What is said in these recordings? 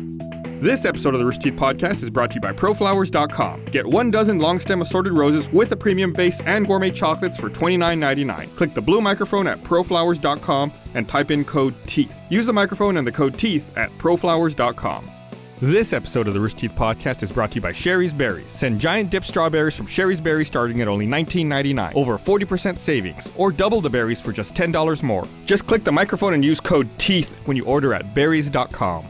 This episode of the Rooster Teeth Podcast is brought to you by ProFlowers.com. Get 1 dozen long stem assorted roses with a premium vase and gourmet chocolates for $29.99. Click the blue microphone at ProFlowers.com and type in code TEETH. Use the microphone and the code TEETH at ProFlowers.com. This episode of the Rooster Teeth Podcast is brought to you by Sherry's Berries. Send giant dip strawberries from Sherry's Berries starting at only $19.99. Over 40% savings, or double the berries for just $10 more. Just click the microphone and use code TEETH when you order at berries.com.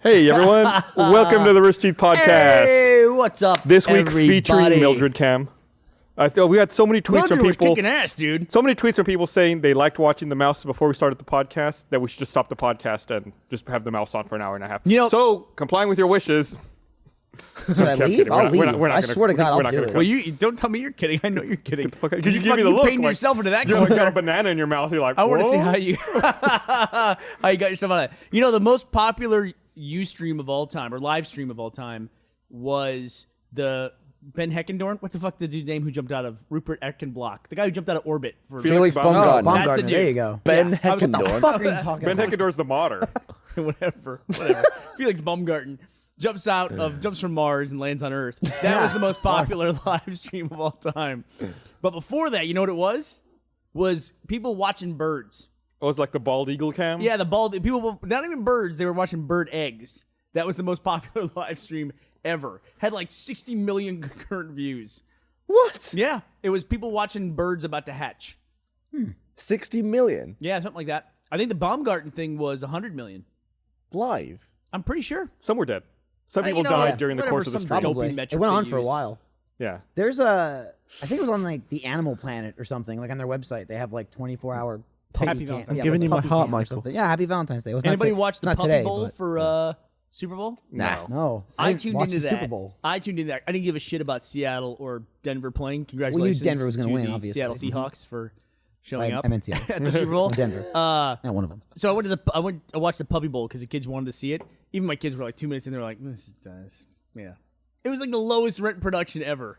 Hey everyone, welcome to the Rooster Teeth Podcast. Hey, what's up, this week everybody? featuring Mildred Cam. We had so many tweets from people. Was kicking ass, dude. So many tweets from people saying they liked watching the mouse before we started the podcast, that we should just stop the podcast and just have the mouse on for an hour and a half. So, complying with your wishes. Should I leave? I'll leave. I swear to God, I'll do it. Well, you don't tell me you're kidding. I know you're kidding. Because you give me the look. You painted yourself into that you corner. You got a banana in your mouth. You're like, I want to see how you got yourself on that. You know, the most popular Ustream of all time, or live stream of all time, was the Ben Heckendorn. What the fuck the dude's name who jumped out of Rupert Eckenblock? The guy who jumped out of orbit for Felix Baumgartner. That's the dude. There you go. Ben What Heckendorn. the fuck are you talking Ben about? Heckendorn's the modder. whatever. Felix Baumgarten jumps from Mars and lands on Earth. That was the most popular live stream of all time. But before that, you know what it was? Was people watching birds. Oh, it was like the bald eagle cam? Yeah, the bald people, not even birds, they were watching bird eggs. That was the most popular live stream ever. Had like 60 million concurrent views. What? Yeah, it was people watching birds about to hatch. 60 million? Yeah, something like that. I think the Baumgarten thing was 100 million. Live? I'm pretty sure. Some were dead. Some people know, died yeah, during the whatever, course of the some stream. dopey Probably. metric It went they on for a used. while. Yeah. There's I think it was on like the Animal Planet or something, like on their website. They have like 24-hour Happy Valentine's Day. I'm giving you my heart, or Michael. something. Yeah, happy Valentine's Day. It was Anybody not watch the not Puppy today, Bowl but- for Super Bowl? No. No. I didn't tuned watch into the that. Super Bowl. I tuned into that. I didn't give a shit about Seattle or Denver playing. Congratulations Denver was gonna to win, the obviously. Seattle Seahawks for showing up I meant Seattle. at the Super Bowl. Denver. Not one of them. So I watched the Puppy Bowl because the kids wanted to see it. Even my kids were like 2 minutes in, they were like, "This is yeah." It was like the lowest rent production ever.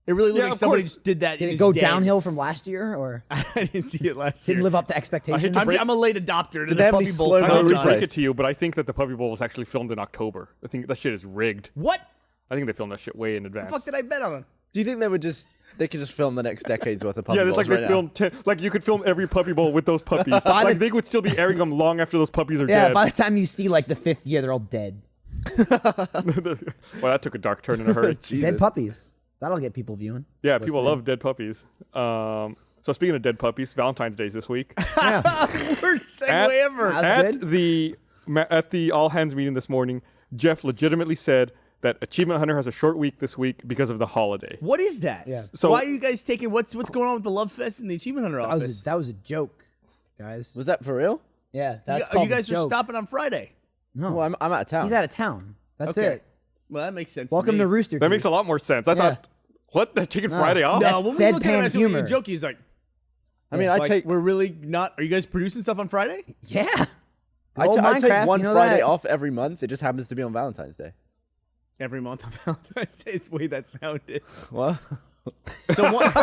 It really looked Yeah, like of somebody course. just did that. Did and it is go dead. downhill from last year, or I didn't see it last year. didn't live up to expectations? I'm a late adopter to Did the they have any Puppy Bowl. slow-mo I hate to phenomenon. break replays? it to you, but I think that the Puppy Bowl was actually filmed in October. I think that shit is rigged. What I think they filmed that shit way in advance. the fuck did I bet on? Do you think they could just film the next decade's worth of Puppy Yeah, there's like Bowls they right now? filmed like you could film every Puppy Bowl with those puppies. Like they would still be airing them long after those puppies are Yeah, dead. by the time you see like the 5th year, they're all dead. Well, that took a dark turn in a hurry. Dead puppies. That'll get people viewing. Yeah, people love dead puppies. So speaking of dead puppies, Valentine's Day's this week. Yeah. Worst segue At- ever. That's At the all hands meeting this morning, Jeff legitimately said that Achievement Hunter has a short week this week because of the holiday. What is that? Yeah. So- why are you guys taking what's going on with the Love Fest and the Achievement Hunter office? That was a joke, guys. Was that for real? Yeah, that's you called guys a are joke. stopping on Friday. No, Well, I'm out of town. he's out of town. That's Okay. it. Well, that makes sense. Welcome to to me. Rooster Teeth. That makes a lot more sense. I thought, what? They're taking Friday off? No, That's when we look at deadpan it, it's a humor. joke. He's like, I mean, we're really not. Are you guys producing stuff on Friday? Yeah. I Old take Minecraft, one you know Friday that? off every month. It just happens to be on Valentine's Day. Every month on Valentine's Day. It's the way that sounded. What? So what?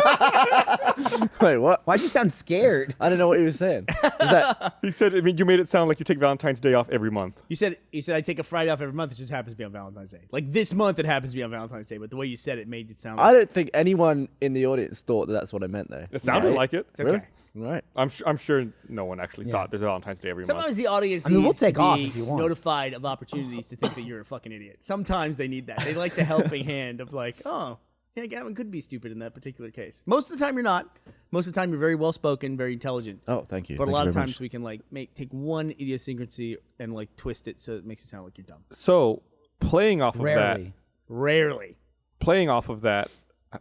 Wait, what? Why'd you sound scared? I don't know what he was saying. Was that He said, I mean, you made it sound like you take Valentine's Day off every month. you said I take a Friday off every month. It just happens to be on Valentine's Day. Like this month, it happens to be on Valentine's Day. But the way you said it made it sound. I Like don't think anyone in the audience thought that that's what I meant, though. It sounded Right? like it. it's okay. Really? Right. I'm sure no one actually thought there's a Valentine's Day every month. Sometimes the audience I mean, we'll needs take to off be if you want. notified of opportunities to think that you're a fucking idiot. Sometimes they need that. They like the helping hand of like, oh, yeah, Gavin could be stupid in that particular case. Most of the time you're not. Most of the time you're very well spoken, very intelligent. Oh, thank you. But Thank a you lot of very times much. we can like take one idiosyncrasy and like twist it so it makes it sound like you're dumb. So playing off of Rarely. Rarely. that,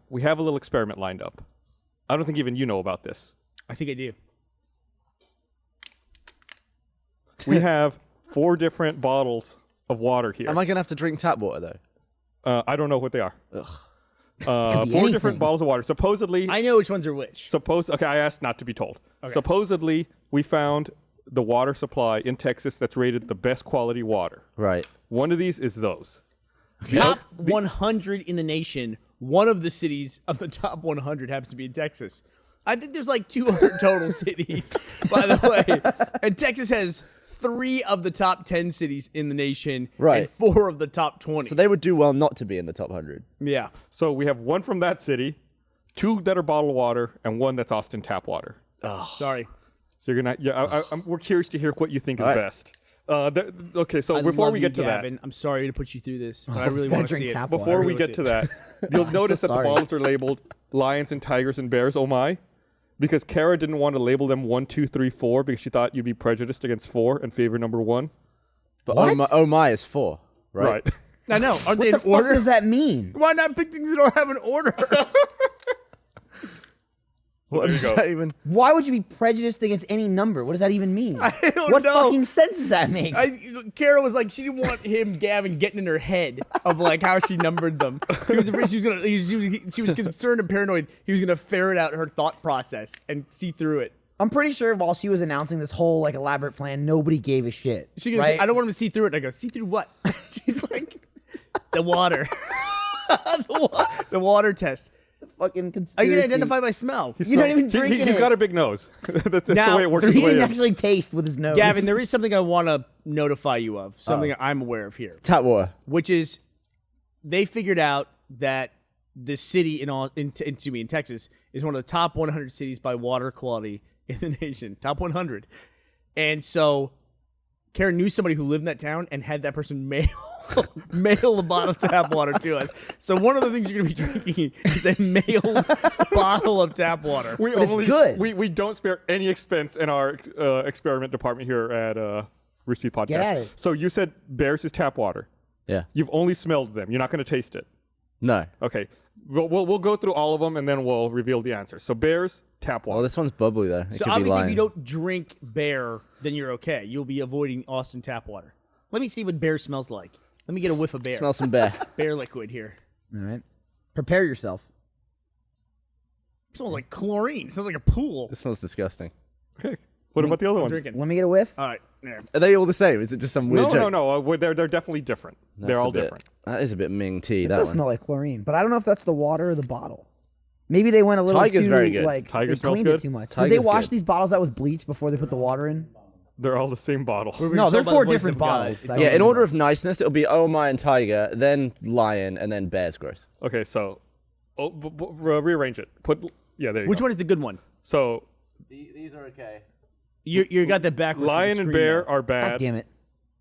we have a little experiment lined up. I don't think even you know about this. I think I do. We have 4 different bottles of water here. Am I going to have to drink tap water, though? I don't know what they are. Ugh. 4 anything. different bottles of water. Supposedly, I know which ones are which. okay, I asked not to be told. Supposedly, we found the water supply in Texas that's rated the best quality water. Right. One of these is those. Top 100 in the nation. One of the cities of the top 100 happens to be in Texas. I think there's like 200 total cities, by the way. And Texas has 3 of the top 10 cities in the nation and 4 of the top 20. So they would do well not to be in the top 100. Yeah. So we have 1 from that city, 2 that are bottled water, and 1 that's Austin tap water. Oh. Sorry. So you're gonna, we're curious to hear what you think is best. Okay, so before we get to Gavin. that, I'm sorry to put you through this, but I really want to see it. Before we get to that, you'll notice that the bottles are labeled lions and tigers and bears. Oh my. Because Kara didn't want to label them 1, 2, 3, 4 because she thought you'd be prejudiced against 4 and favor number 1. But oh my is 4, right? I know. Aren't they in What order? does that mean? Why not pick things that don't have an order? What does that even? Why would you be prejudiced against any number? What does that even mean? I don't what know. fucking sense does that make? Kara was like, she didn't want Gavin, getting in her head of like how she numbered them. He was afraid she was concerned and paranoid he was gonna ferret out her thought process and see through it. I'm pretty sure while she was announcing this whole like elaborate plan, nobody gave a shit. She goes, I don't want him to see through it. And I go, see through what? She's like, the water. the water test. Fucking conspiracy. Are you gonna identify by smell? You don't even drink He's got a big nose. That's the Now, way it works. He his way can in. actually taste with his nose. Gavin, there is something I want to notify you of. Something I'm aware of here. Tap water. Which is, they figured out that the city in Texas is one of the top 100 cities by water quality in the nation. Top 100. And so Karen knew somebody who lived in that town and had that person mail a bottle of tap water to us. So one of the things you're going to be drinking is a mailed bottle of tap water. it's good. We don't spare any expense in our experiment department here at Rooster Teeth Podcast. Get at it. So you said Bears is tap water. Yeah. You've only smelled them. You're not going to taste it. No. Okay. We'll go through all of them and then we'll reveal the answer. So Bears, tap water. Well, this one's bubbly though. It So could be obviously, if lime. you don't drink Bear, then you're okay. You'll be avoiding Austin tap water. Let me see what Bear smells like. Let me get a whiff of Bear. Smell some bear. Bear liquid here. All right. Prepare yourself. It smells like chlorine. It smells like a pool. This smells disgusting. Okay. What about the other I'm ones? drinking. Want me to get a whiff? All right. There. Are they all the same? Is it just some weird joke? No. They're definitely different. They're all different. That is a bit Ming tea. It That does one. smell like chlorine, but I don't know if that's the water or the bottle. Maybe they went a little Tiger's too very good. like Tiger they smells cleaned good? it too much. Did Tiger's they wash good. these bottles out with bleach before they put the water in? They're all the same bottle. We're being No, told they're by the 4 voice different of God. bottles. It's Yeah, all- in order of niceness, it'll be Oh My and Tiger, then Lion, and then Bear's gross. Okay, so rearrange it. There you Which go. one is the good one? So These are okay. You got that backwards. Lion and Bear are bad. God damn it.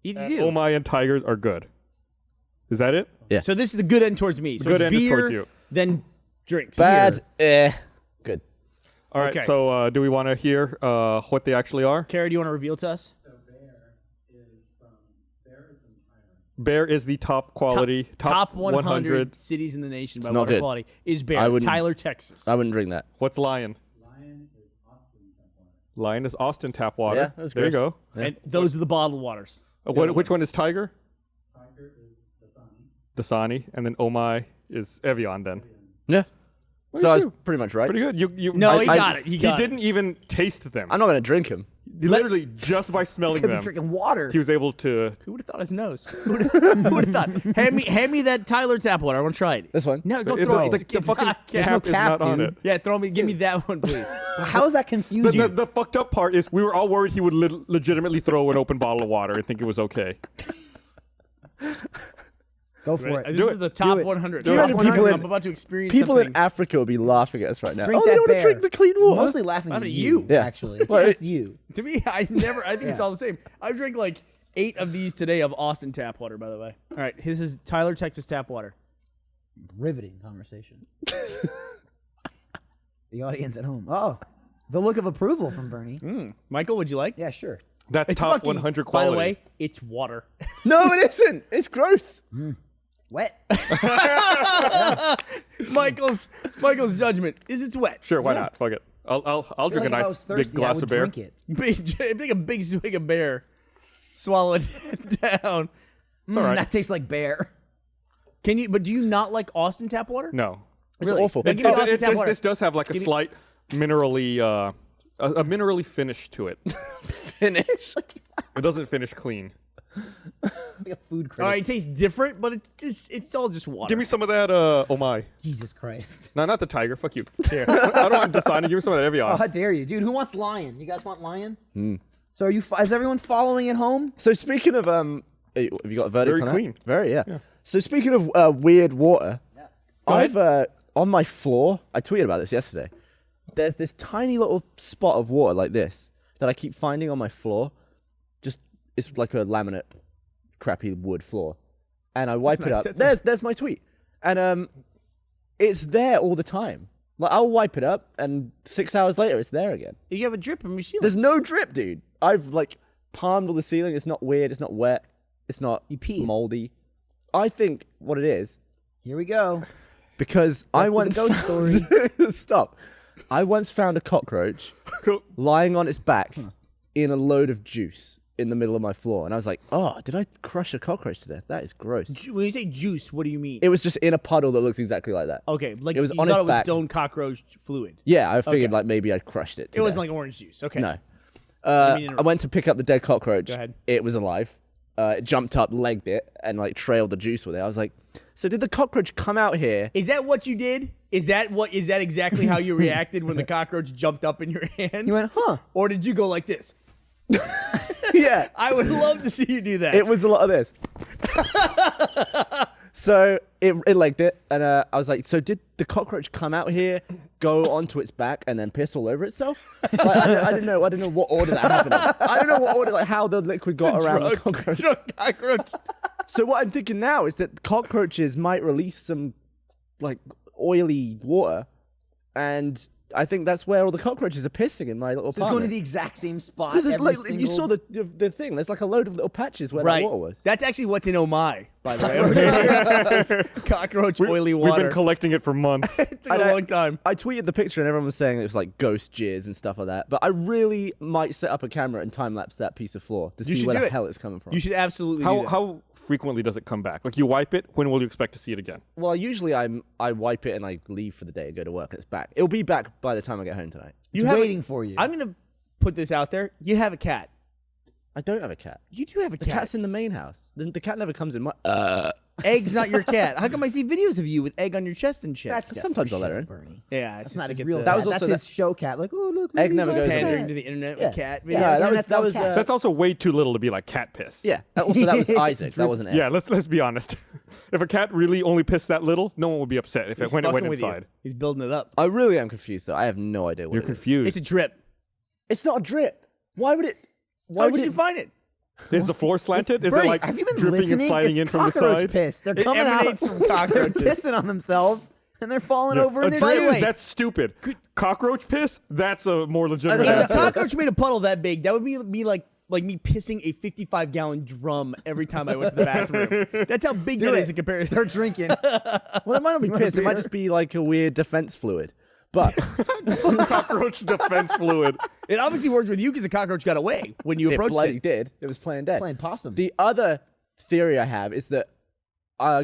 You and do. Oh My and Tigers are good. Is that it? Yeah. So this is the good end towards me. So good it's end is beer, towards you. then drinks. Bad. Good. All right, Okay. so do we want to hear what they actually are? Kara, do you want to reveal to us? Bear is the top quality, Top 100 cities in the nation by not water good. quality is I Bear. It's wouldn't- Tyler, Texas. I wouldn't drink that. What's Lion? Lion is Austin tap water. Yeah, that's there you gross. go. Yeah. And those are the bottled waters. Which one is Tiger? Tiger is Dasani, and then Oh My is Evian. Then Yeah. Look So at I was you. pretty much right. Pretty good. You No, he I- got it. He He got it. didn't even taste them. I'm not going to drink him. Literally, just by smelling Could be them, drinking water. he was able to. Who would have thought his nose? Who would have thought? Hand me that Tyler tap water. I want to try it. This one? No, don't The, throw it. the It's fucking not cap, cap. is cap, not on dude. it. Yeah, give me that one, please. How is that confusing? The fucked up part is we were all worried he would legitimately throw an open bottle of water and think it was okay. Go for Right? it. This Do is it. the top Do it. 100. Do it. Top 100. People in- I'm about to experience People something. in Africa will be laughing at us right now. Drink oh, they that don't want to bear. drink the clean water. Mostly laughing at at you, you. Yeah. actually. It's Well, just you. To me, I think it's all the same. I drank like 8 of these today of Austin tap water, by the way. All right, this is Tyler, Texas tap water. Riveting conversation. The audience at home. Oh, the look of approval from Burnie. Michael, would you like? Yeah, sure. That's It's top fucking- 100 quality. By the way, it's water. No, it isn't. It's gross. Wet. Michael's judgment is it's wet. Sure, why not? Fuck it. I'll drink a Like if I nice was thirsty, big glass I would of beer. drink it. Take a big swig of bear, swallow it down. It's all right. That tastes like bear. But do you not like Austin tap water? No. It's Really? awful. Then give me Austin tap water. This does have like a slight minerally, a minerally finish to it. Finish. It doesn't finish clean. Like like a food critic. All right, it tastes different, but it's all just water. Give me some of that. Oh my. Jesus Christ. No, not the tiger. Fuck you. Here. I don't want Dasani. Give me some of that Oh, Evian. how dare you, dude? Who wants lion? You guys want lion? So are you? Is everyone following at home? So speaking of have you got a verdict Very on that? clean. Very, yeah. So speaking of weird water, I've on my floor. I tweeted about this yesterday. There's this tiny little spot of water like this that I keep finding on my floor. Just it's like a laminate, crappy wood floor, and I wipe it up. There's my tweet, and it's there all the time. Like I'll wipe it up, and 6 hours later, it's there again. You have a drip from your ceiling. There's no drip, dude. I've like palmed all the ceiling. It's not weird. It's not wet. It's not moldy. I think what it is. Here we go. Because I once ghost story. Stop. I once found a cockroach lying on its back in a load of juice in the middle of my floor, and I was like, "Oh, did I crush a cockroach to death? That is gross." When you say juice, what do you mean? It was just in a puddle that looks exactly like that. Okay, like it was you on thought its it was back. its own cockroach fluid. Yeah, I figured like maybe I crushed it. It wasn't like orange juice. Okay. No. I went to pick up the dead cockroach. Go ahead. It was alive. It jumped up, legged it, and like trailed the juice with it. I was like, "So did the cockroach come out here?" Is that what you did? Is that exactly how you reacted when the cockroach jumped up in your hand? You went, huh? Or did you go like this? Yeah. I would love to see you do that. It was a lot of this. So it legged it, and I was like, "So did the cockroach come out here, go onto its back, and then piss all over itself?" Like, I didn't know what order that happened in. I don't know what order, like how the liquid got around the cockroach. Drunk cockroach. So what I'm thinking now is that cockroaches might release some like oily water, and I think that's where all the cockroaches are pissing in my little It's going to apartment. the exact same spot. Because every you saw single- the thing. There's like a load of little patches where Right. that water was. That's actually what's in Oh My, by the way. Cockroach oily water. We've been collecting it for months. It took a long time. I tweeted the picture and everyone was saying it was like ghost jizz and stuff like that. But I really might set up a camera and time lapse that piece of floor to see should where do the it. hell it's coming from. You should absolutely do that. How frequently does it come back? Like you wipe it, when will you expect to see it again? Well, usually I wipe it and I leave for the day and go to work and it's back. It'll be back by the time I get home tonight. You It's have waiting for you. I'm going to put this out there. You have a cat. I don't have a cat. You do have a The cat. cat's in the main house. The cat never comes in my. Egg's not your cat. How come I see videos of you with egg on your chest and shit? That's sometimes for I'll let show, her in. Bernie. yeah, That's it's not just his to get real the cat. That was That's also his show cat. Like, oh look, Egg he's never our goes in. cat. pandering to the internet with cat videos. Yeah, That's that not was. cat. That's also way too little to be like cat piss. Yeah. Also, that was Isaac. That wasn't Egg. Yeah, let's be honest. If a cat really only pissed that little, no one would be upset He's when it went fucking with you. inside. He's building it up. I really am confused though. I have no idea what You're it is. confused. It's a drip. It's not a drip. Why would it? Why would you find it? Is the floor slanted? Is Bernie, it like have you been dripping listening? and sliding It's in from the cockroach side? piss. They're It coming out. emanates from They're cockroaches. pissing on themselves and they're falling over in their by the way, shoes. That's stupid. Cockroach piss? That's a more legitimate If a answer. cockroach made a puddle that big, that would be me like me pissing a 55-gallon drum every time I went to the bathroom. That's how big that is in comparison. They're drinking. Well, it might not be piss. It might just be like a weird defense fluid. But Cockroach defense fluid. It obviously worked with you because the cockroach got away when you it approached bloody it. did. It was playing dead. Playing possum. The other theory I have is that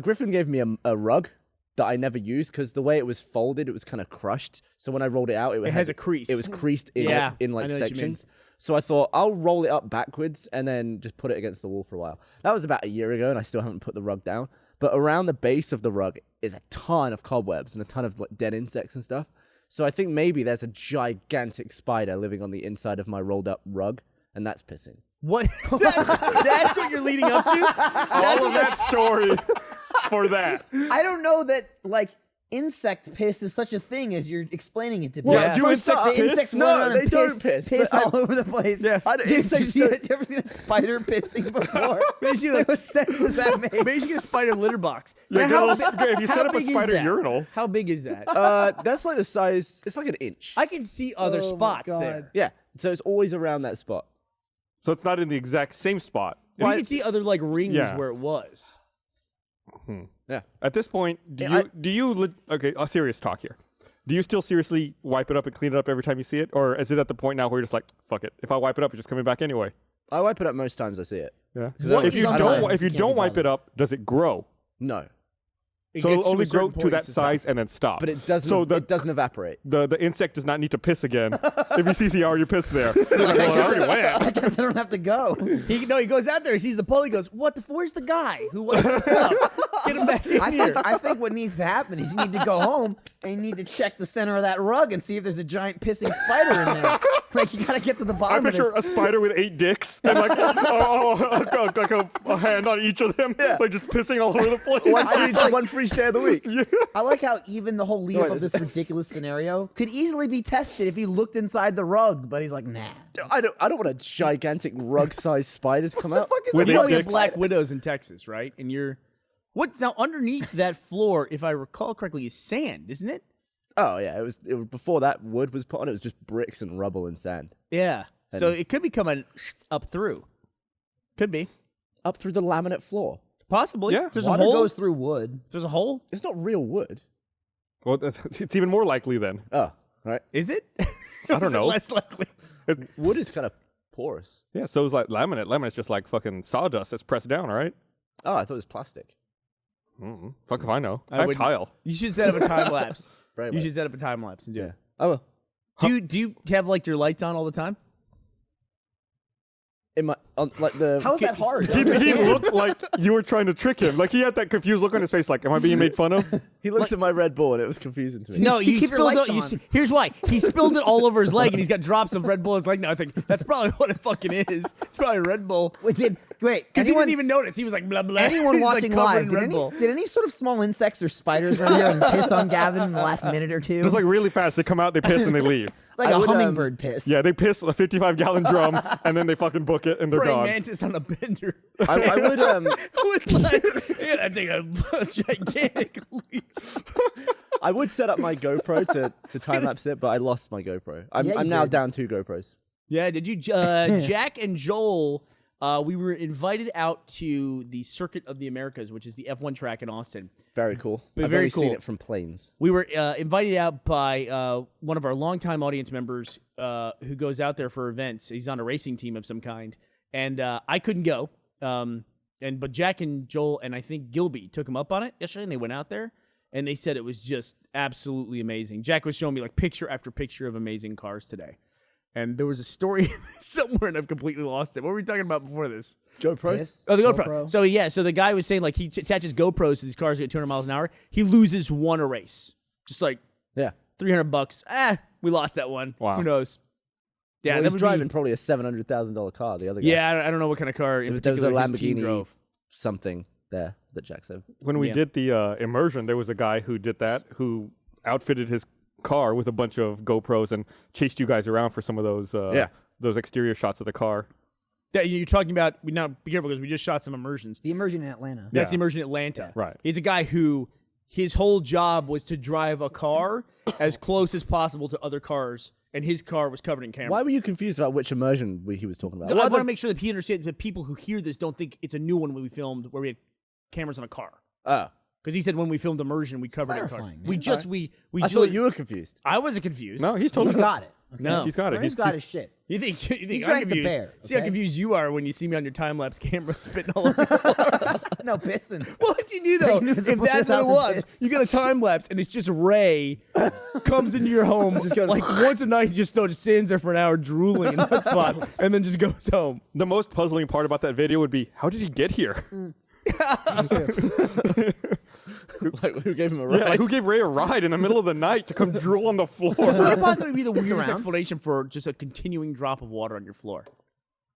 Griffin gave me a rug that I never used because the way it was folded, it was kind of crushed. So when I rolled it out, it has a crease. It was creased in, Yeah, in I like know what you mean. sections. So I thought I'll roll it up backwards and then just put it against the wall for a while. That was about a year ago, and I still haven't put the rug down. But around the base of the rug is a ton of cobwebs and a ton of like, dead insects and stuff. So I think maybe there's a gigantic spider living on the inside of my rolled up rug, and that's pissing. What? That's what you're leading up to? All of that story for that. I don't know that like insect piss is such a thing as you're explaining it to me. Well, Yeah. Do insects The piss? insects No, run around they and don't piss, piss but all over the place. Yeah, Dude, did you insects see don't- it? Did you ever seen a spider pissing before? Basically, Like, what sense does that make? Maybe you should get a spider litter box. Yeah, Now, if you set up a big is spider that? urinal. How big is that? That's like the size. It's like an inch. I can see other Oh my spots God. there. Yeah, so it's always around that spot. So it's not in the exact same spot. You can see other like rings Yeah. where it was. Yeah. At this point, okay, a serious talk here. Do you still seriously wipe it up and clean it up every time you see it? Or is it at the point now where you're just like, fuck it. If I wipe it up, it's just coming back anyway? I wipe it up most times I see it. Yeah. What If you sometimes don't, if you you can't don't be wipe it bothered. up, does it grow? No. So it'll only grow certain to that point, size and then stop. But it doesn't. So it doesn't evaporate. the insect does not need to piss again. If he sees he already pissed there. He's like, well, I already went. I guess I don't have to go. He goes out there, he sees the puddle, he goes, where's the guy who wants this up? Get him back in here. I think what needs to happen is you need to go home and you need to check the center of that rug and see if there's a giant pissing spider in there. Like, you gotta get to the I bottom of picture this. a spider with 8 dicks and like like a hand on each of them, like just pissing all over the place. One free stay of the week. I like how even the whole lead up of this ridiculous scenario could easily be tested if he looked inside the rug, but he's like, nah. I don't want a gigantic rug-sized spider to come out. With You eight know he has dicks. black widows in Texas, right? And what now underneath that floor, if I recall correctly, is sand, isn't it? Oh yeah, it was before that wood was put on. It was just bricks and rubble and sand Yeah. So it could be coming up through. Could be. up through the laminate floor. Possibly. Yeah. If there's Water a hole. goes through wood. If there's a hole. It's not real wood. Well, it's even more likely then. Oh, right. Is it? I don't know. Less likely. Wood is kind of porous. Yeah, so it's like laminate. Laminate's just like fucking sawdust that's pressed down, right? Oh, I thought it was plastic. Fuck if I know. I have wouldn't- tile. You should set up a time lapse. Very You well. should set up a time lapse and do Yeah. it. I will. Do you have like your lights on all the time? In my like the. How is that hard? He looked like you were trying to trick him. Like he had that confused look on his face. Like, am I being made fun of? He looks at my red ball and it was confusing to me. No, You you keep your spilled lights it. on. Here's why. He spilled it all over his leg, and he's got drops of Red Bull in his leg now. I think that's probably what it fucking is. It's probably Red Bull. Wait, Because he didn't even notice. He was like, blah, blah. anyone He's, like, watching covered live, in did Red any, Bull. did any sort of small insects or spiders run here and piss on Gavin in the last minute or two? Just like really fast. They come out, they piss, and they leave. It's like I a would, hummingbird piss. Yeah, they piss a 55-gallon drum, and then they fucking book it, and they're Praying gone. mantis on a bender. I would With like, yeah, take a gigantic leap. I would set up my GoPro to time lapse it, but I lost my GoPro. Yeah, you I'm now did. down 2 GoPros. Yeah, did you? Jack and Joel, we were invited out to the Circuit of the Americas, which is the F1 track in Austin. Very cool. But I've very only seen cool. it from planes. We were invited out by one of our longtime audience members who goes out there for events. He's on a racing team of some kind, and I couldn't go. But Jack and Joel and I think Gilby took him up on it yesterday, and they went out there, and they said it was just absolutely amazing. Jack was showing me like picture after picture of amazing cars today, and there was a story somewhere, and I've completely lost it. What were we talking about before this? GoPros? Piss? Oh, the GoPro. So yeah, so the guy was saying like he attaches GoPros to these cars at 200 miles an hour. He loses one a race, just like Yeah. $300. We lost that one. Wow. Who knows? Yeah, Well, that he's would driving be, probably a $700,000 car. The other guy. yeah. I don't know what kind of car in There was a particular his team Lamborghini drove. something there that Jack said. When we Yeah. did the immersion, there was a guy who did that, who outfitted his car with a bunch of GoPros and chased you guys around for some of those those exterior shots of the car. Yeah, you're talking about. Now, be careful because we just shot some immersions. The immersion in Atlanta. That's Yeah. the immersion in Atlanta. Right. He's a guy who his whole job was to drive a car as close as possible to other cars, and his car was covered in cameras. Why were you confused about which immersion he was talking about? I What want to other- make sure that he understands that people who hear this don't think it's a new one when we filmed where we had cameras on a car. Oh. Because he said when we filmed immersion, we covered it in cars. Clarifying, We man. just we I just thought you were confused. I wasn't confused. No, he's He's totally got it. Okay? No. He's got it. He's got his shit. You think He I'm drank the confused? bear, See how okay? confused you are when you see me on your time lapse camera spitting all over. No, pissing. What would you do though Like, news if of that's what it his house was? and piss. You got a time lapse and it's just Ray comes into your home like once a night. He just stands there for an hour drooling in that spot and then just goes home. The most puzzling part about that video would be, how did he get here? Like, who gave him a ride? Yeah, who gave Ray a ride in the middle of the night to come drool on the floor? What could possibly be the weirdest around. explanation for just a continuing drop of water on your floor?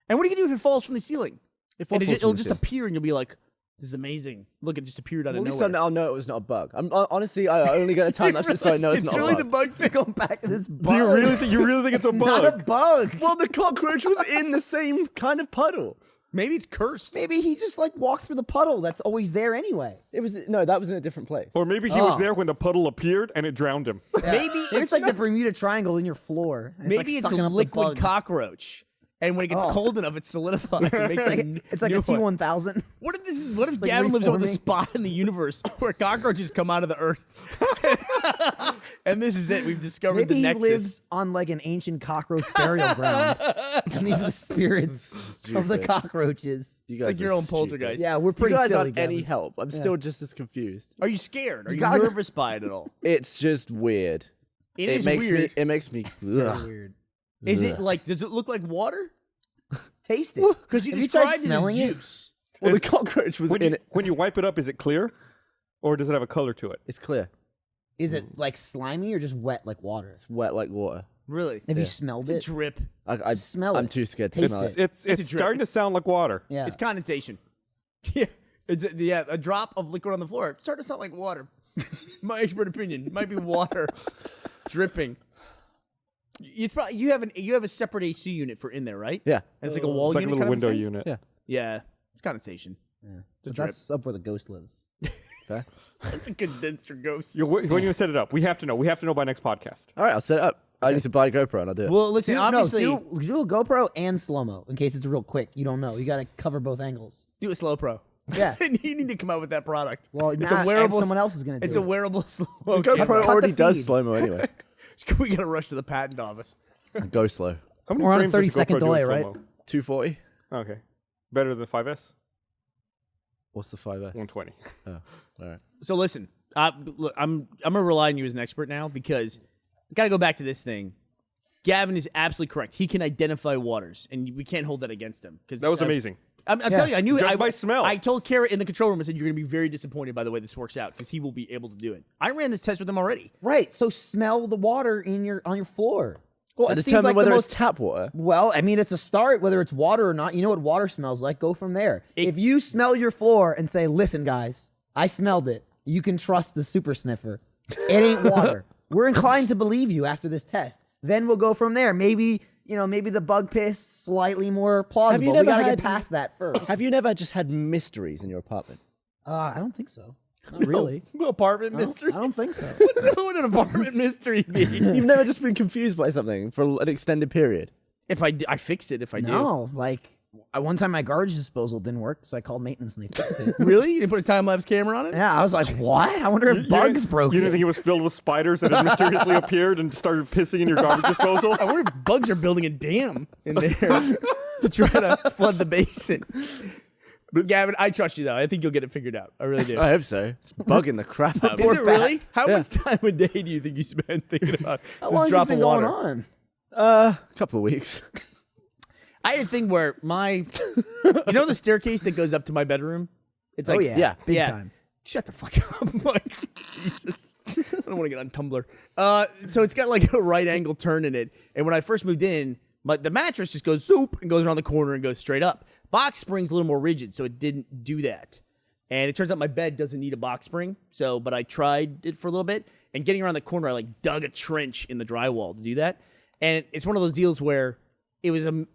And what are you gonna do if it falls from the ceiling? If And what falls it'll from the just ceiling? appear and you'll be like, "This is amazing! Look, it just appeared out Well, of at least nowhere." I'll know it was not a bug. Honestly, I only going to time lapse it so I know it's not really a the bug. bug thing. Going back to this bug. Do you really think it's a Not a bug? bug. Well, the cockroach was in the same kind of puddle. Maybe it's cursed. Maybe he just like walked through the puddle that's always there anyway. It was that was in a different place. Or maybe he was there when the puddle appeared and it drowned him. Maybe It's like the Bermuda Triangle in your floor. And Maybe like it's sucking a up the liquid bugs. cockroach, and when it gets Oh. cold enough, it solidifies. It makes It's like a T1000. What if this is? What if like Gavin lives over the reforming. spot in the universe where cockroaches come out of the earth? And this is it. We've discovered Maybe the he nexus. lives on like an ancient cockroach burial ground, and these are the spirits of the cockroaches. You It's guys like your are own stupid. poltergeist. Yeah, we're You pretty guys silly. aren't any Gavin. help. I'm still just as confused. Are you scared? Are you gotta- nervous by it at all? It's just weird. It is makes weird. Me, it makes me. Very ugh. weird. Is it Ugh. like? Does it look like water? Taste it. Because you Have you tried described it smelling as it? juice. Well, the cockroach was When in you, it. when you wipe it up, is it clear, or does it have a color to it? It's clear. Is it like slimy or just wet like water? It's wet like water. Really? Have you smelled It's a it? drip. I Smell I'm it. too scared to Taste smell it. it. It's a drip. starting to sound like water. Yeah. It's condensation. Yeah. Yeah, a drop of liquid on the floor. It's starting to sound like water. My expert opinion. It might be water dripping. You have a separate AC unit for in there, right? Yeah. And it's like a wall It's like a unit little kind of window thing? unit. Yeah. Yeah. It's condensation. But drip. that's up where the ghost lives. Fair. That's a condenser ghost. When you set it up, we have to know. We have to know by next podcast. All right, I'll set it up. I need to buy a GoPro and I'll do it. Well, listen, obviously, do a GoPro and slow mo in case it's real quick. You don't know. You got to cover both angles. do a slow pro. Yeah. You need to come out with that product. Well, it's nah, a wearable. and someone else is gonna do It's it. a wearable slow. the camera. GoPro cut already the does feed. slow mo anyway. We gotta rush to the patent office. Go slow. How many We're on a frames does the 30-second GoPro do in delay, right? slow-mo? 240. Okay, better than 5S. What's the 5S? 120. Oh, all right. So listen, look, I'm gonna rely on you as an expert now because I gotta go back to this thing. Gavin is absolutely correct. He can identify waters, and we can't hold that against him. Because That was amazing. I'm telling you, I knew Just it. by smell. I told Kara in the control room, I said, you're going to be very disappointed by the way this works out because he will be able to do it. I ran this test with him already. Right. So smell the water on your floor. Well, That and seems determine like the whether most- it's tap water. Well, I mean, it's a start, whether it's water or not. You know what water smells like. Go from there. If you smell your floor and say, listen, guys, I smelled it, you can trust the super sniffer. It ain't water. We're inclined to believe you after this test. Then we'll go from there. Maybe the bug piss slightly more plausible. We never got to had- get past that first. Have you never just had mysteries in your apartment? I don't think so. Not really. Apartment I don't- mystery. I don't think so. What would an apartment mystery be? You've never just been confused by something for an extended period? If I fixed it, if I do. No, like one time my garbage disposal didn't work, so I called maintenance and they fixed it. Really? You didn't put a time lapse camera on it? Yeah, I was like, what? I wonder if bugs broke You it. didn't think it was filled with spiders that had mysteriously appeared and started pissing in your garbage disposal? I wonder if bugs are building a dam in there to try to flood the basin. Gavin, I trust you though. I think you'll get it figured out. I really do. I hope so. It's bugging the crap out of me. Is it really? How Yeah. much time a day do you think you spend thinking about How this long has drop this been of water? going on? A couple of weeks. I had a thing where you know the staircase that goes up to my bedroom? It's like, yeah. Big time. Shut the fuck up, Mike. Jesus. I don't want to get on Tumblr. So it's got like a right angle turn in it. And when I first moved in, the mattress just goes zoop and goes around the corner and goes straight up. Box spring's a little more rigid, so it didn't do that. And it turns out my bed doesn't need a box spring. But I tried it for a little bit. And getting around the corner, I like dug a trench in the drywall to do that. And it's one of those deals where it wasn't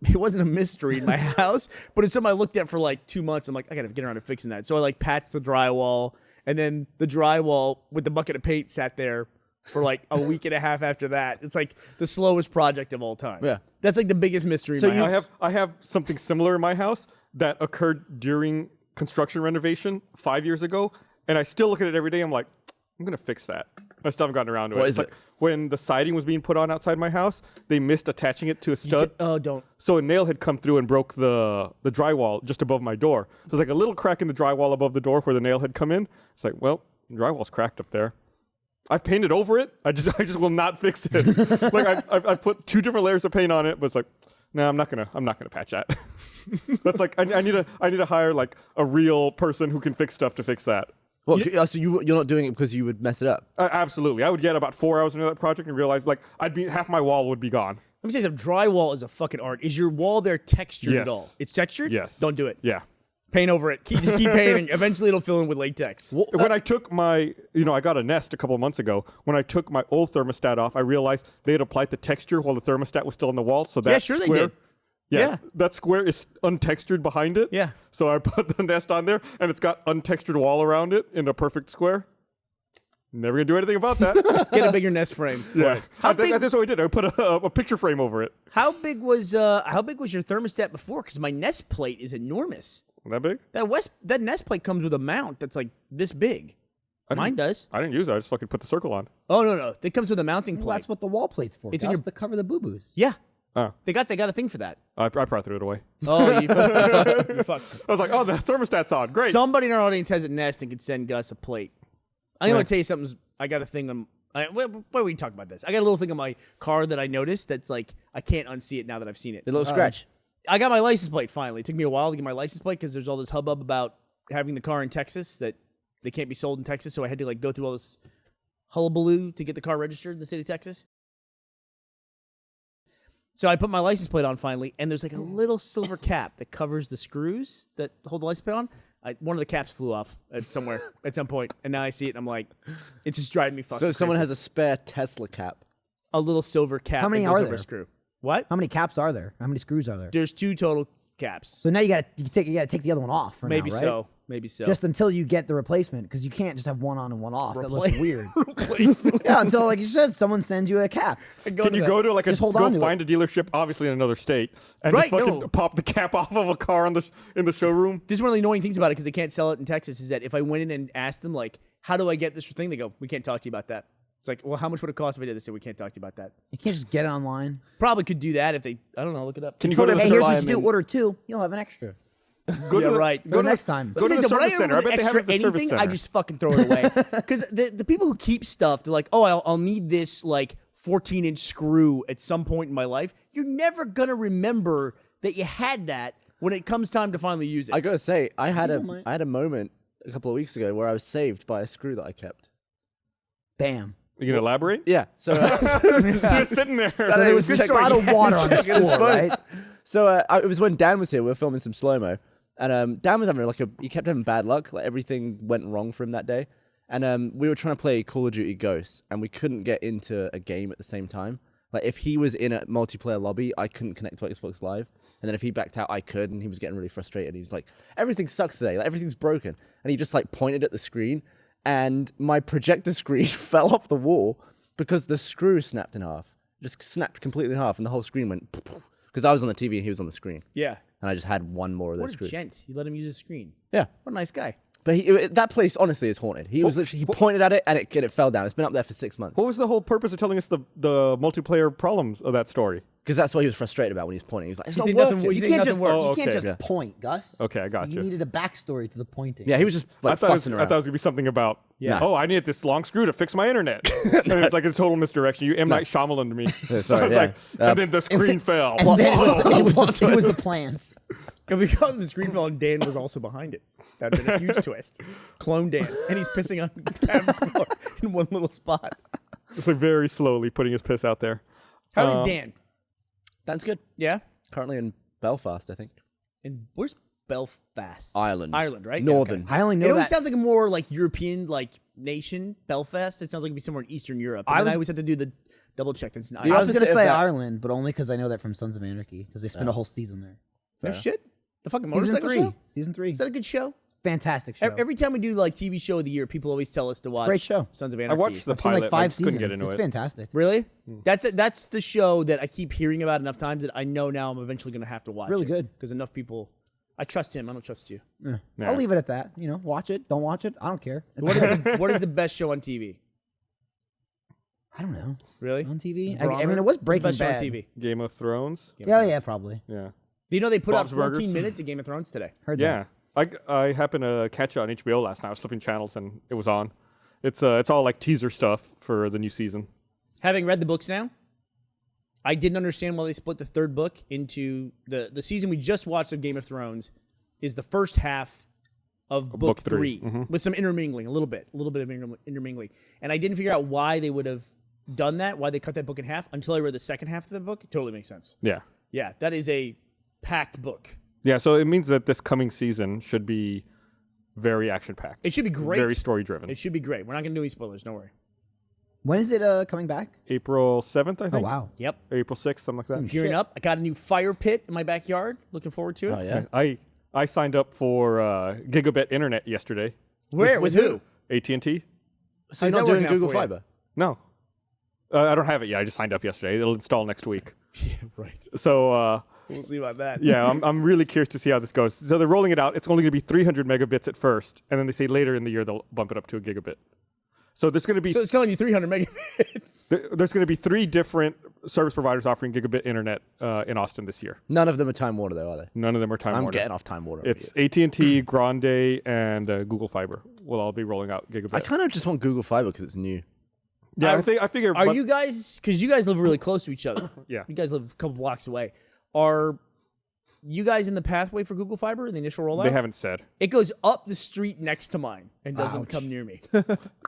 a mystery in my house, but it's something I looked at for like 2 months. I'm like, I gotta get around to fixing that. So I like patched the drywall, and then the drywall with the bucket of paint sat there for like a week and a half after that. It's like the slowest project of all time. Yeah. That's like the biggest mystery So in my house. I have something similar in my house that occurred during construction renovation 5 years ago, and I still look at it every day. I'm like, I'm gonna fix that. I still haven't gotten around to it. What It's is like it? when the siding was being put on outside my house, they missed attaching it to a stud. Oh, don't. So a nail had come through and broke the drywall just above my door. So there's like a little crack in the drywall above the door where the nail had come in. It's like, well, the drywall's cracked up there. I painted over it. I just will not fix it. Like I've put 2 different layers of paint on it, but it's like, no, I'm not gonna patch that. That's like I need to hire like a real person who can fix stuff to fix that. Well, so you're not doing it because you would mess it up? Absolutely. I would get about 4 hours into that project and realize like half my wall would be gone. Let me say something. Drywall is a fucking art. Is your wall there textured at Yes. all? It's textured? Yes. Don't do it. Yeah. Paint over it. Just keep painting. Eventually it'll fill in with latex. When I took my, I got a Nest a couple of months ago. When I took my old thermostat off, I realized they had applied the texture while the thermostat was still on the wall. So that sure they square, did. Yeah, Yeah. that square is untextured behind it. Yeah. So I put the Nest on there, and it's got untextured wall around it in a perfect square. Never gonna do anything about that. Get a bigger Nest frame. Yeah, How big- that's what I did. I put a picture frame over it. How big was your thermostat before? Because my Nest plate is enormous. That big? That Nest plate comes with a mount that's like this big. Mine does. I didn't use it. I just fucking put the circle on. Oh no, it comes with a mounting Well, plate. that's what the wall plate's for. It's It's in your- to cover the boo-boos. Yeah, Oh, they got a thing for that. I probably threw it away. Oh, you fucked. You fucked. I was like, oh, the thermostat's on. Great. Somebody in our audience has a Nest and can send Gus a plate. I'm going to tell you something. I got a thing on. Where we talk about this? I got a little thing on my car that I noticed that's like I can't unsee it now that I've seen it. The little scratch. I got my license plate finally. It took me a while to get my license plate because there's all this hubbub about having the car in Texas that they can't be sold in Texas. So I had to like go through all this hullabaloo to get the car registered in the state of Texas. So I put my license plate on finally, and there's like a little silver cap that covers the screws that hold the license plate on. One of the caps flew off at somewhere at some point, and now I see it, and I'm like, it's just driving me fucking So if someone crazy. has a spare Tesla cap. A little silver cap How many that goes are over there? a screw. What? How many caps are there? How many screws are there? There's 2 total caps. So now you gotta take the other one off. For Maybe now, right? so. Maybe so. Just until you get the replacement, because you can't just have one on and one off. That looks Repla- weird. replacement. Yeah, until like you said, someone sends you a cap. Can you go to like Just hold on to find a dealership, obviously in another state, and Right, just fucking no. pop the cap off of a car in the showroom? This is one of the annoying things about it because they can't sell it in Texas is that if I went in and asked them, like, how do I get this thing? They go, we can't talk to you about that. It's like, well, how much would it cost if I did this? They say, we can't talk to you about that. You can't just get it online. Probably could do that if they, I don't know, look it up. Can you go to the Hey, here's what service? you do: order 2, you'll have an extra. Go Yeah, to the, right. Go to next the, time. Go to the Listen, when I service center. I order bet they have extra it at the service anything, center. I just fucking throw it away. Because the people who keep stuff, they're like, oh, I'll need this like 14-inch screw at some point in my life. You're never gonna remember that you had that when it comes time to finally use it. I gotta say, I had a moment a couple of weeks ago where I was saved by a screw that I kept. Bam. You gonna elaborate? Yeah. So You're sitting there. So there was just a lot of water on the Checking his floor, phone. right? So it was when Dan was here. We were filming some slow mo, and Dan was having he kept having bad luck. Like everything went wrong for him that day, and we were trying to play Call of Duty Ghosts, and we couldn't get into a game at the same time. Like if he was in a multiplayer lobby, I couldn't connect to Xbox Live, and then if he backed out, I could, and he was getting really frustrated. He was like, "Everything sucks today. Like everything's broken," and he just like pointed at the screen, and my projector screen fell off the wall because the screw snapped in half. Just snapped completely in half, and the whole screen went. Because I was on the TV and he was on the screen. yeah. And I just had one more of What those a screws. gent. You let him use his screen. Yeah. What a nice guy. But that place honestly is haunted. He was literally, he pointed at it and it fell down. It's been up there for 6 months. What was the whole purpose of telling us the multiplayer problems of that story? Because that's what he was frustrated about when he was pointing. He was like, it's He not said nothing working. wo- You saying can't nothing just works. Oh, you can't okay. just Yeah. point, Gus. Okay, I got You you. needed a backstory to the pointing. Yeah, he was just I like thought, fussing it around. was gonna be something about, Yeah. oh, I need this long screw to fix my internet. And it's like a total misdirection. You M. Night Shyamalan to me. sorry, I was yeah. like, and then the screen fell. And then it was the plants. And because the screen fell and Dan was also behind it. That'd been a huge twist. Clone Dan. And he's pissing on Gavin's floor in one little spot. It's like very slowly putting his piss out there. How is Dan? That's good. Yeah? Currently in Belfast, I think. And where's Belfast? Ireland. Ireland, right? Northern. Yeah, I only okay. know It always that. sounds like a more like European like nation, Belfast. It sounds like it'd be somewhere in Eastern Europe. And I always have to do the double check. That's in I Ireland. was gonna opposite of say that- Ireland, but only because I know that from Sons of Anarchy, because they spent a whole season there. No shit. The fucking Season motorcycle 3. show? Season 3. Is that a good show? Fantastic show. Every time we do like TV show of the year, people always tell us to watch great show. Sons of I Anarchy. watched the I've seen pilot. like I 5 just couldn't seasons. get into It's it. fantastic. Really? That's the show that I keep hearing about enough times that I know now I'm eventually going to have to watch. really good. because enough people. I trust him. I don't trust you. Yeah. I'll leave it at that. You know, watch it. Don't watch it. I don't care. What is the best show on TV? I don't know. Really? On TV? Is I mean, Barometer? it was What's the Breaking best show on Bad. TV. Game of Thrones. Yeah, probably. Yeah. Do you know they put Bob's out 14 Burgers. minutes of Game of Thrones today? Heard Yeah. I happened to catch it on HBO last night. I was flipping channels and it was on. It's all like teaser stuff for the new season. Having read the books now, I didn't understand why they split the third book into the season we just watched of Game of Thrones is the first half of book three with some intermingling, a little bit of intermingling. And I didn't figure out why they would have done that, why they cut that book in half until I read the second half of the book. It totally makes sense. Yeah. Yeah, that is a packed book. Yeah, so it means that this coming season should be very action-packed. It should be great. Very story-driven. It should be great. We're not going to do any spoilers. Don't worry. When is it coming back? April 7th, I Oh, think. wow. Yep. Or April 6th, something like that. Gearing up. I got a new fire pit in my backyard. Looking forward to it. Oh, yeah. I signed up for gigabit internet yesterday. Where? With who? AT&T? So How's you're not that doing working out Google for you? Fiber? No. I don't have it yet. I just signed up yesterday. It'll install next week. Yeah, right. So We'll see about that. Yeah, I'm really curious to see how this goes. So they're rolling it out. It's only going to be 300 megabits at first, and then they say later in the year they'll bump it up to a gigabit. So there's going to be So it's telling you 300 megabits. there's going to be 3 different service providers offering gigabit internet in Austin this year. None of them are Time Warner, though, are they? None of them are Time I'm Warner. getting off Time Warner. It's AT&T, Grande, and Google Fiber will all be rolling out gigabit. I kind of just want Google Fiber because it's new. Yeah, I figure. Are you guys, because you guys live really close to each other. Yeah. You guys live a couple blocks away. Are you guys in the pathway for Google Fiber, the initial rollout? They haven't said. It goes up the street next to mine and doesn't come near me.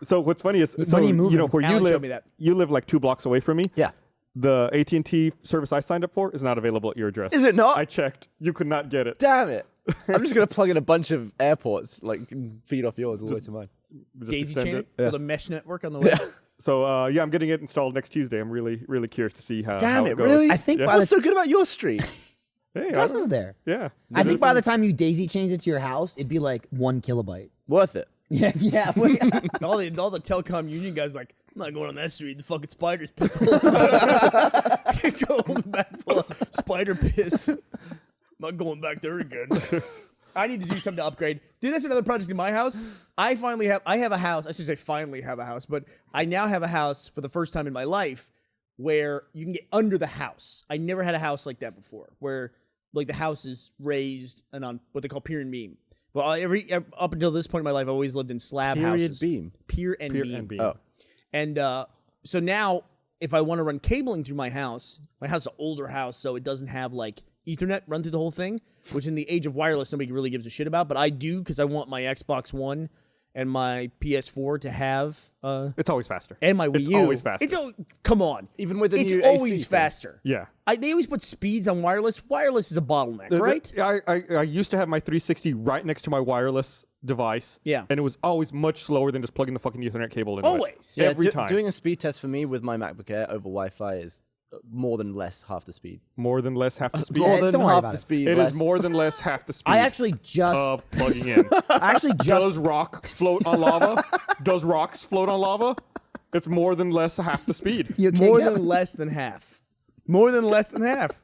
So what's funny is, When are you moving? where Alan you showed live, me that. you live like 2 blocks away from me. Yeah. The AT&T service I signed up for is not available at your address. Is it not? I checked. You could not get it. Damn it. I'm just going to plug in a bunch of airports, like, feed off yours all the way to mine. Just Daisy extend chain it. it with a mesh network on the way. So I'm getting it installed next Tuesday. I'm really, really curious to see how. Damn how it, goes. really? I think Yeah. by the What's so good about your street? Hey, Gus is there. Yeah. I think by the time you daisy change it to your house, it'd be like 1 kilobyte. Worth it. Yeah, yeah. And all the telecom union guys are like, I'm not going on that street. The fucking spiders piss all over. Go home back full of spider piss. Not going back there again. I need to do something to upgrade. Do this another project in my house. I have a house. I should say finally have a house, but I now have a house for the first time in my life where you can get under the house. I never had a house like that before, where like the house is raised and on what they call pier and beam. Well, up until this point in my life, I always lived in slab Period houses. beam. Pier and Pier beam. and beam. Oh. And so now, if I want to run cabling through my house is an older house, so it doesn't have like Ethernet run through the whole thing, which in the age of wireless, nobody really gives a shit about. But I do because I want my Xbox One and my PS4 to have, It's always faster. and my Wii It's U. always faster. Come on. Even with the It's new always AC thing. faster. Yeah. They always put speeds on wireless. Wireless is a bottleneck, right? I used to have my 360 right next to my wireless device. Yeah. And it was always much slower than just plugging the fucking Ethernet cable in. Always. Yeah, Every time. Doing a speed test for me with my MacBook Air over Wi-Fi is more than less half the speed. More than less half the speed. More Yeah, than don't worry half about the it. speed. It less. is more than less half the speed I actually just, of plugging in. Does rock float on lava? Does rocks float on lava? It's more than less half the speed. you can't More get- than less than half. More than less than half.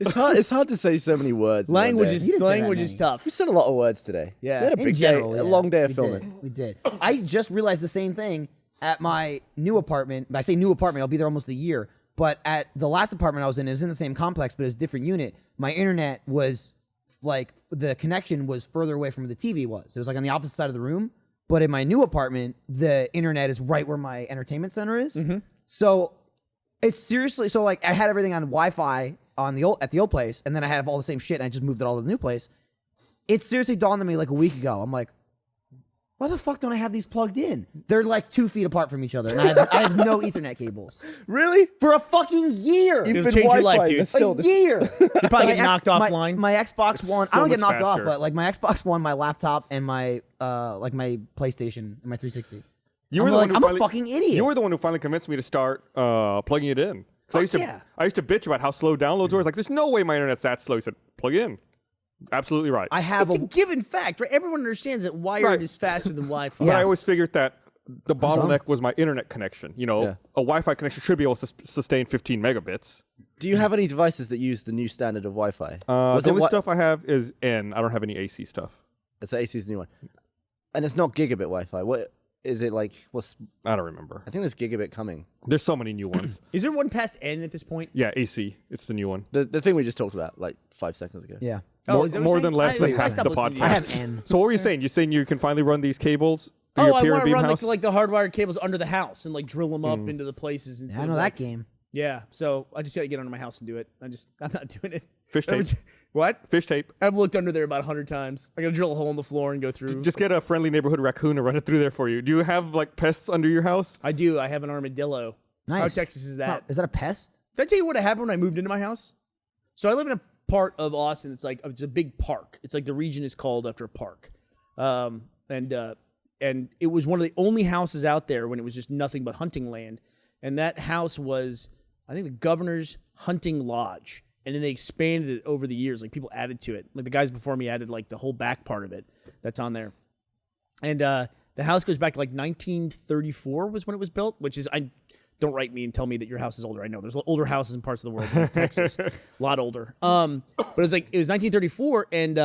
It's hard to say so many words. in one Language day. is You didn't say that language many. is tough. We said a lot of words today. Yeah. We had a in big general, day, yeah. a long day of We filming. We did. I just realized the same thing at my new apartment. I say new apartment, I'll be there almost a year. But at the last apartment I was in, it was in the same complex, but it was a different unit. My internet was like, the connection was further away from where the TV was. It was like on the opposite side of the room. But in my new apartment, the internet is right where my entertainment center is. So it's seriously, so like I had everything on Wi-Fi at the old place, and then I had all the same shit, and I just moved it all to the new place. It seriously dawned on me like a week ago. I'm like, why the fuck don't I have these plugged in? They're like 2 feet apart from each other, and I have no Ethernet cables Really? for a fucking year. It'll been change your life, Wi-Fi, dude. but still, A year. You probably get My knocked offline. My Xbox One. so I don't get much knocked off, faster. but like my Xbox One, my laptop, and my my PlayStation and my 360. You I'm the like, one who I'm finally- a fucking idiot. You were the one who finally convinced me to start plugging it in. 'Cause I used to bitch about how slow downloads were. I was like, there's no way my internet's that slow. He said, plug in. Absolutely right. I have It's a given fact, right? Everyone understands that wired Right. is faster than Wi-Fi. But I always figured that the bottleneck was my internet connection. You know, Yeah. a Wi-Fi connection should be able to sustain 15 megabits. Do you have any devices that use the new standard of Wi-Fi? The only stuff I have is N. I don't have any AC stuff. So AC's the new one, and it's not gigabit Wi-Fi. What is it like? I don't remember. I think there's gigabit coming. There's so many new ones. Is there one past N at this point? Yeah, AC. It's the new one. The thing we just talked about like 5 seconds ago. Yeah. More, is that what more you're than saying? less than I half stopped the listening to podcast. I have N. So what were you saying? You're saying you can finally run these cables through your I pier want to beam run house? like the hardwired cables under the house and like drill them up into the places. Yeah, Instead I know of, that like, game. Yeah, so I just gotta get under my house and do it. I'm not doing it. Fish tape. What? Fish tape. I've looked under there about 100 times. I gotta drill a hole in the floor and go through. Just get a friendly neighborhood raccoon and run it through there for you. Do you have like pests under your house? I do. I have an armadillo. Nice. How Texas is that? Is that a pest? Did I tell you what happened when I moved into my house? So I live in a part of Austin. It's a big park. It's like the region is called after a park, and it was one of the only houses out there when it was just nothing but hunting land. And that house was, I think, the governor's hunting lodge. And then they expanded it over the years. Like people added to it. Like the guys before me added like the whole back part of it that's on there. And the house goes back to like 1934 was when it was built, which is don't write me and tell me that your house is older. I know there's older houses in parts of the world, like Texas, a lot older. But it was 1934, and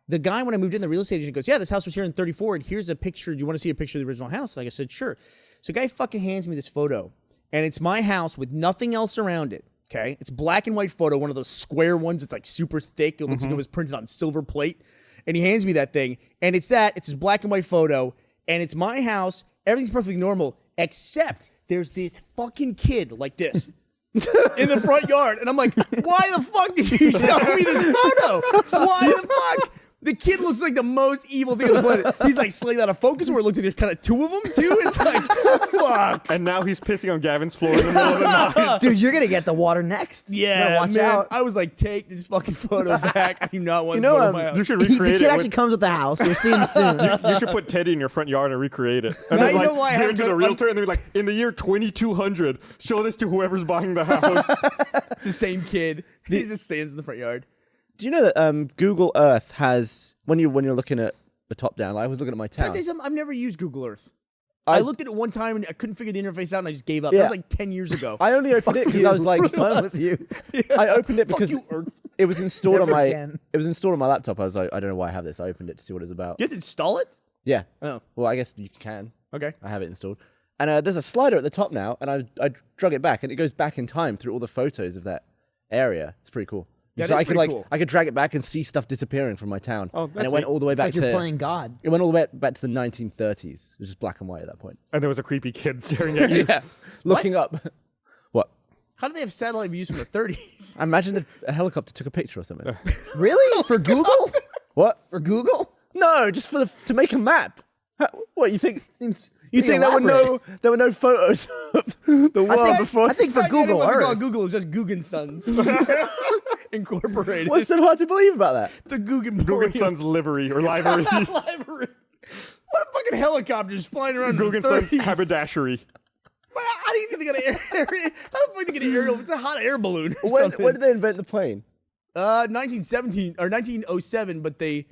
the guy, when I moved in, the real estate agent goes, yeah, this house was here in 34, and here's a picture. Do you want to see a picture of the original house? Like I said, sure. So a guy fucking hands me this photo, and it's my house with nothing else around it. Okay, it's a black and white photo, one of those square ones. It's like super thick. It looks like it was printed on silver plate. And he hands me that thing, and it's this black and white photo, and it's my house. Everything's perfectly normal, except there's this fucking kid like this in the front yard. And I'm like, why the fuck did you show me this photo? Why the fuck? The kid looks like the most evil thing on the planet. He's like slightly out of focus where it looks like there's kind of two of them, too. It's like, fuck. And now he's pissing on Gavin's floor in the middle of the night. Dude, you're gonna get the water next. Yeah, watch man. out. I was like, take this fucking photo back. I do not want You this know, photo in my house. You should The recreate kid it. actually comes with the house. You'll see him soon. You should put Teddy in your front yard and recreate it. And Now then you know why I give it haven't to the done- realtor, and they're like, in the year 2200, show this to whoever's buying the house. It's the same kid. He just stands in the front yard. Do you know that Google Earth has when you're looking at the top down? I was looking at my Can I town. say something? I've never used Google Earth. I looked at it one time and I couldn't figure the interface out and I just gave up. That Yeah. was like 10 years ago. I only opened it because I was like, What was you? I opened it Fuck because you, Earth. it was installed on Never my again. it was installed on my laptop. I was like, I don't know why I have this. I opened it to see what it's about. You have to install it? Yeah. Oh, Well, I guess you can. okay. I have it installed. And there's a slider at the top now, and I drug it back, and it goes back in time through all the photos of that area. It's pretty cool. Yeah, so that's I could pretty cool. I could drag it back and see stuff disappearing from my town. Oh, and that's it went neat. all the way back Like you're to playing God. it went all the way back to the 1930s. It was just black and white at that point. And there was a creepy kid staring at you. Yeah, looking up. What? How do they have satellite views from the 30s? I imagine if a helicopter took a picture or something. Really? For Google? What? For Google? No, just to make a map. What you think? Seems. You pretty think elaborate. there were no photos of the world before? I think for Back then, Google it wasn't Earth. called Google. It was just Guggen Sons. Incorporated. What's so hard to believe about that? the Guggen Guggen Son's livery or livery. Library. What a fucking helicopter just flying around Guggen in the Son's 30s. haberdashery. How do you think they got an air? How the fuck they get an aerial? It's a hot air balloon or When something. did they invent the plane? 1917 or 1907, but they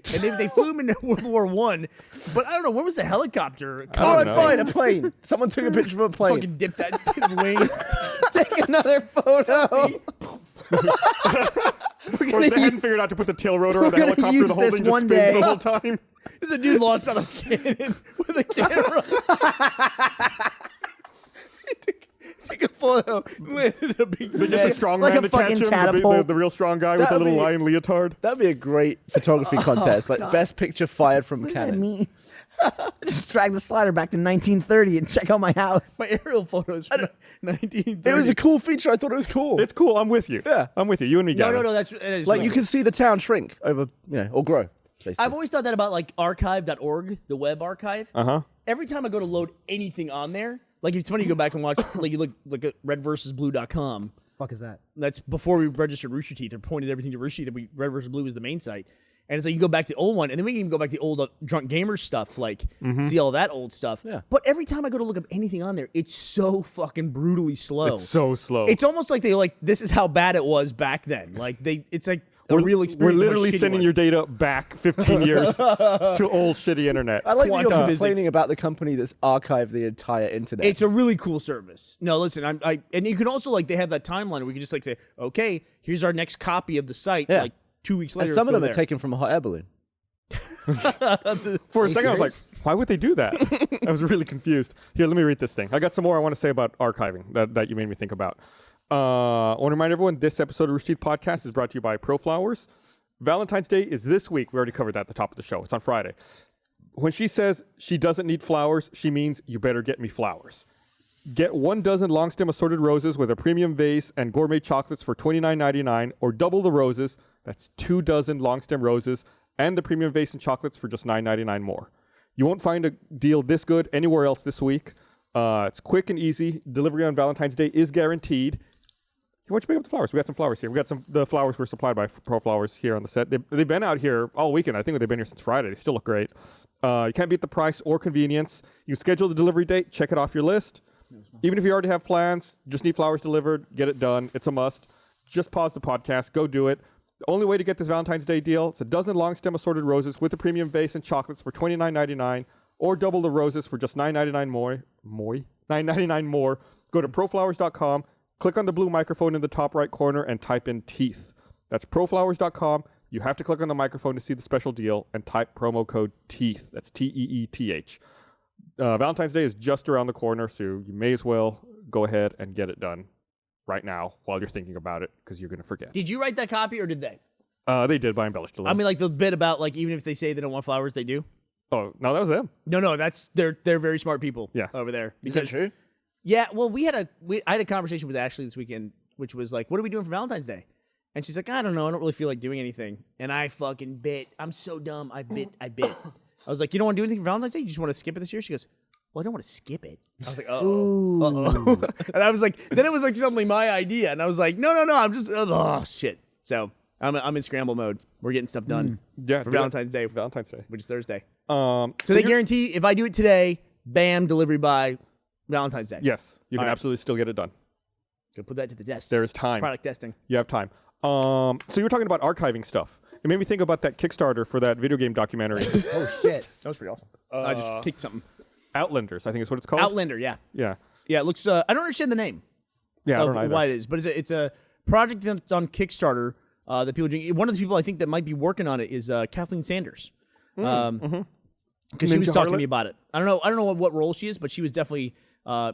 flew him into World War I. But I don't know, when was the helicopter? All right, know. fine, a plane. Someone took a picture of a plane. Fucking dip that wing. Take another photo. Or they hadn't figured out to put the tail rotor on the gonna helicopter. use The whole this thing just one spins day. the whole time. There's a dude launched out of a cannon with a camera. Take a photo. Landed a big They get the strong Like man a to catch fucking him, catapult. the real strong guy with the That'd little be- lion leotard. That'd be a great photography contest. Like best picture fired from What does that cannon. mean? Just drag the slider back to 1930 and check out my house. My aerial photos from 1930. It was a cool feature. I thought it was cool. It's cool. I'm with you. Yeah. I'm with you. You and me, No, Gavin. no, that is like really you cool. can see the town shrink over, or grow. Basically. I've always thought that about like archive.org, the web archive. Uh-huh. Every time I go to load anything on there, like it's funny you go back and watch, like you look at redversusblue.com. Fuck is that? That's before we registered Rooster Teeth or pointed everything to Rooster Teeth. Red versus Blue was the main site. And it's like you go back to the old one, and then we can even go back to the old drunk gamer stuff, like see all that old stuff. Yeah. But every time I go to look up anything on there, it's so fucking brutally slow. It's so slow. It's almost like this is how bad it was back then. Like it's like a real We're experience. of how literally shitty it sending was. your data back 15 years to old shitty internet. I like that quantum you're physics. complaining about the company that's archived the entire internet. It's a really cool service. No, listen, and you can also like they have that timeline where we can just like say, okay, here's our next copy of the site. Yeah. Like 2 weeks later, and some of go them are there. taken from a hot air balloon. For a second, I was like, why would they do that? I was really confused. Here, let me read this thing. I got some more I want to say about archiving that you made me think about. I want to remind everyone, this episode of Rooster Teeth Podcast is brought to you by ProFlowers. Valentine's Day is this week. We already covered that at the top of the show. It's on Friday. When she says she doesn't need flowers, she means you better get me flowers. Get 1 dozen long stem assorted roses with a premium vase and gourmet chocolates for $29.99, or double the roses. That's 2 dozen long stem roses and the premium vase and chocolates for just $9.99 more. You won't find a deal this good anywhere else this week. It's quick and easy. Delivery on Valentine's Day is guaranteed. Why don't you pick up the flowers? We got some flowers here. We got the flowers were supplied by Pro Flowers here on the set. They've been out here all weekend. I think they've been here since Friday. They still look great. You can't beat the price or convenience. You schedule the delivery date. Check it off your list. Even if you already have plans, just need flowers delivered. Get it done. It's a must. Just pause the podcast. Go do it. The only way to get this Valentine's Day deal, it's 12 long stem assorted roses with a premium vase and chocolates for $29.99, or double the roses for just $9.99 more. $9.99 more. Go to proflowers.com, click on the blue microphone in the top right corner, and type in teeth. That's proflowers.com. You have to click on the microphone to see the special deal and type promo code TEETH. That's TEETH. Valentine's Day is just around the corner, so you may as well go ahead and get it done right now while you're thinking about it, because you're going to forget. Did you write that copy or did they? They did, but I embellished a little. I mean, like the bit about like even if they say they don't want flowers, they do. Oh, no, that was them. No, they're very smart people. Yeah. Over there. Is that true? Yeah. Well, I had a conversation with Ashley this weekend, which was like, "What are we doing for Valentine's Day?" And she's like, "I don't know. I don't really feel like doing anything." And I fucking bit. I'm so dumb. I bit. I was like, "You don't want to do anything for Valentine's Day? You just want to skip it this year?" She goes, "Well, I don't want to skip it." I was like, uh-oh. And I was like, then it was like suddenly my idea. And I was like, no, I'm just, oh, shit. So I'm in scramble mode. We're getting stuff done for Valentine's Day. Which is Thursday. So they guarantee if I do it today, bam, delivery by Valentine's Day. Yes, you can absolutely still get it done. Gonna put that to the test. There is time. Product testing. You have time. So you were talking about archiving stuff. It made me think about that Kickstarter for that video game documentary. Oh shit. That was pretty awesome. I just kicked something. Outlanders, I think is what it's called. Outlander, yeah. Yeah. Yeah, it looks, I don't understand the name. Yeah, I don't of know either. why it is, but it's a project that's on Kickstarter that people do. One of the people I think that might be working on it is Kathleen Sanders. Because she was talking to me about it. I don't know what role she is, but she was definitely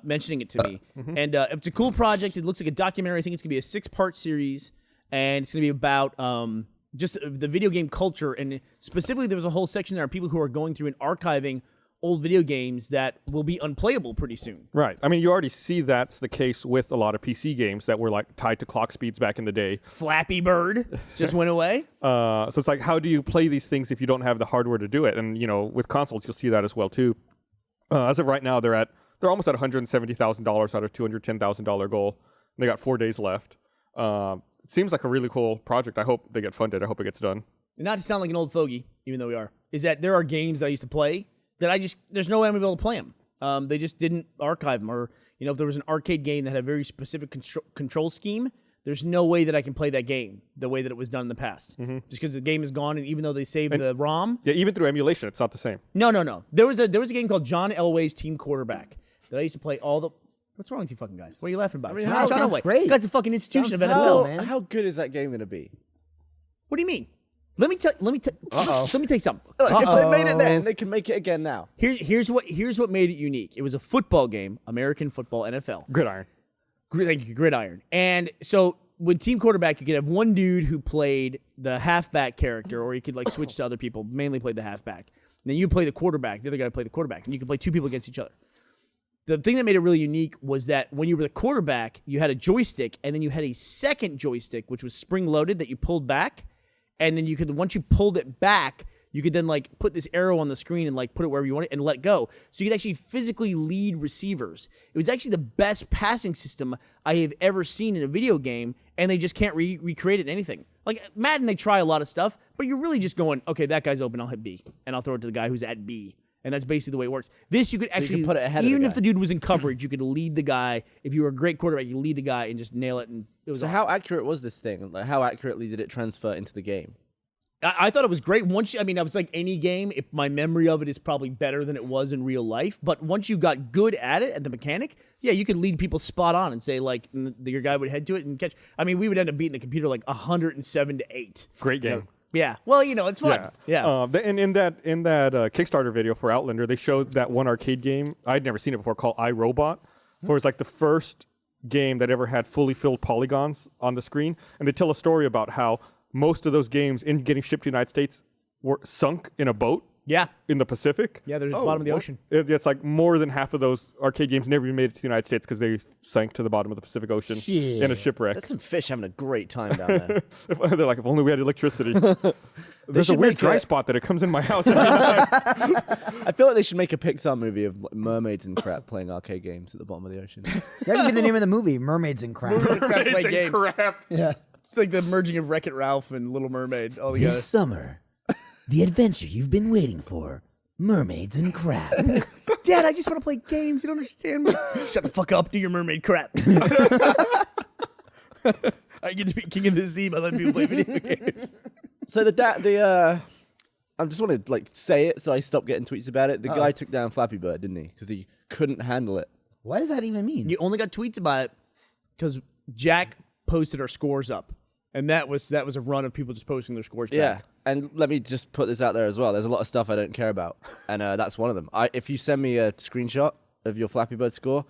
mentioning it to me. And it's a cool project. It looks like a documentary. I think it's going to be a 6-part series, and it's going to be about just the video game culture. And specifically, there was a whole section there of people who are going through and archiving old video games that will be unplayable pretty soon. Right. I mean, you already see that's the case with a lot of PC games that were like tied to clock speeds back in the day. Flappy Bird just went away. So it's like, how do you play these things if you don't have the hardware to do it? And, you know, with consoles, you'll see that as well, too. As of right now, they're almost at $170,000 out of $210,000 goal. And they got 4 days left. It seems like a really cool project. I hope they get funded. I hope it gets done. And not to sound like an old fogey, even though we are, is that there are games that I used to play that there's no way I'm going to be able to play them. They just didn't archive them. Or, you know, if there was an arcade game that had a very specific control scheme, there's no way that I can play that game the way that it was done in the past. Just because the game is gone, and even though they saved the ROM. Yeah, even through emulation, it's not the same. No. There was a game called John Elway's Team Quarterback that I used to play all the... What's wrong with you fucking guys? What are you laughing about? I mean, John sounds Elway. great. That's a fucking institution of Sounds NFL, man. How good is that game going to be? What do you mean? Let me tell you something. Look, if they made it then, they can make it again now. Here's what made it unique. It was a football game, American football, NFL. Gridiron. Thank you, gridiron. And so with Team Quarterback, you could have one dude who played the halfback character, or you could like switch to other people, mainly played the halfback. And then you play the quarterback, the other guy would play the quarterback, and you could play two people against each other. The thing that made it really unique was that when you were the quarterback, you had a joystick, and then you had a second joystick, which was spring-loaded that you pulled back. And then you could, once you pulled it back, you could then like put this arrow on the screen and like put it wherever you want it and let go. So you could actually physically lead receivers. It was actually the best passing system I have ever seen in a video game, and they just can't recreate it in anything. Like Madden, they try a lot of stuff, but you're really just going, okay, that guy's open, I'll hit B, and I'll throw it to the guy who's at B. And that's basically the way it works. This, you could actually, you can put it ahead of even the if the dude was in coverage, you could lead the guy. If you were a great quarterback, you lead the guy and just nail it. And it was So awesome. how accurate was this thing? Like, how accurately did it transfer into the game? I thought it was great. I was like any game, my memory of it is probably better than it was in real life. But once you got good at it, at the mechanic, yeah, you could lead people spot on and say, like, your guy would head to it and catch. I mean, we would end up beating the computer like 107-8. Great game. Yeah. Well, you know, it's fun. Yeah. And in that Kickstarter video for Outlander, they showed that one arcade game. I'd never seen it before, called Irobot, where it's like the first game that ever had fully filled polygons on the screen. And they tell a story about how most of those games in getting shipped to the United States were sunk in a boat Yeah. in the Pacific. Yeah, they're at the bottom of the ocean. It's like more than half of those arcade games never even made it to the United States because they sank to the bottom of the Pacific Ocean in a shipwreck. There's some fish having a great time down there. They're like, if only we had electricity. There's a should weird make dry a- spot that it comes in my house every night. I feel like they should make a Pixar movie of mermaids and crap playing arcade games at the bottom of the ocean. That could be the name of the movie, Mermaids and Crap. Play It's games. crap. Yeah. It's like the merging of Wreck-It Ralph and Little Mermaid all together. This summer, the adventure you've been waiting for, Mermaids and Crap. Dad, I just want to play games. You don't understand me. Shut the fuck up. Do your mermaid crap. I get to be king of the sea by letting people play video games. So I just want to like say it so I stop getting tweets about it. The guy took down Flappy Bird, didn't he? Because he couldn't handle it. What does that even mean? You only got tweets about it because Jack posted our scores up, and that was a run of people just posting their scores. Yeah, back. and let me just put this out there as well. There's a lot of stuff I don't care about, and that's one of them. If you send me a screenshot of your Flappy Bird score,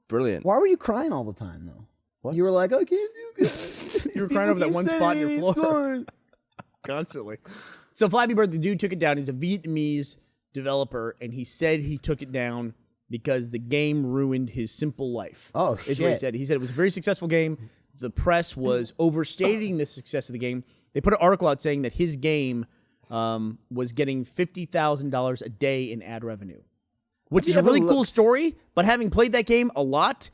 brilliant. Why were you crying all the time though? What? You were like, I can't do good. You were crying over that one spot in your floor. Constantly. So Flappy Bird, the dude took it down. He's a Vietnamese developer, and he said he took it down because the game ruined his simple life. Oh, is what he shit. said. He said it was a very successful game. The press was overstating the success of the game. They put an article out saying that his game was getting $50,000 a day in ad revenue, which is a really cool story. But having played that game a lot,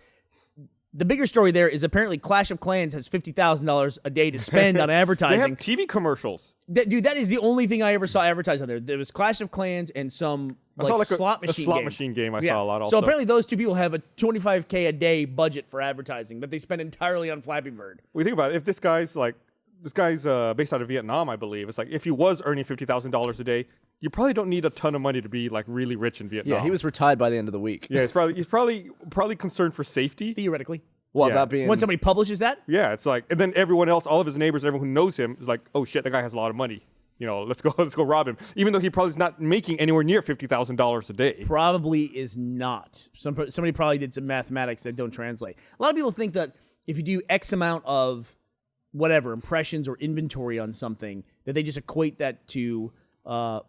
the bigger story there is apparently Clash of Clans has $50,000 a day to spend on They advertising. have TV commercials. Dude, that is the only thing I ever saw advertised on there. There was Clash of Clans and some I saw like slot a machine slot game. machine game I saw a lot also. So apparently those two people have a $25K a day budget for advertising that they spend entirely on Flappy Bird. We think about it. If this guy's based out of Vietnam, I believe. It's like if he was earning $50,000 a day, you probably don't need a ton of money to be like really rich in Vietnam. Yeah, he was retired by the end of the week. Yeah, he's probably concerned for safety. Theoretically. What Yeah. about being? When somebody publishes that, Yeah, it's like, and then everyone else, all of his neighbors, everyone who knows him, is like, oh shit, that guy has a lot of money. You know, let's go rob him. Even though he probably is not making anywhere near $50,000 a day. probably is not. Somebody probably did some mathematics that don't translate. A lot of people think that if you do X amount of whatever, impressions or inventory on something, that they just equate that to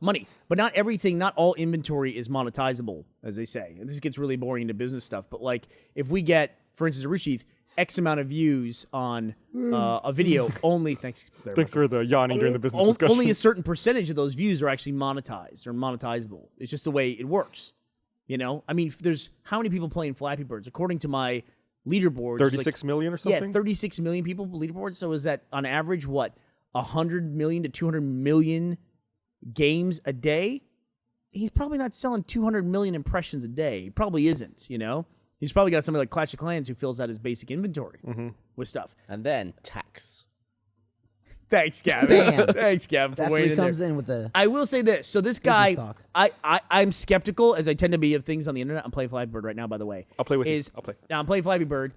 money. But not everything, not all inventory is monetizable, as they say. And this gets really boring into business stuff. But like, if we get, for instance, a Rooster Teeth, X amount of views on a video, only thanks For the yawning during the business discussion. only a certain percentage of those views are actually monetized or monetizable. It's just the way it works. You know, I mean, there's how many people playing Flappy Birds? According to my leaderboard, 36 million or something? Yeah, 36 million people leaderboard. So is that on average what 100 million to 200 million games a day? He's probably not selling 200 million impressions a day. He probably isn't. You know, he's probably got somebody like Clash of Clans who fills out his basic inventory with stuff. and then tax. Thanks, Gavin. Bam. Thanks, Gavin, for That's where weighing he in there. comes in with the. I will say this. So this guy, talk. I'm skeptical, as I tend to be, of things on the internet. I'm playing Flappy Bird right now, by the way. I'll play with you. I'll play. Now I'm playing Flappy Bird.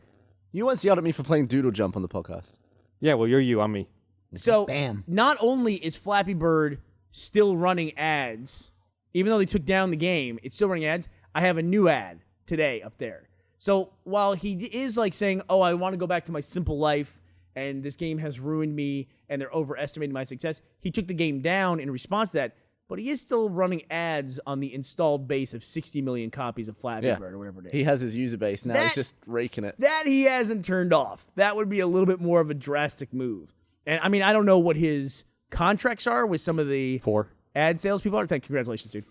You once yelled at me for playing Doodle Jump on the podcast. Yeah, well, you're you, I'm me. So Bam. not only is Flappy Bird still running ads, even though they took down the game, it's still running ads. I have a new ad today up there. So while he is like saying, oh, I want to go back to my simple life and this game has ruined me and they're overestimating my success, he took the game down in response to that, but he is still running ads on the installed base of 60 million copies of Flappy Yeah, Bird or whatever it is. he has his user base now. That- He's just raking it. That he hasn't turned off. That would be a little bit more of a drastic move. And I mean, I don't know what his contracts are with some of the 4. ad sales people are. Thank you. Congratulations, dude.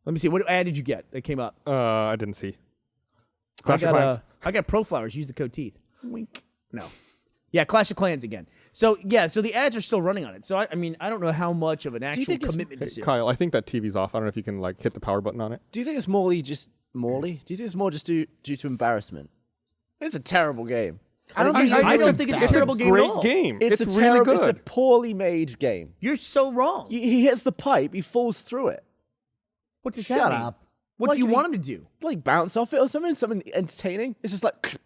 Let me see. What ad did you get that came up? I didn't see. Clash of Clans. I got Pro Flowers. Use the code teeth. Wink. No. Yeah, Clash of Clans again. So yeah, so the ads are still running on it. So I mean, I don't know how much of an actual think it's- commitment this is. Kyle, I think that TV's off. I don't know if you can like hit the power button on it. Do you think it's Morley? Do you think it's more just due to embarrassment? It's a terrible game. I don't think it's a It's terrible a game at great all. game. It's, It's a really terrible, good. It's a poorly made game. You're so wrong. He hits the pipe. He falls through it. What does Shut that mean? up. What Like, do you he- want him to do? Like bounce off it or something. Something entertaining. It's just like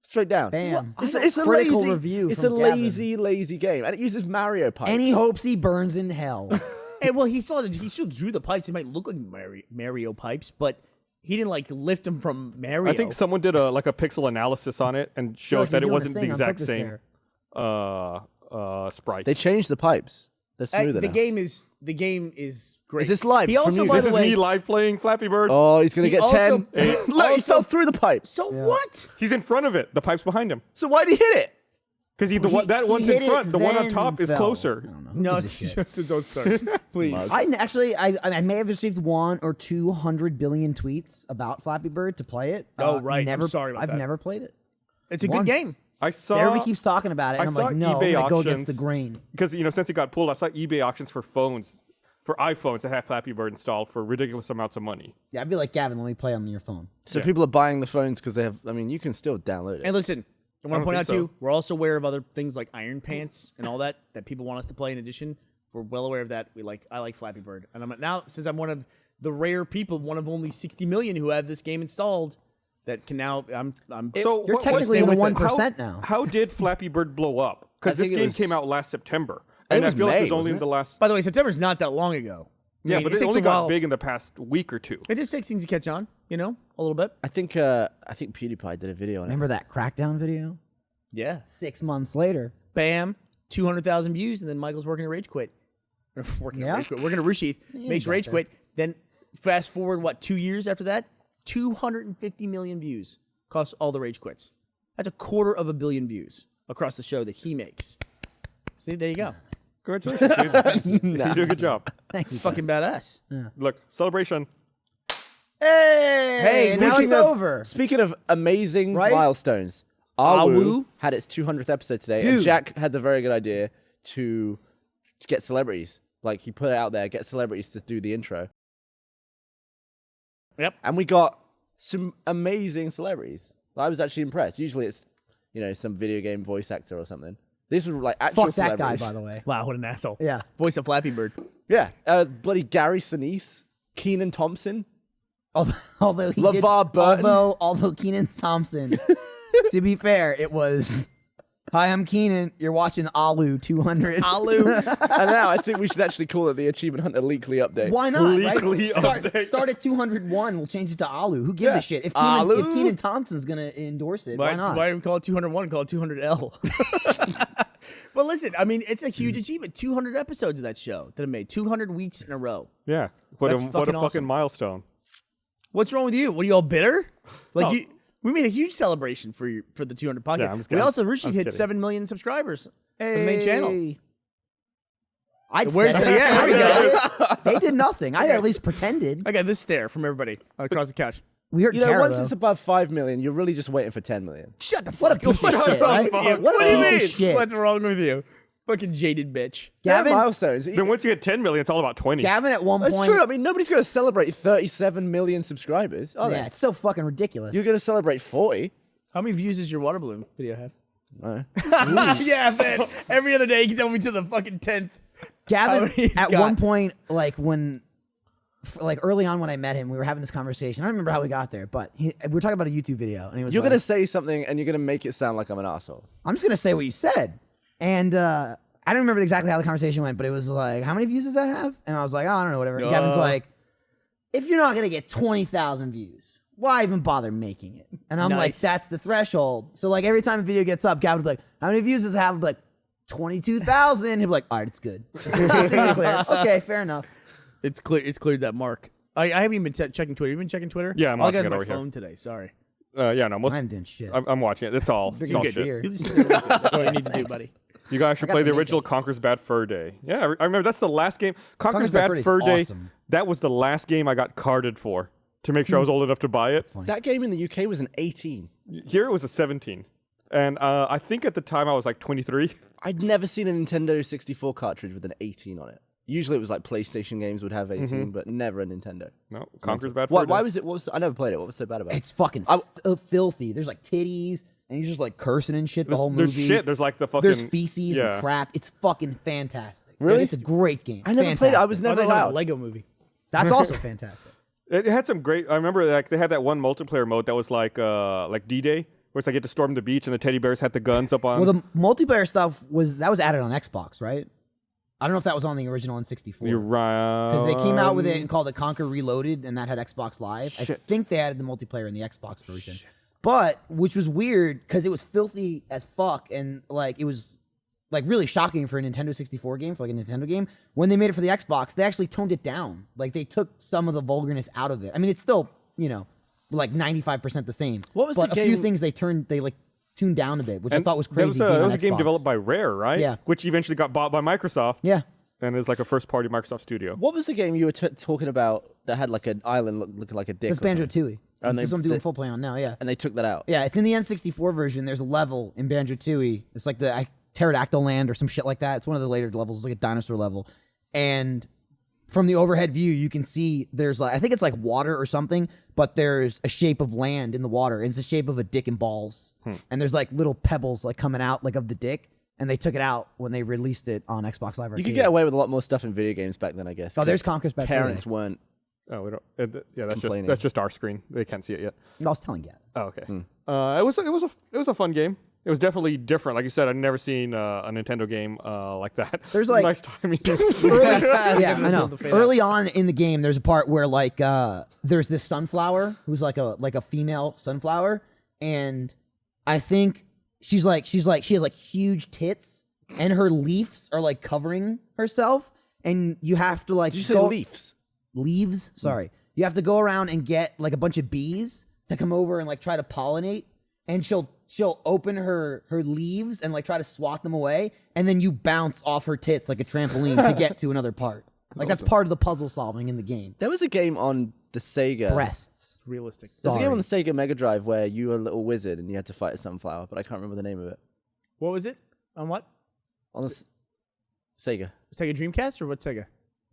straight down. Bam. It's a Critical lazy review It's from a Gavin. lazy game, and it uses Mario pipes. And he hopes he burns in hell. Hey, well, he still drew the pipes. They might look like Mario pipes, but he didn't like lift them from Mario. I think someone did a pixel analysis on it and showed like that you're it doing wasn't a the thing on exact purpose same there. sprite. They changed the pipes. They're smoother the now. game is great. Is this live He from also, you? by This the is way, me live playing Flappy Bird. Oh, he's gonna He get also- 10. he Look, he also- fell through the pipe. so what? He's in front of it. The pipe's behind him. So why'd he hit it? Because He one's hit in it, front. The one on then top is fell. closer. I don't know. Who No, gives a shit? don't start, please. I may have received 1 or 200 billion tweets about Flappy Bird to play it. Oh, right. I'm Never, sorry about I've that. never played it. It's a good Once. game. I saw. Everybody keeps talking about it, and I I'm saw like, no, eBay I'm gonna go auctions. against the grain. Because since it got pulled, I saw eBay auctions for phones, for iPhones that have Flappy Bird installed for ridiculous amounts of money. Yeah, I'd be like, Gavin, let me play on your phone. So people are buying the phones because they have. I mean, you can still download it. And listen, I want don't to point out think too, we're also aware of other things like Iron Pants and all that people want us to play in addition. We're well aware of that. I like Flappy Bird. And now, since I'm one of the rare people, one of only 60 million who have this game installed, that can now. I'm. So You're what- technically in the with it. 1% now. How did Flappy Bird blow up? Because I this think it game was- came out last September, It and I was feel like it May, was only wasn't in the it? last. By the way, September's not that long ago. I Yeah, mean, but it it takes only a while. got big in the past week or two. It just takes things to catch on. You know, a little bit. I think PewDiePie did a video on it. Remember that Crackdown video? Yeah. 6 months later. Bam, 200,000 views, and then Michael's working at Rage Quit. Working Yeah? at Rage Quit. Working at Rooster Teeth. Makes got Rage there. Quit. Then fast forward, 2 years after that? 250 million views. Costs all the Rage Quits. That's 250 million views across the show that he makes. See, there you go. Congratulations, dude. You do a good job. Thank you. Fucking badass. Look, celebration. Hey, now speaking it's of, over. Speaking of amazing Right? milestones, Awu Awu had its 200th episode today, Dude. and Jack had the very good idea to get celebrities. Like, he put it out there, get celebrities to do the intro. Yep. And we got some amazing celebrities. I was actually impressed. Usually it's, some video game voice actor or something. These were like actual Fuck that guy, celebrities. by the way. Wow, what an asshole. Yeah. Voice of Flappy Bird. Yeah. Bloody Gary Sinise, Keenan Thompson. Although he LeVar did, Burton. although Keenan Thompson, to be fair, it was, hi, I'm Keenan. You're watching Alu 200. Alu. And now I think we should actually call it the Achievement Hunter Leakly Update. Why not? Legally Right? update. Start at 201. We'll change it to Alu. Who gives Yeah. a shit? If Alu. Keenan Thompson's gonna endorse it, why not? Why do we call it 201? Call it 200L. But listen, I mean, it's a huge achievement. 200 episodes of that show that I made. 200 weeks in a row. Yeah. What That's a fucking fucking awesome. milestone. What's wrong with you? What are you all bitter? Like No. we made a huge celebration for the 200 podcast. Yeah, I'm just we kidding. also I Rooster was hit kidding. 7 million subscribers on the main channel. Hey. I'd Where's said the- it. yeah, I there we said it. They did nothing. I at least pretended. I got this stare from everybody across the couch. We heard Kara, once though. it's above 5 million, you're really just waiting for 10 million. Shut the What a fuck piece of up. shit, What's right? wrong with you? What a What do you piece of mean? shit. What's wrong with you? Fucking jaded bitch. They're Gavin, milestones. Then once you get 10 million, it's all about 20. Gavin at one That's point. true. I mean, nobody's going to celebrate 37 million subscribers, are Yeah, they? it's so fucking ridiculous. You're going to celebrate 40. How many views does your water balloon video have? No. Yeah, man. Every other day you can tell me to the fucking 10th. Gavin, How many at got? one point, early on when I met him, we were having this conversation. I don't remember how we got there, but we were talking about a YouTube video, and he was You're like, going to say something and you're going to make it sound like I'm an asshole. I'm just gonna say what you said, and I don't remember exactly how the conversation went, but it was like, how many views does that have? And I was like, oh, I don't know, whatever. And Gavin's like, if you're not gonna get 20,000 views, why even bother making it? And I'm like, Nice. that's the threshold. So like every time a video gets up, Gavin would be like, how many views does it have? I'd be like, 22,000. He'd be like, all right, it's good. It's really clear. Okay, fair enough. It's clear. It's cleared that mark. I haven't even been checking Twitter. You been checking Twitter? Yeah, I'm all I watching got is it my over here. phone today. Sorry. Yeah, no, most. I'm doing shit. I'm watching it. It's all. It's all Good shit. beer. That's all you need to do, buddy. You guys should got play the the original Conker's Bad Fur Day. Yeah, I remember that's the last game. Conker's Bad Bad Fur Fur Day Day. is awesome. That was the last game I got carded for to make sure I was old enough to buy it. That game in the UK was an 18. Here it was a 17, and I think at the time I was like 23. I'd never seen a Nintendo 64 cartridge with an 18 on it. Usually it was like PlayStation games would have 18, but never a Nintendo. No, Conker's Bad Fur Why, Day. why was it? I never played it. What was so bad about it? It's fucking filthy. There's like titties, and you're just like cursing and shit the whole movie. There's shit. There's like the fucking. There's feces yeah. and crap. It's fucking fantastic. Really? It's a great game. I never played it. I was Fantastic. never Oh, they know, allowed. Lego movie. That's also fantastic. It had some great. I remember like they had that one multiplayer mode that was like D-Day, where it's like you had to storm the beach and the teddy bears had the guns up on. Well, the multiplayer stuff was added on Xbox, right? I don't know if that was on the original N64. You're right. Because they came out with it and called it Conker Reloaded, and that had Xbox Live. I think they added the multiplayer in the Xbox version. But, which was weird, because it was filthy as fuck, and like it was like really shocking for a Nintendo 64 game, for like a Nintendo game. When they made it for the Xbox, they actually toned it down. Like they took some of the vulgarness out of it. I mean, it's still, like 95% the same. What was but the a few game- things they tuned down a bit, which I And thought was that crazy. That being was on a game Xbox. developed by Rare, right? Yeah. Which eventually got bought by Microsoft. Yeah. And is like a first-party Microsoft studio. What was the game you were talking about that had like an island looking like a dick? That's or something? Banjo-Tooie. And That's they- what I'm doing they- full play on now, yeah. And they took that out. Yeah, it's in the N64 version. There's a level in Banjo-Tooie. It's like the Pterodactyl Land or some shit like that. It's one of the later levels. It's like a dinosaur level. And from the overhead view, you can see there's like, I think it's like water or something, but there's a shape of land in the water. And it's the shape of a dick and balls. And there's like little pebbles like coming out like of the dick. And they took it out when they released it on Xbox Live Arcade. You could get away with a lot more stuff in video games back then, I guess. Oh, there's Conker's Bad Fur Day. Parents weren't Oh, we don't. Yeah, Complaining. that's just our screen. They can't see it yet. I was telling Gavin. Oh, okay. It was a fun game. It was definitely different. Like you said, I'd never seen a Nintendo game like that. There's like nice timing. yeah, I know. Early on in the game, there's a part where like there's this sunflower who's like a female sunflower, and I think she has like huge tits, and her leaves are like covering herself, and you have to like Did you say leaves? Leaves? Sorry. You have to go around and get like a bunch of bees to come over and like try to pollinate, and she'll open her leaves and like try to swat them away, and then you bounce off her tits like a trampoline to get to another part. Like that's part of the puzzle solving in the game. There was a game on the Sega. Breasts. Realistic. There's a game on the Sega Mega Drive where you were a little wizard and you had to fight a sunflower, but I can't remember the name of it. What was it? On what? On the Sega Sega Dreamcast or what Sega?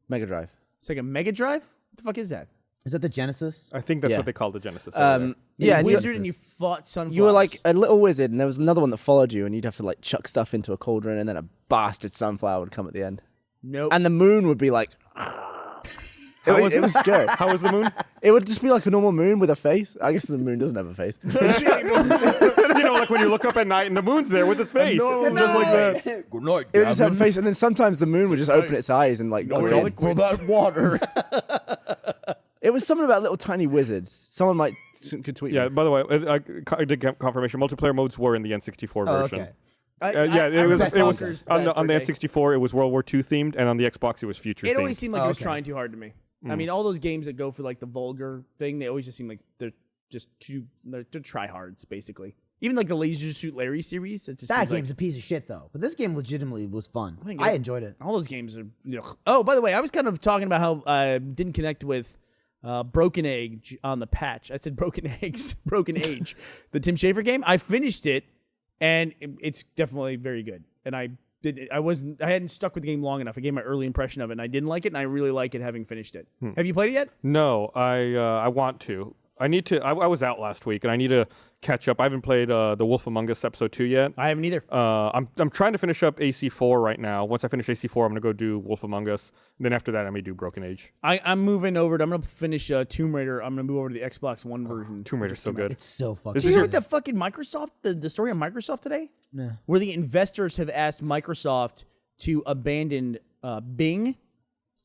Mega Drive. Sega Mega Drive? What the fuck is that? Is that the Genesis? I think that's Yeah. what they call the Genesis. over there. Yeah, and Wizard and you fought sunflowers. you were like a little wizard, and there was another one that followed you, and you'd have to like chuck stuff into a cauldron, and then a bastard sunflower would come at the end, Nope. and the moon would be like. It was scary. How was the moon? It would just be like a normal moon with a face. I guess the moon doesn't have a face. You know, like when you look up at night and the moon's there with his face, just like that. Good night, It would just have a face, and then sometimes the moon would just open its eyes and like grin. for that water. It was something about little tiny wizards. Someone could tweet. Yeah. me. By the way, I did get confirmation. Multiplayer modes were in the N64 Oh, version. okay. Yeah, it was. It was Conker's on the bad for a N64. It was World War II themed, and on the Xbox, it was future It themed. always seemed like it was okay. trying too hard to me. I mean, all those games that go for like the vulgar thing, they always just seem like they're tryhards, basically. Even like the Laser Suit Larry series, it just That seems game's like, a piece of shit though. But this game legitimately was fun. think I it- enjoyed it. all those games are. Oh, by the way, I was kind of talking about how I didn't connect with Broken Age on the patch. I said Broken Eggs, Broken Age, the Tim Schafer game. I finished it, and it's definitely very good. And I hadn't stuck with the game long enough. I gave my early impression of it, and I didn't like it, and I really like it having finished it. Have you played it yet? No, I want to. I need to. I was out last week, and I need to catch up. I haven't played The Wolf Among Us episode 2 yet. I haven't either. I'm trying to finish up AC4 right now. Once I finish AC4, I'm gonna go do Wolf Among Us. And then after that, I may do Broken Age. I'm moving over. I'm gonna finish Tomb Raider. I'm gonna move over to the Xbox One version. Tomb Raider's so good. It's so fucking. This Did is you hear your- what the fucking Microsoft, the story on Microsoft today? No. Where the investors have asked Microsoft to abandon Bing,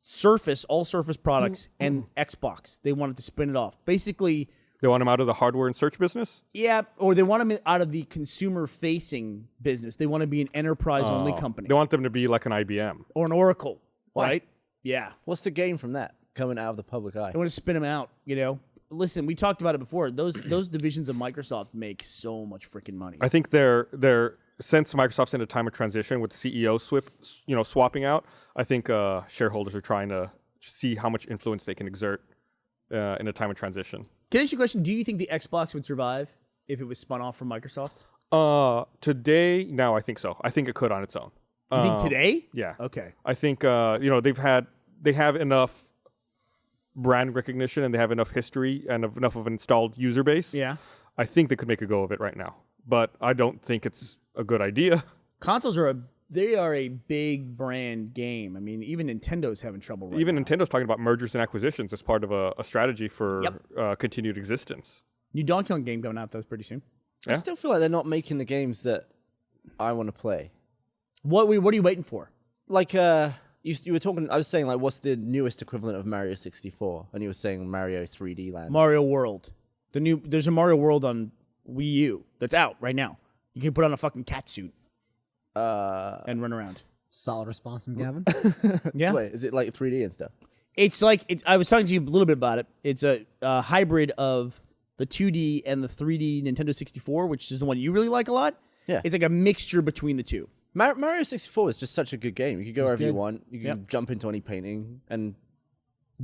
Surface, all Surface products, and Xbox. They wanted to spin it off. Basically, They want him out of the hardware and search business. yeah, or they want them out of the consumer-facing business. They want to be an enterprise-only company. They want them to be like an IBM. Or an Oracle, right? Yeah. What's the gain from that coming out of the public eye? They want to spin them out, you know? Listen, we talked about it before. Those divisions of Microsoft make so much freaking money. I think they're since Microsoft's in a time of transition with the CEO swapping out. I think shareholders are trying to see how much influence they can exert in a time of transition. Can I ask you a question? Do you think the Xbox would survive if it was spun off from Microsoft? Today, no, I think so. I think it could on its own. You think today? Yeah. Okay. I think they have enough brand recognition and they have enough history and enough of an installed user base. Yeah. I think they could make a go of it right now, but I don't think it's a good idea. Consoles are a big brand game. I mean, even Nintendo's having trouble right Even now. Nintendo's talking about mergers and acquisitions as part of a strategy for continued existence. New Donkey Kong game coming out, that's pretty soon. I Yeah. still feel like they're not making the games that I want to play. What are you waiting for? Like you were talking. I was saying like, what's the newest equivalent of Mario 64? And you were saying Mario 3D Land. Mario World. There's a Mario World on Wii U that's out right now. You can put on a fucking cat suit and run around. Solid response from Gavin. Yeah. Wait, is it like 3D and stuff? It's like I was talking to you a little bit about it. It's a hybrid of the 2D and the 3D Nintendo 64, which is the one you really like a lot. Yeah. It's like a mixture between the two. Mario 64 is just such a good game. You could go wherever you good. want. You can jump into any painting, and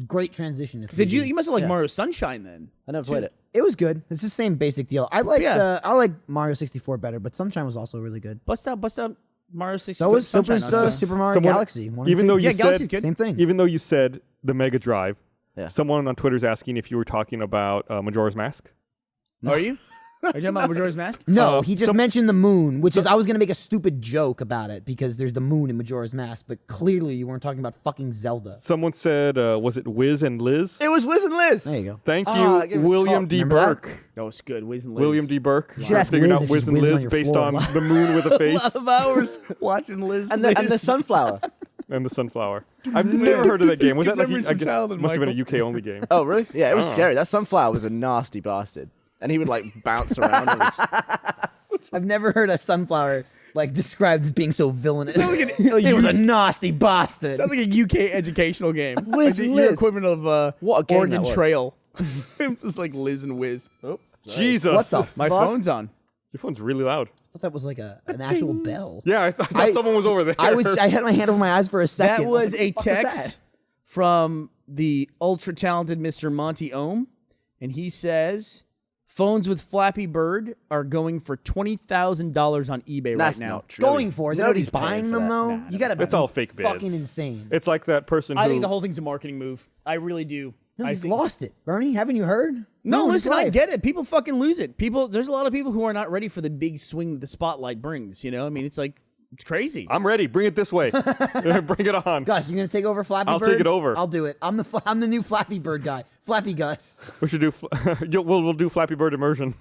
Great transition. to Did 3D. you must have liked Yeah. Mario Sunshine then. I never played it. It was good. It's the same basic deal. I like Yeah. I like Mario 64 better, but Sunshine was also really good. Bust out Mario 64. So was Sunshine. Super Mario Someone- Galaxy. One and Even two. though you Yeah, Galaxy's said good. Same thing. even though you said the Mega Drive, Yeah. someone on Twitter's asking if you were talking about Majora's Mask. Are you? Are you talking about Majora's Mask? No, he just mentioned the moon, which is I was gonna make a stupid joke about it because there's the moon in Majora's Mask, but clearly you weren't talking about fucking Zelda. Someone said, was it Wiz and Liz? It was Wiz and Liz. There you go. Thank Ah, you, give us William top. D. Remember that? Burke. No, it's good. Wiz and Liz. William D. Burke. should ask Figuring Liz out if Wiz she's and whizzing Liz on your based floor. on the moon with a A face lot of hours watching Liz And the sunflower. and the sunflower. I've never heard of that game. Was that like, memories I from guess, childhood, must have been a Michael. UK only game. Oh, really? Yeah, it was scary. That sunflower was a nasty bastard. And he would like bounce around. I've never heard a sunflower like described as being so villainous. Sounds like It was a nasty bastard. Sounds like a UK educational game. Wiz and Your Liz. equivalent of What a game Oregon that was. Trail. It was like Liz and Wiz. Oh, Jesus. What the my fuck? phone's on. Your phone's really loud. I thought that was like an actual bell. Yeah, I thought someone was over there. I had my hand over my eyes for a second. That I was like, a "What the fuck is text that?" from the ultra talented Mr. Monty Ohm, and he says phones with Flappy Bird are going for $20,000 on eBay That's right now. not true. Going for is Nobody's nobody's buying paying for them that. though. Nah, You gotta. It's all fake bids. Fucking insane. It's like that person I who... think the whole thing's a marketing move. I really do. No, I he's think- lost it. Bernie, haven't you heard? No, in his listen, I life. get it. People fucking lose it. There's a lot of people who are not ready for the big swing that the spotlight brings. You know, I mean, it's like it's crazy. I'm ready. Bring it this way. Bring it on. Gus, you gonna take over Flappy I'll Bird? take it over. I'll do it. I'm the new Flappy Bird guy. Flappy Gus. We should do... we'll do Flappy Bird immersion.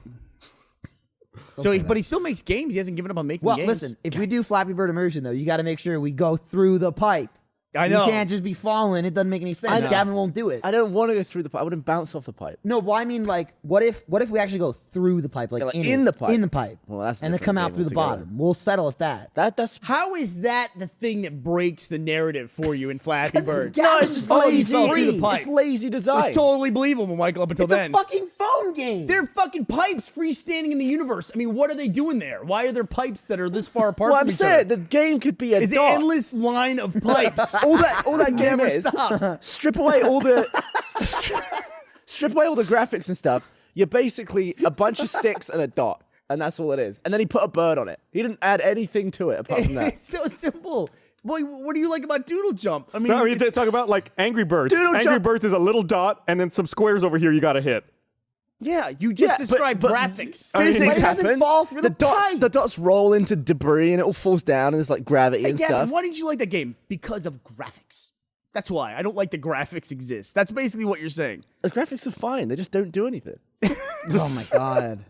But he still makes games. He hasn't given up on making Well, games. listen, if we do Flappy Bird immersion though, you got to make sure we go through the pipe. I know. You can't just be falling. It doesn't make any sense. know. Gavin won't do it. I don't want to go through the pipe. I wouldn't bounce off the pipe. No, well, I mean, like, what if we actually go through the pipe, like, Yeah, like in in the pipe. in the pipe, Well, that's a and then different come out game through the altogether. bottom? We'll settle at that. That's How is that the thing that breaks the narrative for you in Flappy Bird? Gavin's no, it's just phone lazy. fell through the pipe. It's lazy design. It's totally believable, Michael, up until It's then. a fucking phone game. They're fucking pipes freestanding in the universe. I mean, what are they doing there? Why are there pipes that are this far apart Well, from I'm each saying other? the game could be a It's an dot. endless line of pipes. all that game Never is stops. strip away all the strip away all the graphics and stuff. You're basically a bunch of sticks and a dot, and that's all it is. And then he put a bird on it. He didn't add anything to it apart from that. It's so simple. Boy, what do you like about Doodle Jump? I mean, No, I mean, it's- talk about like Angry Birds. Doodle Angry Jump. Birds is a little dot and then some squares over here you got to hit. yeah, you just Yeah, described but graphics. I mean- Physics But it doesn't happen. fall through the dots. pipe. The dots roll into debris and it all falls down and there's like gravity Hey, and Gavin, stuff. why didn't you like that game? Because of graphics. That's why. I don't like the graphics exist. That's basically what you're saying. The graphics are fine. They just don't do anything. Oh my god.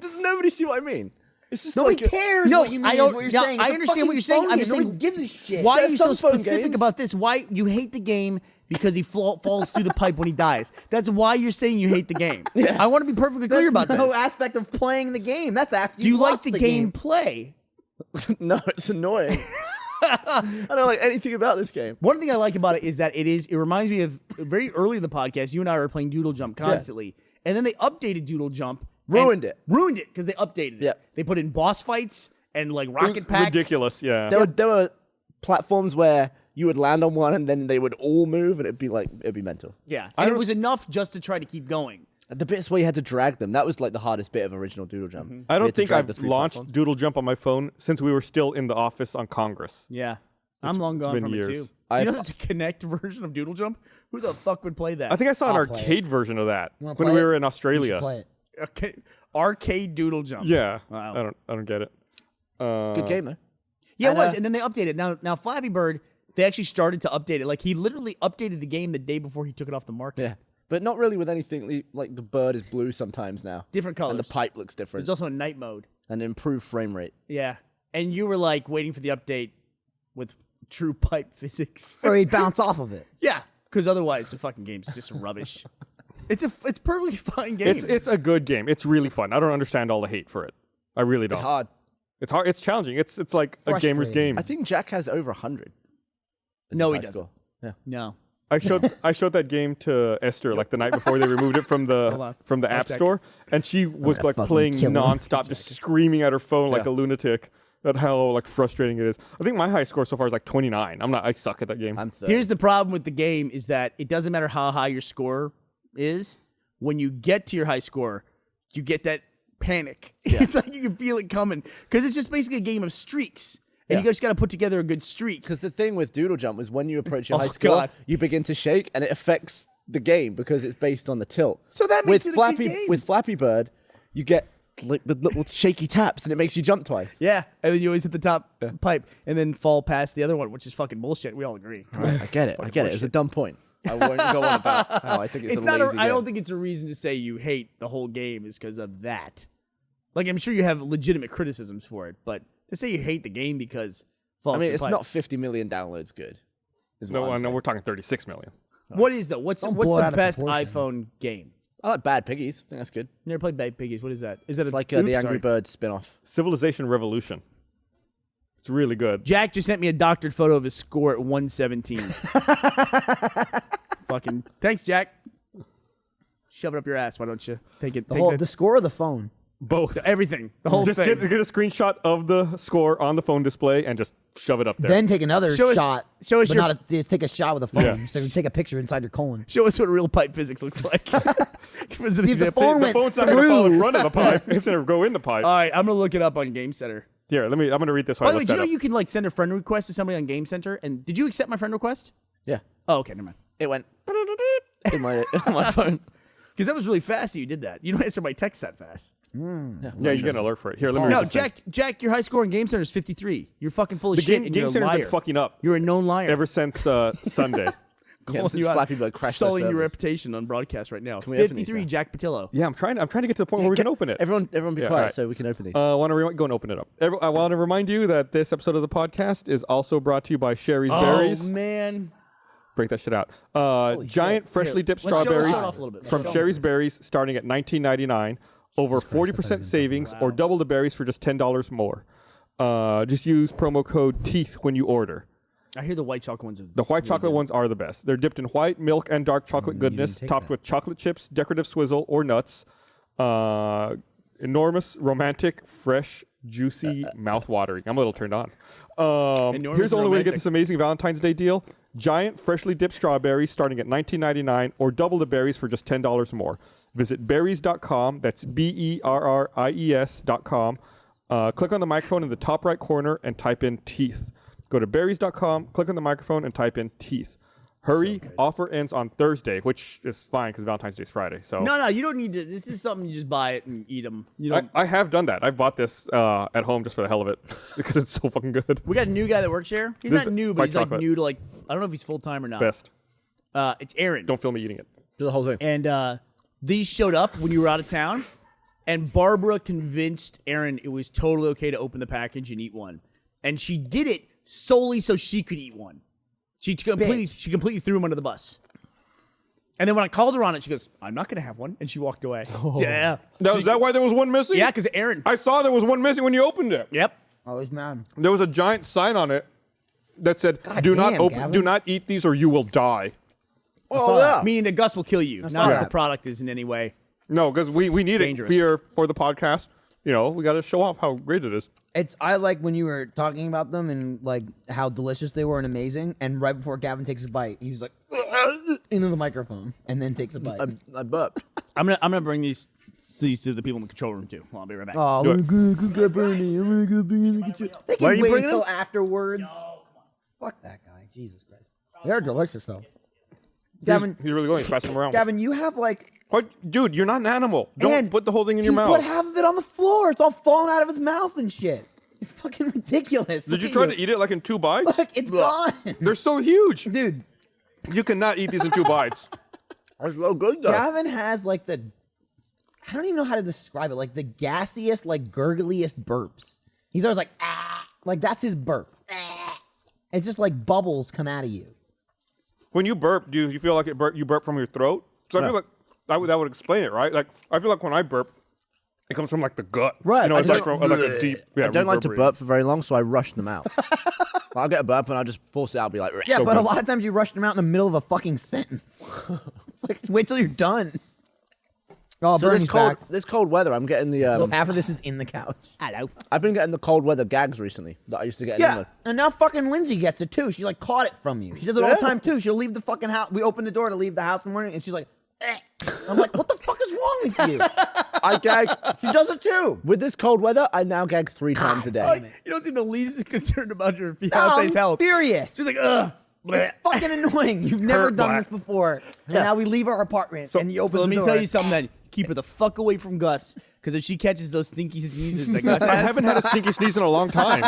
Does nobody see what I mean? It's just Nobody like cares No, what you mean. I is don't- what you're yeah, saying. I It's a understand what fucking you're saying. phone I'm game. saying- Nobody gives a shit. Why are There's you so some phone specific games. about this? Why you hate the game because he falls through the pipe when he dies? That's why you're saying you hate the game. I want to be perfectly clear about That's no this. aspect of playing the game. That's after Do you like lost the game. gameplay? no, it's annoying. I don't like anything about this game. One thing I like about it is that it reminds me of very early in the podcast. You and I were playing Doodle Jump constantly, and then they updated Doodle Jump, and Ruined it. because they updated it. Yeah. They put in boss fights and like rocket packs. Ridiculous, yeah. There were platforms where you would land on one and then they would all move and it'd be mental. Yeah, and it was enough just to try to keep going. The bits where you had to drag them, that was like the hardest bit of original Doodle Jump. Mm-hmm. I You don't had to think drag the I've 3 launched platforms. Doodle Jump on my phone since we were still in the office on Congress. Yeah, I'm long gone been from years. it too. I- You know, there's a Connect version of Doodle Jump. Who the fuck would play that? I think I saw an I'll play arcade version of that wanna when play we it? were in You should Australia. play it. Arcade Doodle Jump. Yeah. Wow. I don't get it. Good game though. Yeah, it And, was, and then they updated. Now Flappy Bird, they actually started to update it. Like he literally updated the game the day before he took it off the market. Yeah. But not really with anything like the bird is blue sometimes now. Different colors. And the pipe looks different. There's also a night mode. And improved frame rate. Yeah, and you were like waiting for the update with true pipe physics. Or he'd bounce off of it. Yeah, because otherwise the fucking game's just rubbish. It's perfectly fine game. It's a good game. It's really fun. I don't understand all the hate for it. I really don't. It's hard. It's hard. It's challenging. It's like a gamer's Frustrating. game. I think Jack has over 100. as No, his he high doesn't. score. Yeah. no. I showed that game to Esther like the night before they removed it from on. the App check. Store, and she was like fucking playing kill her. nonstop, just screaming at her phone like Yeah. a lunatic at how like frustrating it is. I think my high score so far is like 29. I suck at that game. I'm 30. Here's the problem with the game is that it doesn't matter how high your score is. When you get to your high score, you get that panic. It's like you can feel it coming because it's just basically a game of streaks, and you Yeah. just got to put together a good streak. Because the thing with Doodle Jump is when you approach your Oh, high score, God. you begin to shake and it affects the game because it's based on the tilt. So that makes with it a good Flappy game. With Flappy Bird, you get the little shaky taps, and it makes you jump twice. Yeah, and then you always hit the top pipe and then fall past the other one, which is fucking bullshit. We all agree. I get it. It's a dumb point. I won't go on about how I think it's a not. lazy I don't game. think it's a reason to say you hate the whole game is because of that. Like, I'm sure you have legitimate criticisms for it, but to say you hate the game because I mean, it's not 50 million downloads good. No, we're talking 36 million. What is that? What's blow it the out of best proportion. iPhone game? I like Bad Piggies. I think that's good. Never played Bad Piggies. What is that? Is that It's like oops, the Angry sorry. Birds spin-off. Civilization Revolution. It's really good. Jack just sent me a doctored photo of his score at 117. Fucking thanks, Jack. Shove it up your ass. Why don't you take it? The score of the phone. Both. Everything. The whole Just thing. get a screenshot of the score on the phone display and just shove it up there. Then take another Show us- shot. show us but your- just take a shot with a phone. Yeah. So you take a picture inside your colon. Show us what real pipe physics looks like. See, if the See, phone the went phone's not going to fall in through- front of the pipe. It's going to go in the pipe. All right, I'm gonna look it up on Game Center. Here, I'm going to read this while By the I way, look do you that know up. you can like send a friend request to somebody on Game Center? And did you accept my friend request? Yeah. Oh, okay, never mind. It went in my phone. Because that was really fast that you did that. You don't answer my text that fast. Yeah, you get an alert for it. Here, let me read No, this thing. Jack, your high score in Game Center is 53. You're fucking full of The shit. game, and game you're a Center's liar. been fucking up You're a known liar. ever since Sunday. Calling since you out, Flappy Bird crashed their sullying your servers. reputation on broadcast right now. we open these 53, now? Jack Patillo. Yeah, I'm trying to get to the point where we can open it. Everyone be Yeah, quiet alright. so we can open these. I want to go and open it up. I want to remind you that this episode of the podcast is also brought to you by Sherry's Berries. Oh man, Break that shit out. Giant freshly dipped Let's show strawberries it off a little bit. from Sherry's Berries, starting at $19.99. Over 40% savings, or double the berries for just $10 more. Just use promo code TEETH when you order. I hear the white chocolate ones are The white chocolate ones are the best. They're dipped in white, milk, and dark chocolate goodness, topped with chocolate chips, decorative swizzle, or nuts. Enormous, romantic, fresh, juicy, mouth-watering. I'm a little turned on. Enormous Here's the only way to get romantic. this amazing Valentine's Day deal. Giant, freshly dipped strawberries starting at $19.99, or double the berries for just $10 more. Visit berries.com. That's BERRIES.com. Click on the microphone in the top right corner and type in teeth. Go to berries.com, click on the microphone, and type in teeth. Hurry, offer ends on Thursday, which is fine because Valentine's Day is Friday. So No, you don't need to. This is something you just buy it and eat them. You know, I have done that. I've bought this at home just for the hell of it because it's so fucking good. we got a new guy that works here. He's This not new, but white he's like chocolate. new to like. I don't know if he's full time or not. Best. It's Aaron. Don't film me eating it. Do the whole thing. And these showed up when you were out of town, and Barbara convinced Aaron it was totally okay to open the package and eat one, and she did it solely so she could eat one. She completely threw him under the bus. And then when I called her on it, she goes, "I'm not gonna have one," and she walked away. Yeah, Is that why there was one missing? yeah, because Aaron. I saw there was one missing when you opened it. Yep. Oh, he's mad. There was a giant sign on it that said, damn, do Gavin. not eat these or you will die." Oh, yeah. Meaning that Gus will kill you, not not that bad. the product is in any way. No, because we need Dangerous. it here for the podcast. You know, we got to show off how great it is. I like when you were talking about them and like how delicious they were and amazing. And right before Gavin takes a bite, he's like into the microphone and then takes a bite. I burped. I'm gonna bring these to the people in the control room too. Well, I'll be right back. Oh, Do it. good Burnie. I'm gonna go bring in the kitchen. They Where are can you wait bringing until them? afterwards. Fuck that guy. Jesus Christ. They're delicious though. Gavin, He's really going. He's passing them around. Gavin, you have like What? Dude, you're not an animal. Don't and put the whole thing in your he's mouth. put half of it on the floor. It's all falling out of his mouth and shit. It's fucking ridiculous. Did you try to eat it like in 2 bites? Look, it's gone, They're so huge. dude. You cannot eat these in 2 bites. That's so good, though. Gavin has like I don't even know how to describe it. Like the gassiest, like gurgliest burps. He's always like, ah, like that's his burp. Ah. It's just like bubbles come out of you. When you burp, do you feel like you burp from your throat? Because I feel like that would explain it, right? Like I feel like when I burp, it comes from like the gut. Right, You know, I it's like don't- from like a deep. Yeah, I don't like to reverberating. burp for very long, so I rush them out. I'll get a burp and I'll just force it out. I'll be like, Yeah, So but a good. lot of times you rush them out in the middle of a fucking sentence. It's like, wait till you're done. Oh, So Bernie's back. this cold weather, I'm getting the. So half of this is in the couch. Hello. I've been getting the cold weather gags recently that I used to get in Yeah, England. and now fucking Lindsay gets it too. She like caught it from you. She does it all the Yeah. time too. She'll leave the fucking house. We open the door to leave the house in the morning, and she's like, eh. I'm like, what the fuck is wrong with you? I gag. She does it too. With this cold weather, I now gag 3 times a day. You don't seem the least concerned about your No, fiance's I'm health. furious. She's like, ugh. bleh. It's fucking annoying. You've never Hurt done black. this before. And now we leave our apartment and you open Let the me door. tell you something then. keep her the fuck away from Gus, because if she catches those stinky sneezes that Gus has, I haven't had a stinky sneeze in a long time.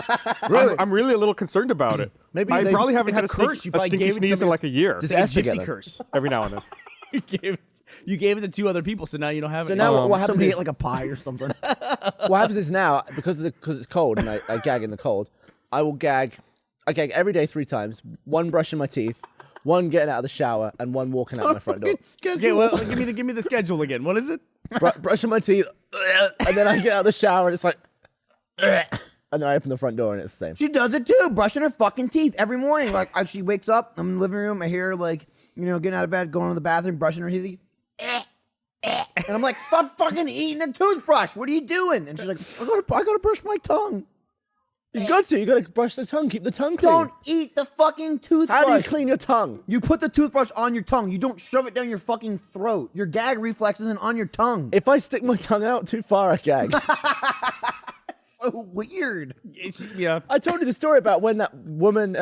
Really? I'm really a little concerned about it. Maybe I they- probably haven't it's had a curse. You probably stinky gave it to sneeze in somebody- like a year. it's like a Esther get gypsy them? curse. Every now and then. You gave it to 2 other people, so now you don't have it. So now what happens Somebody is, ate like a pie or something. what happens is now, because it's cold and I gag in the cold, I gag every day 3 times. 1 brushing my teeth, 1 getting out of the shower, and 1 walking out my front door. Okay, well, give me the schedule again. What is it? Brushing my teeth, and then I get out of the shower and it's like, and then I open the front door and it's the same. She does it too, brushing her fucking teeth every morning. Like she wakes up, I'm in the living room, I hear her like, getting out of bed, going to the bathroom, brushing her teeth. And I'm like, stop fucking eating a toothbrush. What are you doing? And she's like, I gotta brush my tongue. You gotta brush the tongue, keep the tongue clean. Don't eat the fucking toothbrush. How do you clean your tongue? You put the toothbrush on your tongue. You don't shove it down your fucking throat. Your gag reflex isn't on your tongue. If I stick my tongue out too far, I gag. So weird. Yeah. I told you the story about when that woman,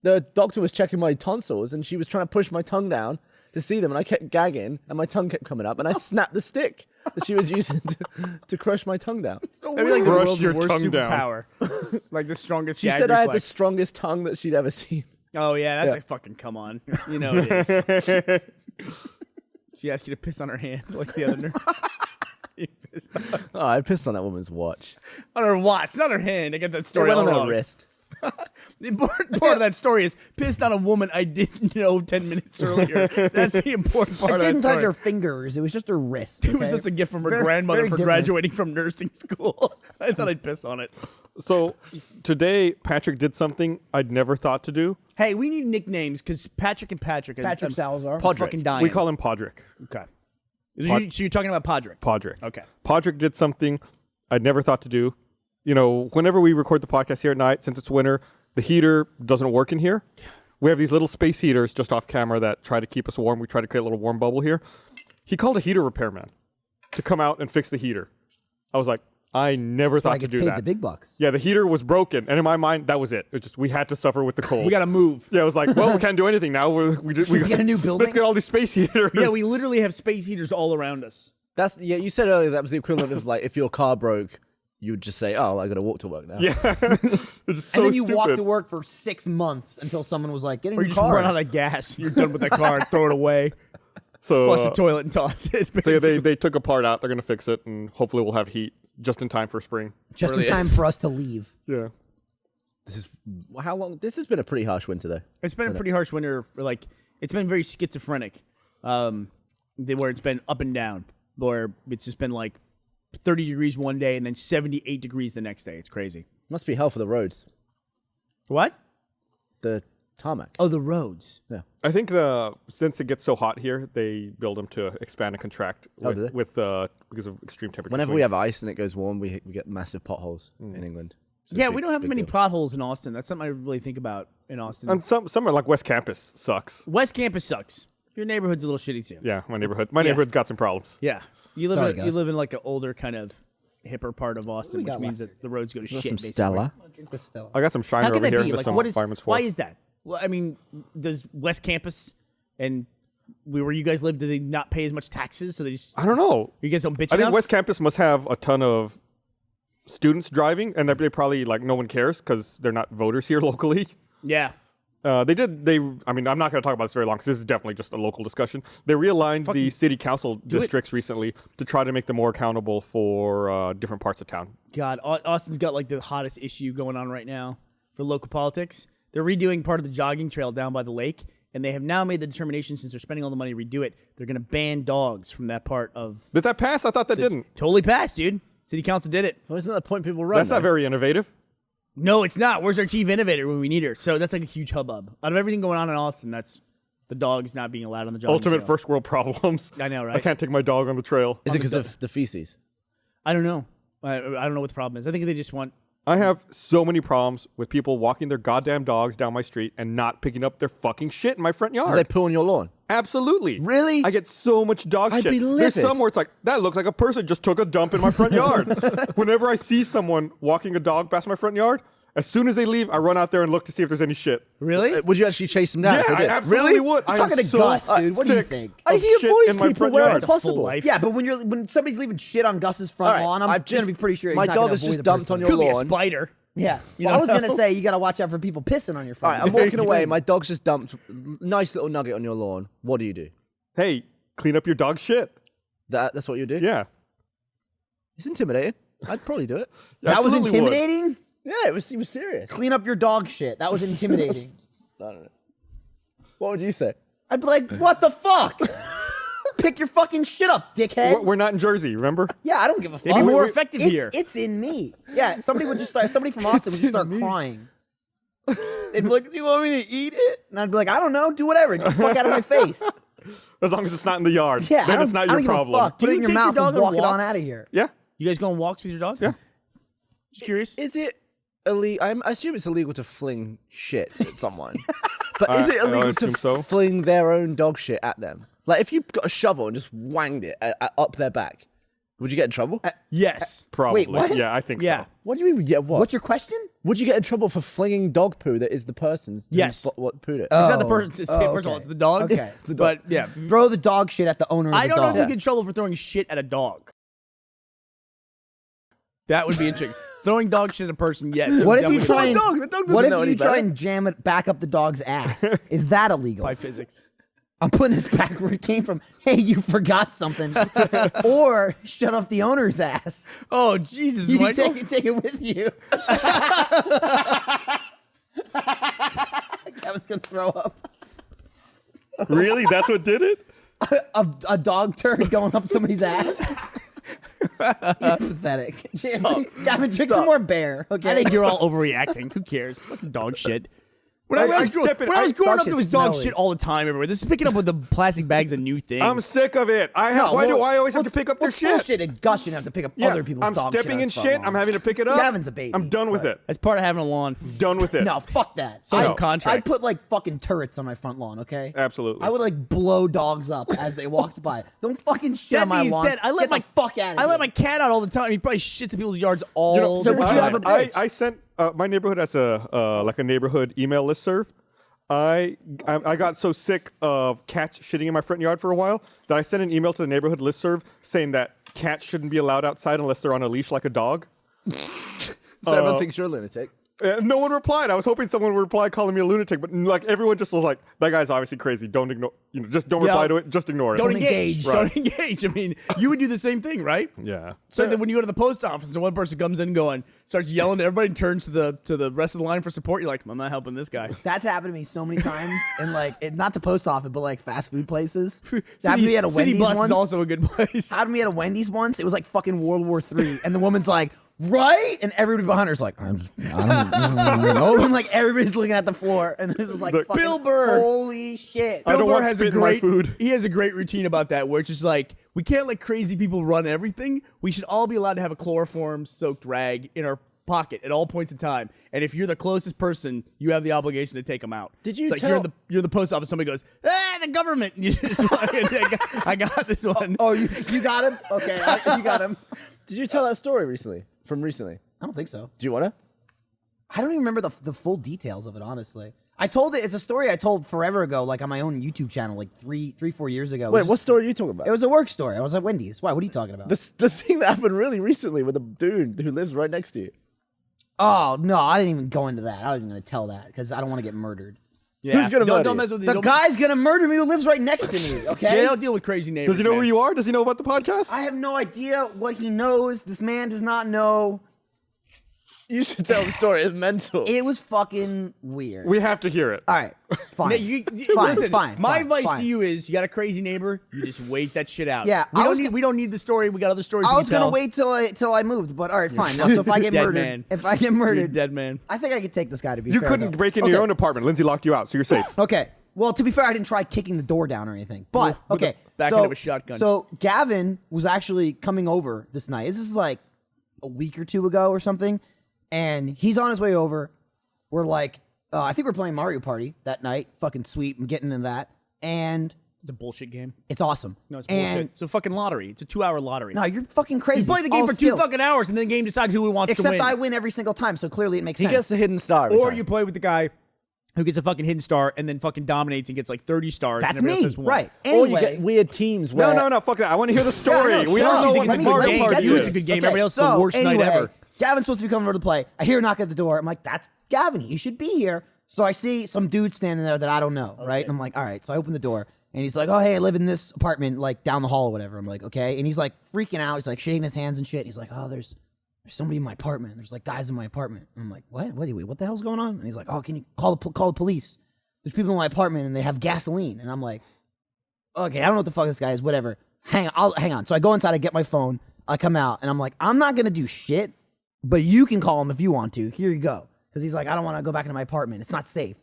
the doctor was checking my tonsils and she was trying to push my tongue down to see them, and I kept gagging and my tongue kept coming up, and I snapped the stick that she was using to crush my tongue down. That'd be like the Brush world's your worst tongue down. superpower. Like the strongest She gag said I had the reflex. strongest tongue that she'd ever seen. Oh, yeah, that's Yeah. a fucking come on. You know it is. She asked you to piss on her hand like the other nurse. You pissed Oh, I pissed on that woman's watch. on her watch, not her hand. I get that It story went all on her wrong. wrist. The important part of that story is pissed on a woman I didn't know 10 minutes earlier. That's the important part It of that didn't touch story. her fingers. It was just her wrist. It was okay? just a gift from her Very- grandmother very for different. graduating from nursing school. I thought I'd piss on it. So today, Patrick did something I'd never thought to do. Hey, we need nicknames because Patrick and Patrick. Patrick Salazar. Fucking dying. We call him Podrick. Okay. So you're talking about Podrick. Podrick. Okay. Podrick did something I'd never thought to do. Whenever we record the podcast here at night, since it's winter, the heater doesn't work in here. We have these little space heaters just off camera that try to keep us warm. We try to create a little warm bubble here. He called a heater repairman to come out and fix the heater. I was like, I never thought Like to it's do paid that. the big bucks. Yeah, the heater was broken, and in my mind, that was it. It's just we had to suffer with the cold. We got to move. Yeah, I was like, well, we can't do anything now. We get a new building? Let's get all these space heaters. Yeah, we literally have space heaters all around us. You said earlier that was the equivalent of like if your car broke, you would just say, "Oh, I got to walk to work now." Yeah, it's just so And then you stupid. walk to work for 6 months until someone was like, get in Or your you just car. run out of gas. You're done with that car and throw it away. So, Flush the toilet and toss it. so yeah, basically. they took a part out. They're gonna fix it, and hopefully we'll have heat just in time for spring. Just in time for us to leave. Yeah. How long? This has been a pretty harsh winter, though. It's been a pretty harsh winter. It's been very schizophrenic, where it's been up and down. Where it's just been like 30 degrees one day and then 78 degrees the next day. It's crazy. Must be hell for the roads. What? The tarmac. Oh, the roads. Yeah. I think since it gets so hot here, they build them to expand and contract Oh, do they? because of extreme temperature. Whenever we swings. have ice and it goes warm, we get massive potholes in England. So Yeah, it's we don't have big many deal. potholes in Austin. That's something I really think about in Austin. And somewhere like West Campus sucks. West Campus sucks. Your neighborhood's a little shitty too. Yeah, my neighborhood's got some problems. Yeah. You live Sorry, in you guys. live in like an older kind of hipper part of Austin, we which got means that the roads go to shit. Some basically. Stella. Drink this still. I got some Shiner How can over that here. be? There's Like, some what is? fireman's Why fork. is that? Well, I mean, does West Campus and where you guys live, do they not pay as much taxes? So they just I don't know. you guys don't bitch I think enough? West Campus must have a ton of students driving, and they probably like no one cares because they're not voters here locally. Yeah. I mean, I'm not going to talk about this very long because this is definitely just a local discussion. They realigned the city council districts recently to try to make them more accountable for different parts of town. God, Austin's got like the hottest issue going on right now for local politics. They're redoing part of the jogging trail down by the lake, and they have now made the determination, since they're spending all the money to redo it, they're going to ban dogs from that part of. Did that pass? I thought that didn't. Totally passed, dude. City council did it. Well, isn't that the point people run? That's not very innovative. No, it's not. Where's our chief innovator when we need her? So that's like a huge hubbub. Out of everything going on in Austin, that's the dogs not being allowed on the jogging Ultimate trail. first world problems. I know, right? I can't take my dog on the trail. Is it because of the feces? I don't know. I don't know what the problem is. I think they just want. I have so many problems with people walking their goddamn dogs down my street and not picking up their fucking shit in my front Do yard. they poo on your lawn? Absolutely. Really? I get so much dog I'd shit. be There's livid. some where it's like, that looks like a person just took a dump in my front yard. Whenever I see someone walking a dog past my front yard, As soon as they leave, I run out there and look to see if there's any shit. Really? Would you actually chase them down? Yeah, if they I did? absolutely Really? would. I am talking to so Gus, dude. What do you sick think? of He shit avoids in my people front where yard. it's Full possible. life. Yeah, but when somebody's leaving shit on Gus's front All right, lawn, I'm I've gonna be pretty sure my he's not dog gonna has just avoid the dumped person. on your Could be a lawn. spider. Yeah. You Well, I was know? gonna say you gotta watch out for people pissing on your All front. right, I'm lawn. walking away. My dog's just dumped nice little nugget on your lawn. What do you do? Hey, clean up your dog shit. That's what you do? Yeah. It's intimidating. I'd probably do it. That was Absolutely would. intimidating. Yeah, he was serious. Clean up your dog shit. That was intimidating. I don't know. What would you say? I'd be like, what the fuck? Pick your fucking shit up, dickhead. We're not in Jersey, remember? Yeah, I don't give a fuck. It'd be more effective it's, here. It's in me. Yeah, somebody from Austin would just start crying. They'd be like, "You want me to eat it?" And I'd be like, "I don't know. Do whatever. Get the fuck out of my face." As long as it's not in the yard. Yeah, then it's not I don't your give a problem. fuck. Put Do it you in your take your mouth dog and on walk it on walks? out of here. Yeah. You guys go on walks with your dog? Yeah. Just curious. Is it illegal? I assume it's illegal to fling shit at someone. But is it I illegal assume to so. fling their own dog shit at them? Like, if you got a shovel and just wanged it up their back, would you get in trouble? Yes. Probably. Wait, what? Yeah, I think Yeah. so. What do you mean? Yeah, what? What's your question? Would you get in trouble for flinging dog poo that is the person's? Yes. What pooed it? It's not the Oh. person. First of all, okay. it's the dog. Okay. It's the dog. But yeah, Throw the dog shit at the owner of the I don't know dog. if you get in trouble for throwing shit at a dog. That would be interesting. Throwing dog shit at a person, yes. What if you definitely try and dog. The dog doesn't what if know you any try better. and jam it back up the dog's ass? Is that illegal? by physics? I'm putting this back where it came from. Hey, you forgot something. Or shut up the owner's ass. Oh Jesus, You Michael! take it with you. Kevin's gonna throw up. Really? That's what did it? A dog turd going up somebody's ass. You're pathetic. Gavin, drink some more beer. Okay. I think you're all overreacting. Who cares? Fucking dog shit. When I I was step in- when I was I- growing dog up, there shit's was dog smelly. shit all the time everywhere. This is picking up with the plastic bags a new thing. I'm sick of it. Why do I always have to pick up their What's shit? bullshit and Gus shouldn't have to pick up Yeah, other people's I'm dog stepping shit. in on his front shit. lawn. I'm having to pick it up. Gavin's a baby. I'm done with it. That's part of having a lawn. Done with it. No, fuck that. Social I- contract. I'd put like fucking turrets on my front lawn, okay? Absolutely. I would like blow dogs up as they walked by. Don't fucking shit That on my being lawn. said, I let Get my the fuck out of I here. let my cat out all the time. He probably shits in people's yards all You know, So the would time. you have a bitch? I sent my neighborhood as a like a neighborhood email listserv. I got so sick of cats shitting in my front yard for a while that I sent an email to the neighborhood listserv saying that cats shouldn't be allowed outside unless they're on a leash like a dog. So everyone thinks you're a lunatic. And no one replied. I was hoping someone would reply calling me a lunatic, but like everyone just was like, "That guy's obviously crazy. Don't ignore. Just don't Yeah. reply to it. Just ignore it." Don't engage. engage. Don't engage. I mean, you would do the same thing, right? Yeah. So that when you go to the post office and one person comes in going, starts yelling at everybody and turns to the rest of the line for support, you're like, I'm not helping this guy. That's happened to me so many times, and like, not the post office, but like fast food places. It happened to me at a City Wendy's Bus once. is also a good place. Happened to me at a Wendy's once. It was like fucking World War III, and the woman's like, "Right," and everybody behind her's like, I don't know, and like everybody's looking at the floor, and this is like, Look, fucking, Bill Burr. holy shit. I don't Bill Burr want has a spit in my great food. He has a great routine about that, where it's just like we can't let crazy people run everything. We should all be allowed to have a chloroform-soaked rag in our pocket at all points in time. And if you're the closest person, you have the obligation to take them out. Did you It's like tell- you're the post office. Somebody goes, the government. And you just I got this one. Oh, you got him? Okay, you got him. Did you tell that story recently? From recently? I don't think so. Do you want to? I don't even remember the full details of it, honestly. I told it. It's a story I told forever ago, like on my own YouTube channel, like 4 years ago. It Wait, was what just- story are you talking about? It was a work story. I was at Wendy's. Why? What are you talking about? the thing that happened really recently with a dude who lives right next to you. Oh no, I didn't even go into that. I wasn't gonna tell that because I don't want to get murdered. Yeah. Who's gonna don't, murder don't you? mess with The don't- guy's gonna murder me who lives right next to me. Okay. Yeah, don't deal with crazy neighbors. Does he know man. who you are? Does he know about the podcast? I have no idea what he knows. This man does not know. You should tell the story. It's mental. It was fucking weird. We have to hear it. All right, fine. No, Fine, listen, fine, my fine, advice fine. to you is: you got a crazy neighbor, you just wait that shit out. Yeah, we I was don't need the story. We got other stories. I we was can gonna tell. wait till I moved, but all right, fine. Now, so if I get Dead murdered, man. if I get You're a murdered, dead man. I think I could take this guy to be. You fair, couldn't though. break into your own apartment. Lindsay locked you out, so you're safe. Okay. Well, to be fair, I didn't try kicking the door down or anything. But With the okay, back end of a shotgun. So Gavin was actually coming over this night. This is like a week or two ago or something, and he's on his way over. We're like, I think we're playing Mario Party that night. Fucking sweet. I'm getting into that, and It's a bullshit game. It's awesome. No, it's bullshit. And, It's a fucking lottery. It's a 2-hour lottery. no, you're fucking crazy. You play the It's game all for skill. 2 fucking hours, and then the game decides who wants to Except win. I win every single time, so clearly it makes He sense. gets the hidden star. Every Or time. you play with the guy who gets a fucking hidden star and then fucking dominates and gets like 30 stars. That's and everybody me, else has 1. right? Or Anyway, you get weird teams where No, fuck that. I want to hear the story. Yeah, no, We shut don't up. know You what think the it's a good Mario game? Party Get You, is. it's a good game. Okay, Everybody else so the worst night anyway, ever. Gavin's supposed to be coming over to play. I hear a knock at the door. I'm like, that's Gavin. He should be here. So I see some dude standing there that I don't know, right? And I'm like, all right. So I open the door, and he's like, oh, hey, I live in this apartment, like down the hall or whatever. I'm like, okay. And he's like freaking out. He's like shaking his hands and shit. He's like, oh, there's somebody in my apartment. There's like guys in my apartment. And I'm like, what? Wait, what the hell's going on? And he's like, oh, can you call the police? There's people in my apartment and they have gasoline. And I'm like, okay, I don't know what the fuck this guy is. Whatever. Hang on. So I go inside. I get my phone. I come out, and I'm like, I'm not gonna do shit, but you can call him if you want to. Here you go. Because he's like, I don't want to go back into my apartment. It's not safe.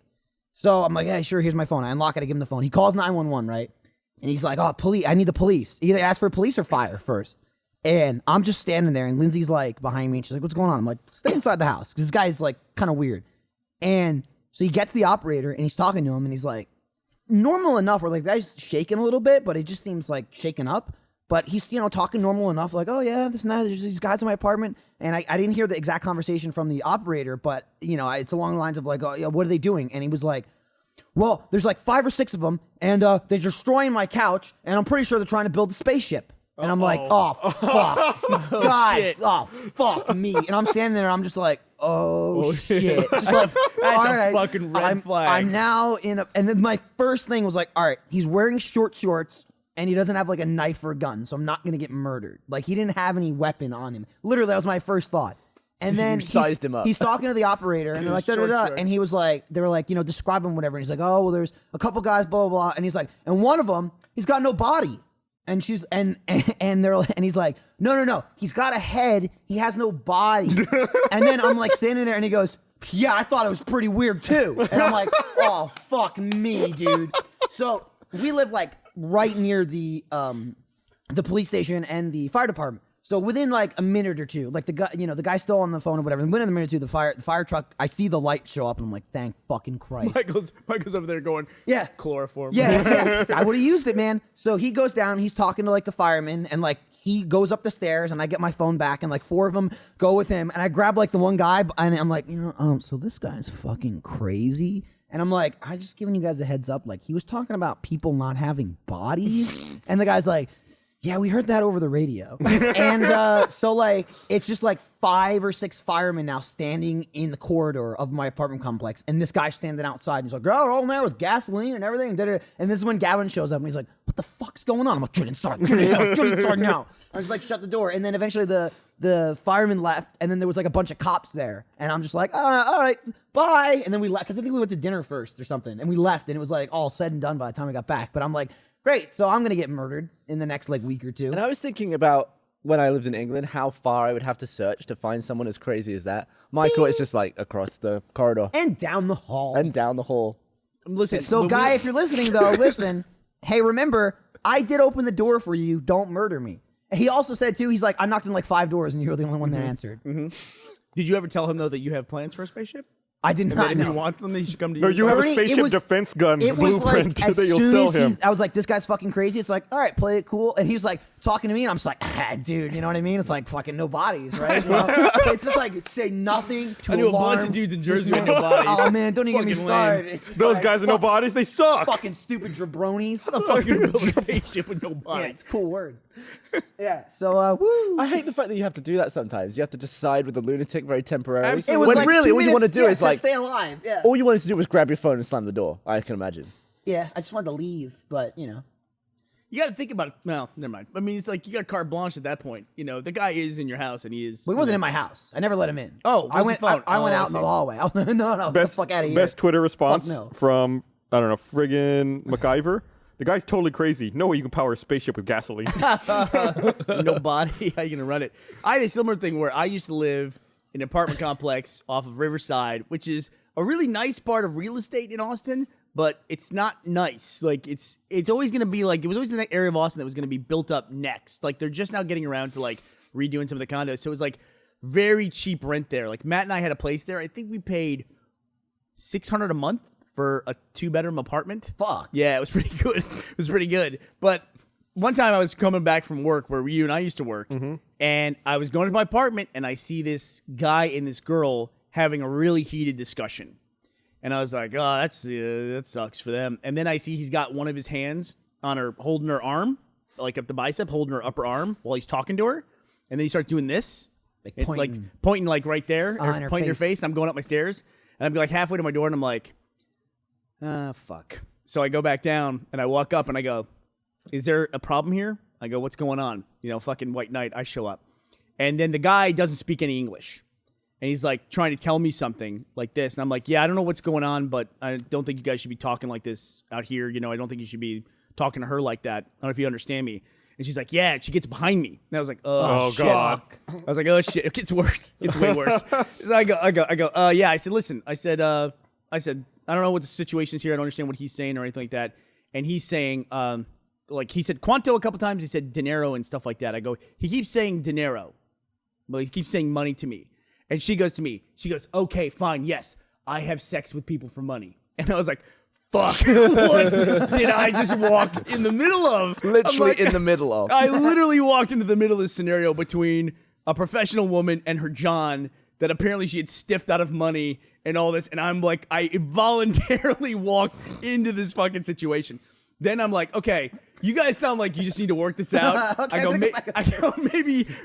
So I'm like, yeah, sure, here's my phone. I unlock it, I give him the phone. He calls 911, right? And he's like, oh, police, I need the police. He either ask for police or fire first. And I'm just standing there, and Lindsay's like behind me, and she's like, what's going on? I'm like, stay inside the house. Because this guy's like kind of weird. And so he gets the operator, and he's talking to him, and he's like, normal enough, where like the guy's shaking a little bit, but it just seems like shaken up. But he's, talking normal enough, like, oh, yeah, this and that, there's these guys in my apartment. And I didn't hear the exact conversation from the operator, but, it's along the lines of like, oh, yeah, what are they doing? And he was like, well, there's like 5 or 6 of them, and they're destroying my couch, and I'm pretty sure they're trying to build a spaceship. And I'm like, oh, fuck. God, shit. oh, fuck me. And I'm standing there, I'm just like, oh, shit. Just like, That's all a right, fucking red flag. I'm now in a, and then my first thing was like, all right, he's wearing short shorts, and he doesn't have like a knife or a gun, so I'm not gonna get murdered. Like, he didn't have any weapon on him. Literally, that was my first thought. And then sized him up. He's talking to the operator, and they're like, da da da. And he was like, they were like, describe him, whatever. And he's like, oh, well, there's a couple guys, blah blah blah. And he's like, and one of them, he's got no body. And she's and he's like, no, he's got a head, he has no body. And then I'm like standing there, and he goes, yeah, I thought it was pretty weird too. And I'm like, oh, fuck me, dude. So we live like right near the police station and the fire department. So within like a minute or two, like the guy, the guy's still on the phone or whatever. And within a minute or two, the fire truck, I see the light show up, and I'm like, thank fucking Christ. Michael's over there going, Yeah. chloroform. Yeah. I would have used it, man. So he goes down, he's talking to like the fireman, and like he goes up the stairs, and I get my phone back, and like 4 of them go with him, and I grab like the one guy, and I'm like, so this guy's fucking crazy. And I'm like, I just giving you guys a heads up. Like, he was talking about people not having bodies, and the guy's like, yeah, we heard that over the radio. And so, like, it's just like 5 or 6 firemen now standing in the corridor of my apartment complex. And this guy's standing outside. And he's like, oh, all there with gasoline and everything. And this is when Gavin shows up, and he's like, what the fuck's going on? I'm like, get inside now. I was like, shut the door. And then eventually the fireman left, and then there was like a bunch of cops there. And I'm just like, all right, bye. And then we left, because I think we went to dinner first or something. And we left, and it was like all said and done by the time we got back. But I'm like, great, so I'm going to get murdered in the next like week or two. And I was thinking about when I lived in England, how far I would have to search to find someone as crazy as that. Michael is just like across the corridor And down the hall. and down the hall. Listen, So, when guy, we- if you're listening, though, listen. Hey, remember, I did open the door for you. Don't murder me. He also said, too, he's like, I knocked on like 5 doors, and you were the only one that answered. Did you ever tell him though that you have plans for a spaceship? I did And not that if he know. wants them, then he should come to No, you. you have a Burnie, it spaceship was- defense gun It was blueprint like, as that you'll soon sell as him. I was like, this guy's fucking crazy. It's like, all right, play it cool. And he's like talking to me, and I'm just like, dude, you know what I mean? It's like fucking no bodies, right? It's just like, say nothing to I knew a alarm bunch of dudes in this Jersey with man. no bodies. Oh, man, don't even get me Fucking started. lame. It's just Those like, guys with no fuck- bodies, they suck. Fucking stupid jabronis. the fuck you build a spaceship with no Yeah, bodies? it's a cool word. Yeah, so, woo. I hate the fact that you have to do that sometimes. You have to just side with the lunatic very temporarily. Absolutely. It was when like really 2 all you want to minutes, do yeah, is like, stay alive. Yeah. all you wanted to do was grab your phone and slam the door. I can imagine. Yeah, I just wanted to leave, but, You got to think about it. Well, never mind. I mean, it's like you got carte blanche at that point. The guy is in your house, and he is. Well, he wasn't in my house. I never let him in. Oh, I where's went. the phone? I went Oh, I out in the see. hallway. No, get the Best, fuck out of here. best Twitter response no. from, I don't know, friggin' MacGyver. The guy's totally crazy. No way you can power a spaceship with gasoline. No body. How you gonna run it? I had a similar thing where I used to live in an apartment complex off of Riverside, which is a really nice part of real estate in Austin, but it's not nice. Like it's always gonna be like it was always the area of Austin that was gonna be built up next. Like they're just now getting around to like redoing some of the condos, so it was like very cheap rent there. Like Matt and I had a place there. I think we paid $600 a month for a 2-bedroom apartment. Fuck. Yeah, it was pretty good. It was pretty good. But one time I was coming back from work where you and I used to work, and I was going to my apartment, and I see this guy and this girl having a really heated discussion. And I was like, oh, that sucks for them. And then I see he's got one of his hands on her, holding her arm, like up the bicep, holding her upper arm while he's talking to her. And then he starts doing this. Like And, pointing like right there, On or her pointing her face. face. And I'm going up my stairs, and I'm like halfway to my door, and I'm like, fuck. So I go back down, and I walk up, and I go, is there a problem here? I go, what's going on? Fucking white knight. I show up, and then the guy doesn't speak any English, and he's like trying to tell me something like this, and I'm like, yeah, I don't know what's going on, but I don't think you guys should be talking like this out here. I don't think you should be talking to her like that. I don't know if you understand me. And she's like, yeah, and she gets behind me. And I was like, oh shit. God. I was like, oh shit, it gets worse. It gets way worse. So I go, yeah. I said, listen, I said, I don't know what the situation is here. I don't understand what he's saying or anything like that. And he's saying, he said Quanto a couple times. He said dinero and stuff like that. I go, he keeps saying dinero. Well, he keeps saying money to me. And she goes to me, okay, fine, yes, I have sex with people for money. And I was like, fuck, what did I just walk in the middle of? Literally in the middle of. I literally walked into the middle of this scenario between a professional woman and her John that apparently she had stiffed out of money and all this. And I'm like, I involuntarily walked into this fucking situation. Then I'm like, okay, you guys sound like you just need to work this out. Okay, I go,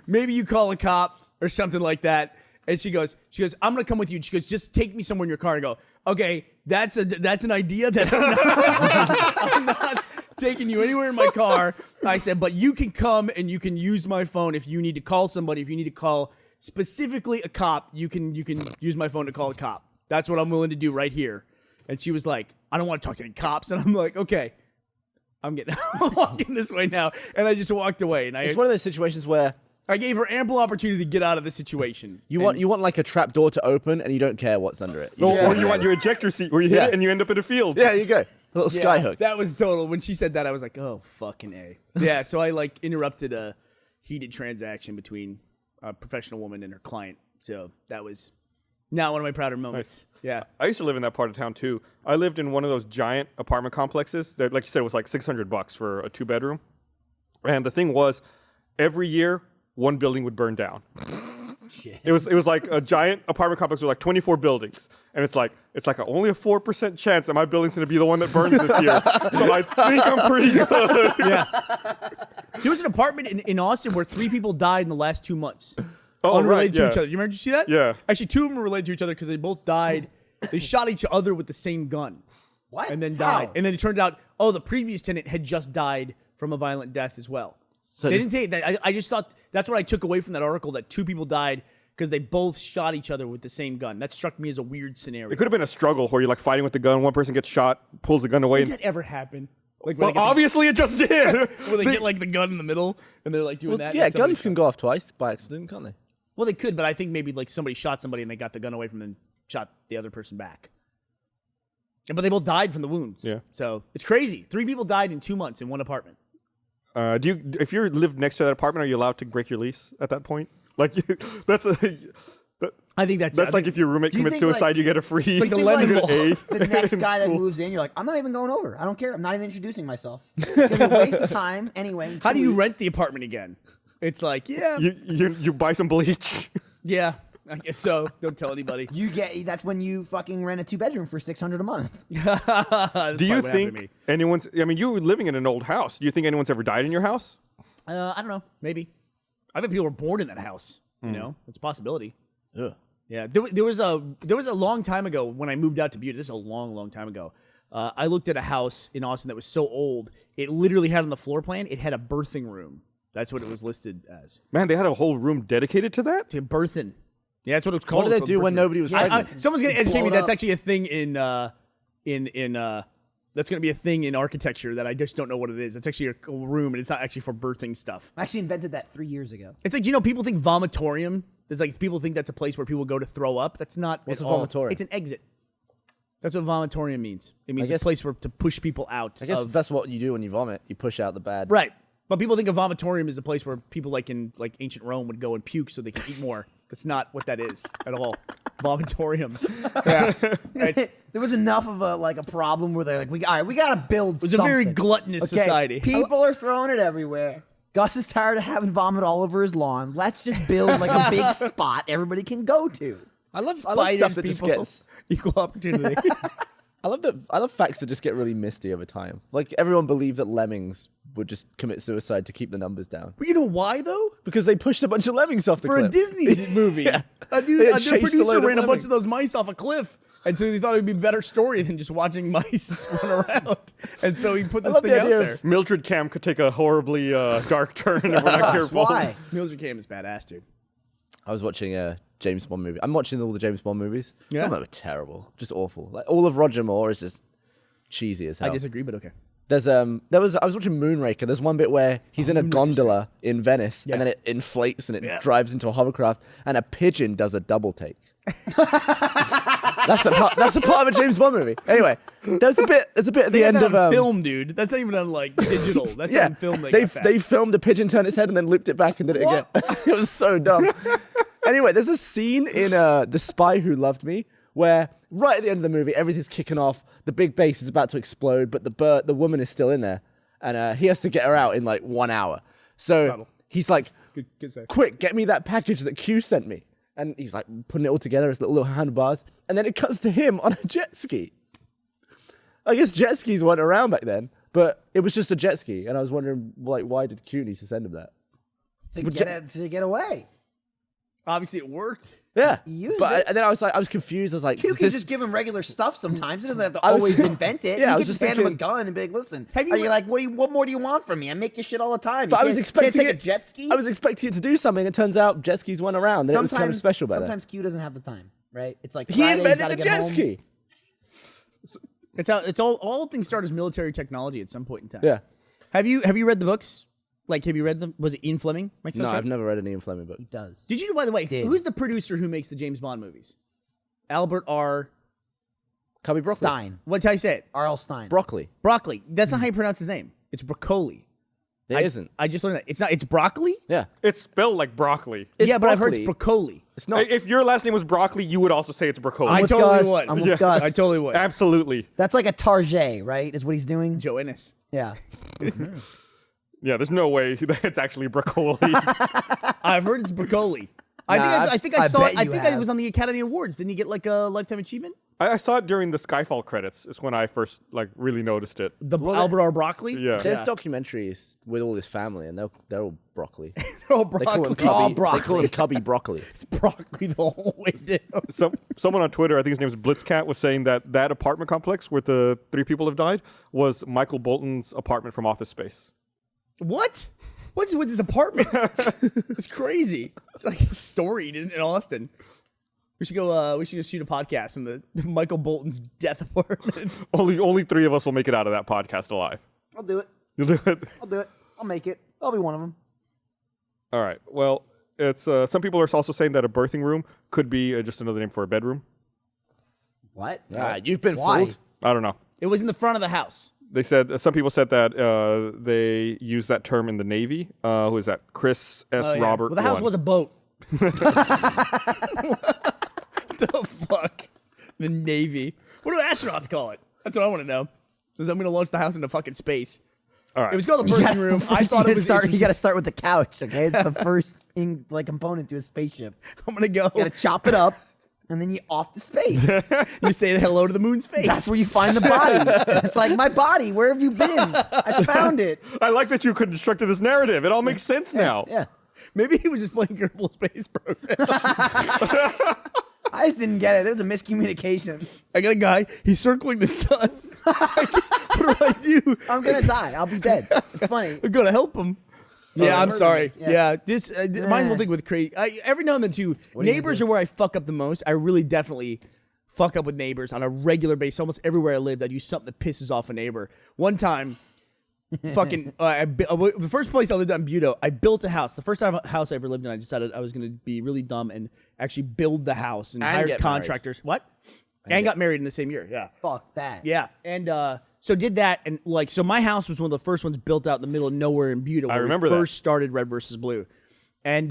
maybe you call a cop or something like that. And she goes, I'm gonna come with you. She goes, just take me somewhere in your car. I go, okay, that's an idea that I'm not taking you anywhere in my car. I said, but you can come and you can use my phone if you need to call somebody. If you need to call specifically a cop, you can use my phone to call a cop. That's what I'm willing to do right here. And she was like, I don't want to talk to any cops. And I'm like, okay, I'm walking this way now. And I just walked away. And It's one of those situations where I gave her ample opportunity to get out of the situation. you want like a trap door to open and you don't care what's under it. Or you want your ejector seat where you hit it and you end up in a field. Yeah, you go. A little sky hook. That was total. When she said that, I was like, oh, fucking A. Yeah, so I interrupted a heated transaction between a professional woman and her client. So that was not one of my prouder moments. Nice. Yeah. I used to live in that part of town too. I lived in one of those giant apartment complexes that, like you said, was like $600 for a 2-bedroom. And the thing was, every year, one building would burn down. Shit. It was like a giant apartment complex with like 24 buildings, and it's like only a 4% chance that my building's going to be the one that burns this year. So I think I'm pretty good. Yeah. There was an apartment in Austin where 3 people died in the last 2 months. Oh, unrelated right, to each other. You remember? Did you see that? Yeah. Actually, 2 of them were related to each other because they both died. They shot each other with the same gun. What? And then How? died. And then it turned out, the previous tenant had just died from a violent death as well. So They this- didn't say that. I just thought that's what I took away from that article, that 2 people died because they both shot each other with the same gun. That struck me as a weird scenario. It could have been a struggle where you're like fighting with the gun, one person gets shot, pulls the gun away. Does And, that ever happen? Like, well, obviously it just did. where they get like the gun in the middle and they're like doing that. yeah, and somebody guns can go off twice by accident, can't they? Well, they could, but I think maybe like somebody shot somebody and they got the gun away from them and shot the other person back. But they both died from the wounds. Yeah. So it's crazy. 3 people died in 2 months in one apartment. If you lived next to that apartment, are you allowed to break your lease at that point? Like that's I think that's like if your roommate Do you commits think, suicide, like- you get a free. like the you lemon get law. an A The next in guy that school. moves in, you're like, I'm not even going over. I don't care. I'm not even introducing myself. It's gonna be a waste of time anyway. in How 2 do you weeks. rent the apartment again? It's like, yeah, You buy some bleach. yeah, I guess so. Don't tell anybody. That's when you fucking rent a 2-bedroom for $600 a month. Do you think anyone's? I mean, you were living in an old house. Do you think anyone's ever died in your house? I don't know. Maybe. I bet people were born in that house. You know, it's a possibility. Ugh. Yeah, there was a long time ago when I moved out to Butte. This is a long time ago. I looked at a house in Austin that was so old, it literally had on the floor plan, it had a birthing room. That's what it was listed as. Man, they had a whole room dedicated to that. To birthing. Yeah, that's what it's called. What did It's they do called when birthing nobody room. was pregnant? Someone's gonna educate Blow me. it That's up. actually a thing in that's gonna be a thing in architecture that I just don't know what it is. It's actually a room, and it's not actually for birthing stuff. I actually invented that 3 years ago. It's like, people think vomitorium. There's like people think that's a place where people go to throw up. That's not. What's at a all. vomitorium? It's an exit. That's what vomitorium means. It means a guess- place to push people out. I guess of, that's what you do when you vomit. You push out the bad. right. But people think a vomitorium is a place where people like in ancient Rome would go and puke so they can eat more. That's not what that is at all. Vomitorium. Yeah. There was enough of a problem where they're like, all right, we gotta build. It was a very gluttonous society. People are throwing it everywhere. Gus is tired of having vomit all over his lawn. Let's just build like a big spot everybody can go to. I love stuff that just gets equal opportunity. I love facts that just get really misty over time. Like everyone believed that lemmings would just commit suicide to keep the numbers down. But you know why though? Because they pushed a bunch of lemmings off the For cliff. a Disney movie. Yeah. A They had chased a producer load of ran a bunch lemmings. of those mice off a cliff. And so he thought it would be a better story than just watching mice run around. And so he put this love thing the out idea of- there. Mildred Cam could take a horribly dark turn if we're not careful. Why? Mildred Cam is badass, dude. I was watching a James Bond movie. I'm watching all the James Bond movies. Yeah. Some of them are terrible, just awful. Like all of Roger Moore is just cheesy as hell. I disagree, but okay. I was watching Moonraker. There's one bit where he's in a gondola in Venice, Yeah. and then it inflates and it drives into a hovercraft, and a pigeon does a double take. That's a part of a James Bond movie. Anyway, there's a bit at the They had end that of on film, dude. That's not even on like digital. That's on film. they filmed a pigeon turn its head and then looped it back and did it again. It was so dumb. Anyway, there's a scene in The Spy Who Loved Me where right at the end of the movie, everything's kicking off. The big base is about to explode, but the woman is still in there, and he has to get her out in like 1 hour. So Subtle. he's like, Good save. "Quick, get me that package that Q sent me." And he's like putting it all together as little handlebars, and then it cuts to him on a jet ski. I guess jet skis weren't around back then, but it was just a jet ski, and I was wondering, like, why did Q need to send him that? To get away. Obviously, it worked. Yeah, used but it. and then I was confused. I was like, You is can this- just give him regular stuff sometimes. He doesn't have to I was- always invent it. Yeah, I you was can just just hand him a thinking- gun and be like, listen, Have you are you re- like, what more do you want from me? I make your shit all the time. But You I was can't- expecting can't it. take a jet ski. I was expecting it to do something. It turns out jet skis weren't around, and it was kind of special about Sometimes Q doesn't have the time, right? It's like He Friday's invented gotta the get jet home. ski. It's all things start as military technology at some point in time. Yeah. Have you read the books? Like, have you read them? Was it Ian Fleming? Mike No, Sussman? I've never read an Ian Fleming book. He does. Did you, by the way, Did. who's the producer who makes the James Bond movies? Albert R. Cubby broccoli. Stein. What's how you say it? R.L. Stein. Broccoli. Broccoli. That's not how you pronounce his name. It's broccoli. It isn't. I just learned that. It's not. It's broccoli. Yeah. It's spelled like broccoli. It's Yeah, but I've heard it's broccoli. broccoli. It's not. If your last name was broccoli, you would also say it's broccoli. I with totally Gus. would. I'm with Yeah. Gus. I totally would. Absolutely. That's like a Target, right? Is what he's doing. Joe Ennis. Yeah. Yeah, there's no way that it's actually broccoli. I've heard it's broccoli. Nah, I think I I saw bet it. I you think I have. was on the Academy Awards. Didn't you get like a lifetime achievement? I saw it during the Skyfall credits. It's when I first really noticed it. The Albert R. Broccoli. Yeah. There's documentaries with all his family, and they're all broccoli. They're all They call him broccoli. Cubby. They call him Cubby broccoli. It's broccoli the whole way down. Someone on Twitter, I think his name is Blitzcat, was saying that apartment complex where the 3 people have died was Michael Bolton's apartment from Office Space. What? What's with this apartment? It's crazy. It's like storied in Austin. We should go. We should go shoot a podcast in the Michael Bolton's death apartment. Only 3 of us will make it out of that podcast alive. I'll do it. You'll do it. I'll do it. I'll make it. I'll be one of them. All right. Well, it's some people are also saying that a birthing room could be just another name for a bedroom. What? You've been Why? fooled. I don't know. It was in the front of the house. They said some people said that they use that term in the Navy. Who is that? Chris S. Oh, yeah. Robert. Well, the house 1. was a boat. The fuck? The Navy. What do astronauts call it? That's what I want to know. Says I'm going to launch the house into fucking space. All right. It was called the birthing room. I thought it was You interesting. got to start with the couch. Okay, it's the first component to a spaceship. I'm going to go. You got to chop it up, and then you off to space. You say hello to the moon's face. That's where you find the body. It's like, my body. Where have you been? I found it. I like that you constructed this narrative. It all makes sense now. Yeah. Maybe he was just playing Kerbal Space Program. I just didn't get it. There was a miscommunication. I got a guy. He's circling the sun. What do I do? I'm gonna die. I'll be dead. It's funny. I'm gonna help him. Yeah, I'm sorry. Yeah. Yeah, this my whole thing with crazy. Every now and then too, neighbors are where I fuck up the most. I really definitely fuck up with neighbors on a regular basis. Almost everywhere I lived, I do something that pisses off a neighbor. One time, fucking the first place I lived in Budo, I built a house. The first house I ever lived in, I decided I was gonna be really dumb and actually build the house and hired get contractors. What? And got married in the same year. Yeah. Fuck that. Yeah, and so did that, and so my house was one of the first ones built out in the middle of nowhere in Buda. Where remember we that. first started Red versus Blue, and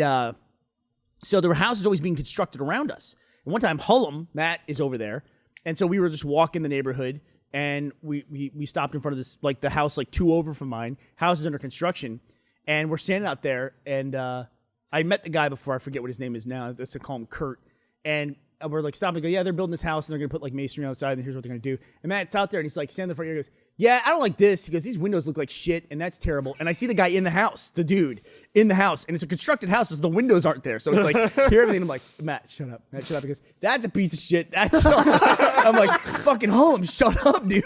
so there were houses always being constructed around us, And one time, Matt is over there, and so we were just walking the neighborhood, and we stopped in front of this, like the house like 2 over from mine. House is under construction, and we're standing out there, and I met the guy before. I forget what his name is now. Let's call him Kurt. And we're like stopping and go, yeah, they're building this house and they're going to put like masonry outside and here's what they're going to do. And Matt's out there and he's like standing in the front yard and goes, yeah, I don't like this. He goes, these windows look like shit and that's terrible. And I see the guy in the house, the dude in the house. And it's a constructed house, so the windows aren't there. So it's like, hear everything. I'm like, Matt, shut up. Matt, shut up. He goes, that's a piece of shit. That's I'm like, fucking Hullum, shut up, dude.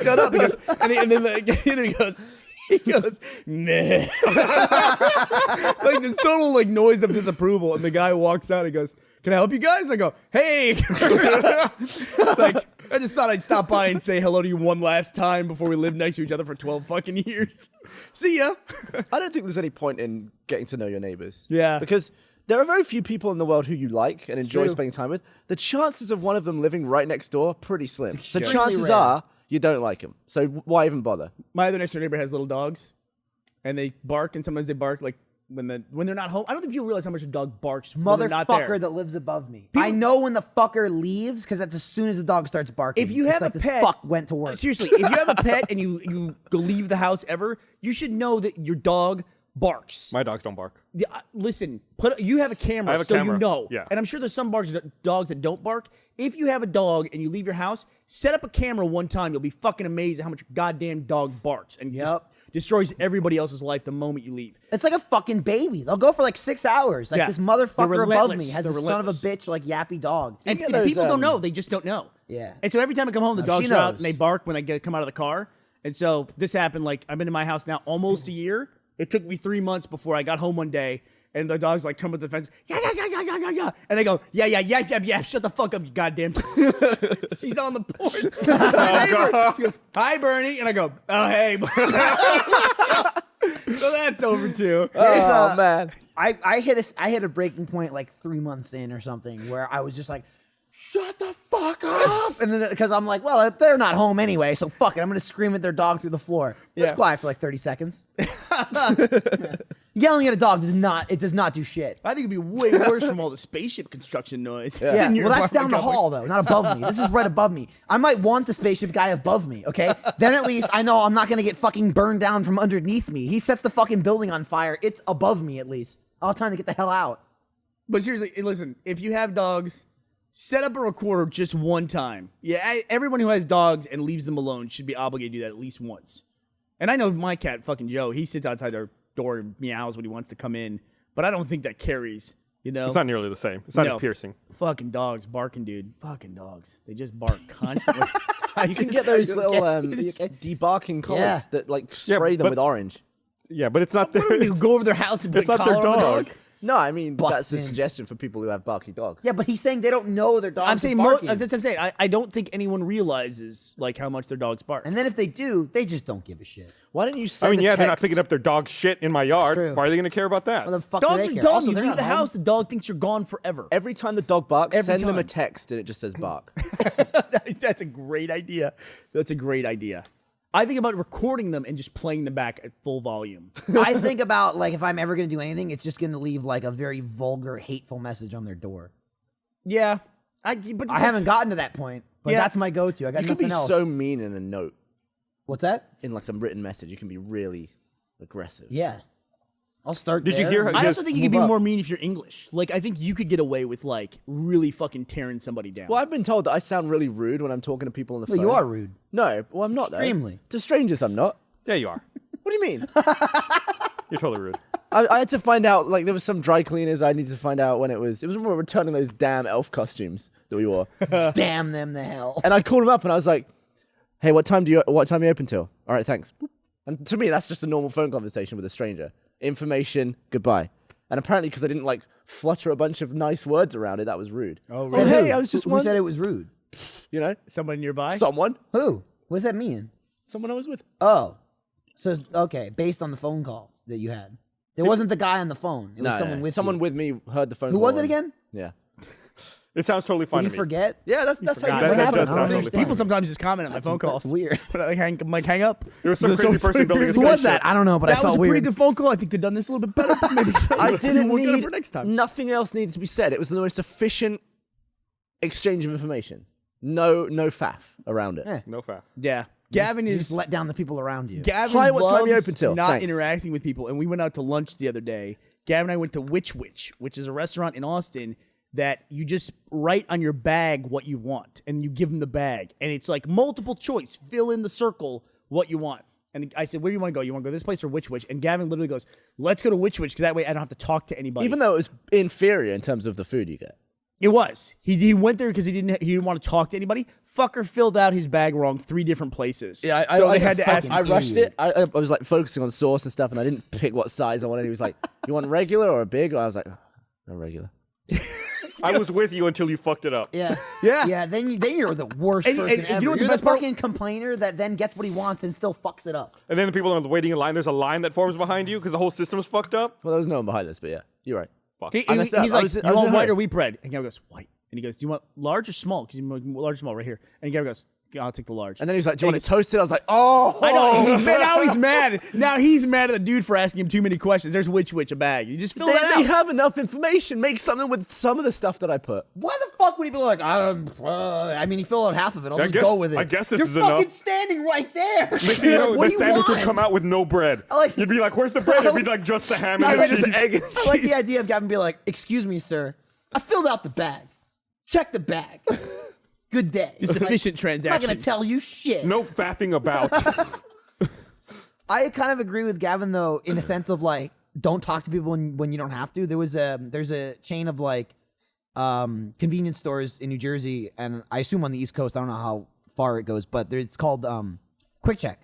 Shut up. He goes, and then he goes, nah. Like this total like noise of disapproval. And the guy walks out and he goes, can I help you guys? I go, hey. It's like, I just thought I'd stop by and say hello to you one last time before we lived next to each other for 12 fucking years. See ya. I don't think there's any point in getting to know your neighbors. Yeah. Because there are very few people in the world who you like and enjoy true. spending time with. The chances of one of them living right next door are pretty slim. So extremely chances rare. are you don't like them. So why even bother? My other next door neighbor has little dogs, and they bark, and sometimes they bark like when they're not home. I don't think people realize how much a dog barks when they're not there. Motherfucker that lives above me. I know when the fucker leaves because that's as soon as the dog starts barking. If you It's have like a this pet, fuck went to work. Seriously, if you have a pet and you go leave the house ever, you should know that your dog barks. My dogs don't bark. Listen, you have a camera, I have a so camera. you know. Yeah. And I'm sure there's some dogs that don't bark. If you have a dog and you leave your house, set up a camera one time. You'll be fucking amazed at how much your goddamn dog barks and just destroys everybody else's life the moment you leave. It's like a fucking baby. They'll go for like 6 hours. Like Yeah. this They're motherfucker above me relentless. has They're a son of a relentless. bitch like yappy dog. And get those, people don't know. They just don't know. Yeah. And so every time I come home, the No, dogs she are out knows. and they bark when I come out of the car. And so this happened, like, I've been in my house now almost a year. It took me 3 months before I got home one day. And the dogs like come with the fence, yeah. And they go, yeah. Shut the fuck up, you goddamn. She's on the porch. My neighbor. She goes, hi, Burnie. And I go, oh, hey. So that's over too. Oh, man. I hit a breaking point like 3 months in or something where I was just like, shut the fuck up. And then because I'm like, well, they're not home anyway, so fuck it. I'm gonna scream at their dog through the floor. It's quiet for like 30 seconds. Yelling at a dog does not do shit. I think it'd be way worse from all the spaceship construction noise. Yeah, in your well, that's down apartment the hall though, not above me. This is right above me. I might want the spaceship guy above me, okay? Then at least I know I'm not gonna get fucking burned down from underneath me. He sets the fucking building on fire. It's above me at least. I'll have time to get the hell out. But seriously, listen, if you have dogs, set up a recorder just one time. Yeah, everyone who has dogs and leaves them alone should be obligated to do that at least once. And I know my cat, fucking Joe, he sits outside our door and meows when he wants to come in, but I don't think that carries, you know? It's not nearly the same. It's not No. as piercing. Fucking dogs barking, dude. Fucking dogs. They just bark constantly. You can get those little okay? debarking collars Yeah. that like spray them but- with orange. Yeah, but it's not their. You go over their house and put It's a not their collar on the dog. dog. No, I mean, that's a in. suggestion for people who have barky dogs. Yeah, but he's saying they don't know their dogs I'm saying, are barking. that's what I'm saying. I don't think anyone realizes like how much their dogs bark. And then if they do, they just don't give a shit. Why don't you I send mean, a yeah, they're not text- picking up their dog shit in my yard. True. Why are they going to care about that? Well, the fuck do Dogs they are care? dumb. Also, You they're leave not the home. house, the dog thinks you're gone forever. Every time the dog barks, Every send them a time. text and it just says bark. That's a great idea. That's a great idea. I think about recording them and just playing them back at full volume. I think about like if I'm ever gonna do anything, it's just gonna leave like a very vulgar, hateful message on their door. Yeah. But I haven't gotten to that point, but Yeah. that's my go-to. I got You can nothing be else. so mean in a note. What's that? In like a written message, you can be really aggressive. Yeah, I'll start. Did you there hear and how- I Yes, also think you can move be up. more mean if you're English. Like, I think you could get away with, like, really fucking tearing somebody down. Well, I've been told that I sound really rude when I'm talking to people on the Well, phone. you are rude. No, well, I'm not. though. Extremely. To strangers, I'm not. Yeah, you are. What do you mean? You're totally rude. I had to find out, like, there was some dry cleaners I needed to find out when it was when we were returning those damn elf costumes that we wore. Damn them the hell. And I called him up and I was like, hey, what time are you open till? All right, thanks. And to me, that's just a normal phone conversation with a stranger. Information, goodbye. And apparently, because I didn't, like, flutter a bunch of nice words around it, that was rude. Oh, Said hey, who? I was just Who said it was rude? You know? Somebody nearby? Someone Who? What does that mean? I was with. Oh, so okay, based on the phone call that you had, there wasn't the guy on the phone. It was someone with someone you. with me heard the phone Who call was it and- again? Yeah. It sounds totally fine Did to you me. forget? Yeah, that's how forgot. you That happened? does I sound don't totally understand. fine. People sometimes just comment on my phone calls. That's weird. But I hang up. There was some crazy person building a Who was spaceship. that? I don't know, but I That felt was a weird. pretty good phone call. I think could have done this a little bit better. Maybe I didn't work on it need for next time. nothing else needed to be said. It was the most efficient exchange of information. No faff around it. Yeah. No faff. Yeah. Gavin You is just let down the people around you. Gavin Hi, what time you loves open till? not Thanks. interacting with people, and we went out to lunch the other day. Gavin and I went to which is a restaurant in Austin that you just write on your bag what you want, and you give them the bag, and it's like multiple choice. Fill in the circle what you want. And I said, where do you want to go? You want to go to this place or which? And Gavin literally goes, let's go to which, because that way I don't have to talk to anybody. Even though it was inferior in terms of the food you get. It was. He went there because he didn't want to talk to anybody. Fucker filled out his bag wrong 3 different places. Yeah, so they had to ask. I rushed it. I was like focusing on sauce and stuff, and I didn't pick what size I wanted. He was like, "You want regular or a big?" I was like, oh, "No regular." I was with you until you fucked it up. Yeah. Yeah. Yeah, then you're the worst And- person and ever. you know what the You're best part- fucking complainer that then gets what he wants and still fucks it up. And then the people are waiting in line. There's a line that forms behind you because the whole system's fucked up. Well, there was no one behind us, but yeah, you're right. I messed up. he's I like, was- you I was want in a white hurry. or wheat bread? And Gavin goes, white. And he goes, do you want large or small? Because you want large or small right here. And Gavin goes, I'll take the large. And then he was like, "Do you And want he it toasted?" I was like, "Oh, I know. Now he's mad. Now he's mad at the dude for asking him too many questions. There's which a bag. You just fill that They out. have enough information. Make something with some of the stuff that I put." Why the fuck would he be like, I mean, he filled out half of it. I'll I just guess- go with it. I guess this You're is fucking enough. standing right there. Next thing you know, What the do you sandwich would want? come out with no bread. like- You'd be like, "Where's the bread?" It'd be like just the ham I and the mean, just cheese. egg and I like cheese. the idea of Gavin being like, excuse me, sir. I filled out the bag. Check the bag. Good day. It's Like, efficient I'm not transaction. going to tell you shit. No faffing about. I kind of agree with Gavin, though, in a sense of like, don't talk to people when you don't have to. There's a chain of like convenience stores in New Jersey, and I assume on the East Coast. I don't know how far it goes, but it's called Quick Check.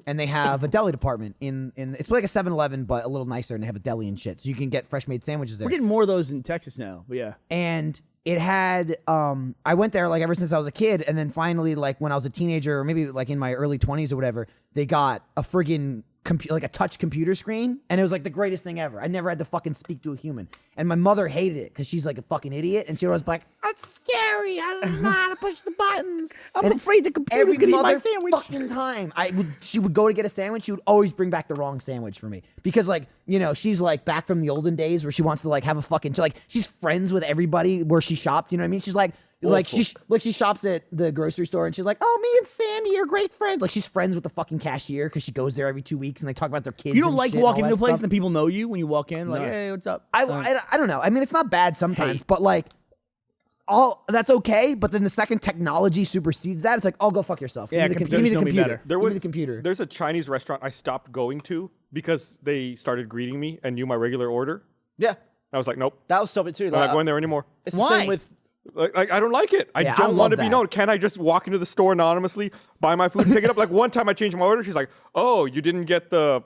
And they have a deli department in it's like a 7-Eleven, but a little nicer, and they have a deli and shit. So you can get fresh made sandwiches there. We're getting more of those in Texas now. But yeah. And it had I went there like ever since I was a kid, and then finally like when I was a teenager or maybe like in my early 20s or whatever, they got a friggin' like a touch computer screen, and it was like the greatest thing ever. I never had to fucking speak to a human, and my mother hated it because she's like a fucking idiot, and she was like, "That's scary. I don't know how to push the buttons. I'm afraid the computer's gonna eat my sandwich." Fucking time she would go to get a sandwich, she would always bring back the wrong sandwich for me because like, you know, she's like back from the olden days where she wants to like have a fucking she's friends with everybody where she shopped, you know what I mean? She's like she shops at the grocery store, and she's like, "Oh, me and Sandy are great friends." Like she's friends with the fucking cashier because she goes there every 2 weeks, and they talk about their kids. You don't and like shit and walking all into a that place stuff. and people know you when you walk in? Like, hey, what's up? I don't know. I mean, it's not bad sometimes, but like, all that's okay. But then the second technology supersedes that, it's like, "Oh, go fuck yourself." Yeah, give me computers the know me computer. better. There Give was me the computer. There's a Chinese restaurant I stopped going to because they started greeting me and knew my regular order. Yeah, I was like, "Nope, that'll stop it too. I'm not going there anymore." It's Why? the same with. Like, I don't like it. I Yeah, I don't love want to be that. known. Can I just walk into the store anonymously, buy my food, pick it up? Like one time I changed my order. She's like, "Oh, you didn't get the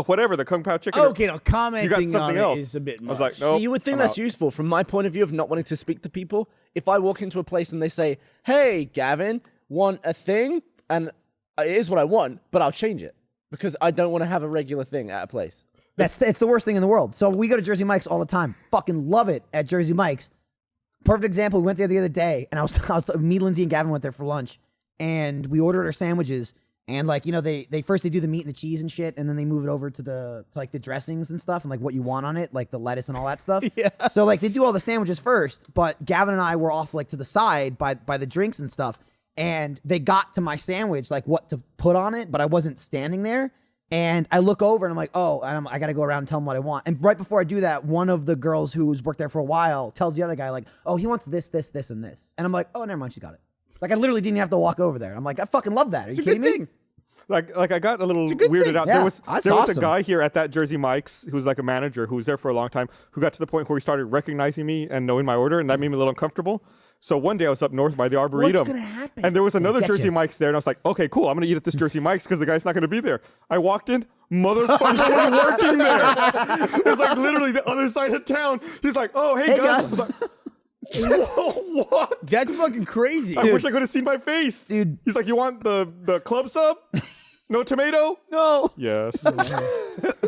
whatever, the Kung Pao chicken." Okay, no, you got commenting something on else. it is a bit I was much. like, "No." See, you would think that's useful from my point of view of not wanting to speak to people. If I walk into a place and they say, "Hey, Gavin, want a thing?" and it is what I want, but I'll change it because I don't want to have a regular thing at a place. It's the worst thing in the world. So we go to Jersey Mike's all the time. Fucking love it at Jersey Mike's. Perfect example. We went there the other day, and me, Lindsay, and Gavin went there for lunch, and we ordered our sandwiches. And like, you know, they first do the meat and the cheese and shit, and then they move it over to the dressings and stuff, and like what you want on it, like the lettuce and all that stuff. Yeah. So like they do all the sandwiches first, but Gavin and I were off like to the side by the drinks and stuff, and they got to my sandwich like what to put on it, but I wasn't standing there. And I look over and I'm like, oh, and I got to go around and tell him what I want. And right before I do that, one of the girls who's worked there for a while tells the other guy like, oh, he wants this, this, this, and this. And I'm like, oh, never mind, she got it. Like I literally didn't have to walk over there. I'm like, I fucking love that. Are you kidding me? Like I got a little good weirded thing. out. Yeah, There was that's a awesome. guy here at that Jersey Mike's who's like a manager who was there for a long time who got to the point where he started recognizing me and knowing my order, and that made me a little uncomfortable. So one day I was up north by the Arboretum. What's gonna happen? And there was another get Jersey you. Mike's there, and I was like, okay, cool, I'm gonna eat at this Jersey Mike's because the guy's not gonna be there. I walked in, motherfucker was working there. It was like literally the other side of town. He's like, oh, hey guys. I was like, whoa, what? That's fucking crazy. I wish I could have seen my face. Dude. He's like, you want the club sub? No tomato? No. Yes.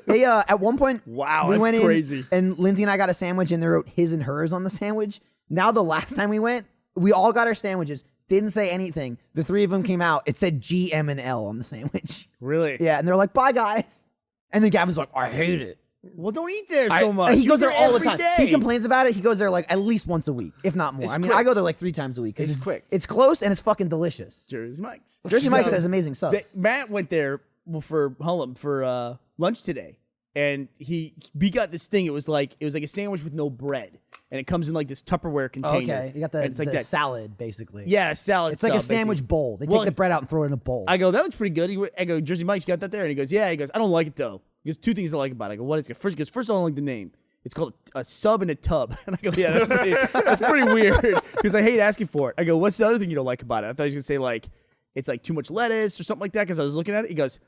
They at one point, Wow, we that's went in, crazy. and Lindsay and I got a sandwich, and they wrote his and hers on the sandwich. Now the last time we went, we all got our sandwiches. Didn't say anything. The three of them came out. It said G, M, and L on the sandwich. Really? Yeah, and they're like, "Bye, guys." And then Gavin's like, "I hate it." Well, don't eat there so much. He You goes there all the every time. day. He complains about it. He goes there like at least once a week, if not more. It's I mean, quick. I go there like 3 times a week. 'Cause It's quick. It's close and it's fucking delicious. Jersey Mike's. Jersey Mike's has amazing subs. Matt went there for Hullum for lunch today, and we got this thing. It was like a sandwich with no bread, and it comes in like this Tupperware container. Okay, you got And it's like the that salad basically. Yeah, a salad. It's like a sub, sandwich basically. bowl. They Well, take the bread out and throw it in a bowl. I go, that looks pretty good. I go, Jersey Mike's got that there, and he goes, yeah. He goes, I don't like it though. He goes, 2 things I like about it. I go, what is it? First, I don't like the name. It's called a sub in a tub. And I go, yeah, that's pretty weird because I hate asking for it. I go, what's the other thing you don't like about it? I thought he was gonna say like it's like too much lettuce or something like that because I was looking at it. He goes,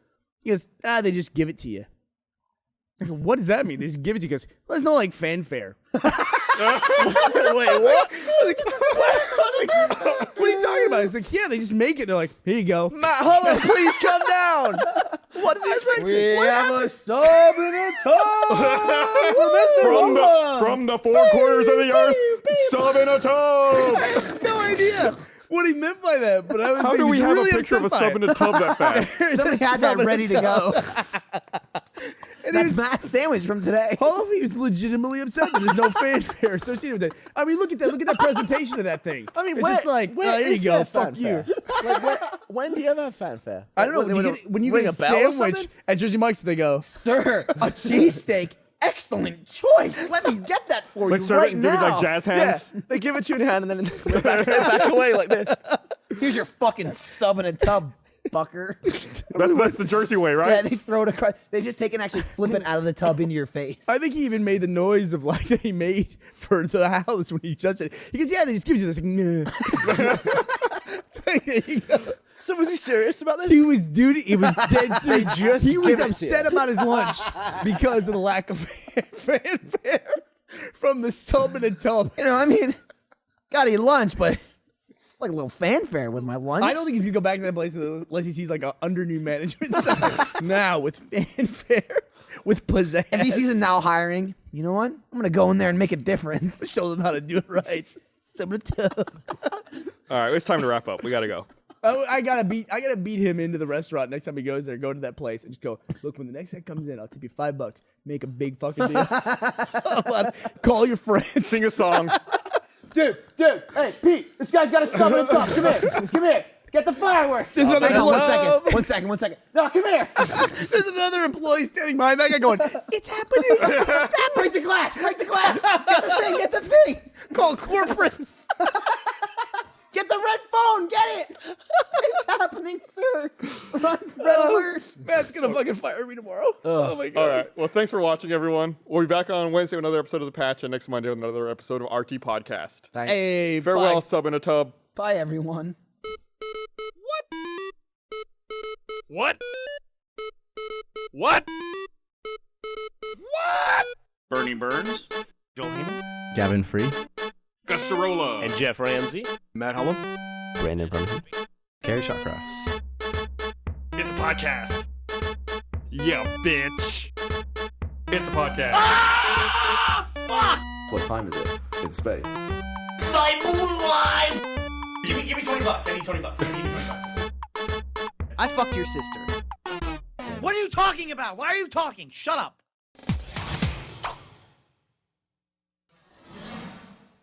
they just give it to you. I go, what does that mean? They just give it to you? He goes, well, it's not like fanfare. Wait, what? What are you talking about? It's like, yeah, they just make it. They're like, here you go. Matt Holland, please come down. What is this? we have a sub in a tub. From the 4 corners of the earth, sub in a tub. I have no idea what he meant by that, but I was How like, do we he's have really a picture of a upset sub by in a tub that fast? it. Somebody had that ready to go. And That's Matt's sandwich from today. all of he was legitimately upset that there's no fanfare associated with it. I mean, look at that presentation of that thing. I mean, it's where, just like, where here is you go, there fuck fanfare? you. Like, when do you ever have fanfare? I don't know. When you get a sandwich at Jersey Mike's, they go, Sir, a cheesesteak. Excellent choice. Let me get that for Like you serve right it and give it now. like jazz Yeah, hands. they give it to you in your hand and then they back away like this. Here's your fucking sub in a tub, fucker. That's the Jersey way, Yeah, right? they throw it across. They just take it and actually flip it out of the tub into your face. I think he even made the noise of like that he made for the house when he touched it. He goes, yeah, they just give you this. Like, nah. It's like, there you go. So was he serious about this? He was he was dead serious. just He was give it to upset you. about his lunch because of the lack of fanfare from the sub in a tub. You know, I mean, gotta eat lunch, but like a little fanfare with my lunch. I don't think he's gonna go back to that place unless he sees like a under new management side now with fanfare, with pizzazz. If he sees it now hiring, you know what? I'm gonna go in there and make a difference. Show them how to do it right. Sub in a tub. All right, it's time to wrap up. We got to go. Oh, I gotta beat him into the restaurant next time he goes there. Go to that place and just go, look, when the next guy comes in, I'll tip you $5. Make a big fucking deal. Call your friends. Sing a song. Dude, hey, Pete, this guy's got a sub in a tub. Come here. Get the fireworks. There's another Hang on, employee. one second. No, come here. There's another employee standing behind that guy going, it's happening. It's happening. Break the glass. Get the thing. Call corporate. Get the red phone. Get it. It's happening, sir. Run, red alert. Matt's gonna fucking fire me tomorrow. Oh my god. All right. Well, thanks for watching, everyone. We'll be back on Wednesday with another episode of The Patch and next Monday with another episode of RT Podcast. Thanks. Hey, Farewell, bye. sub in a tub. Bye, everyone. What? What? Bernie Burns, Joel Heyman, Gavin Free, Gus Sorola. and Jeff Ramsey. Matt Hullum, Brandon Burnie. Gary Shawcross. It's a podcast. Yeah, bitch. It's a podcast. What time is it in space? My blue eyes! Give me $20. I need $20. Give me $20. I fucked your sister. What are you talking about? Why are you talking? Shut up.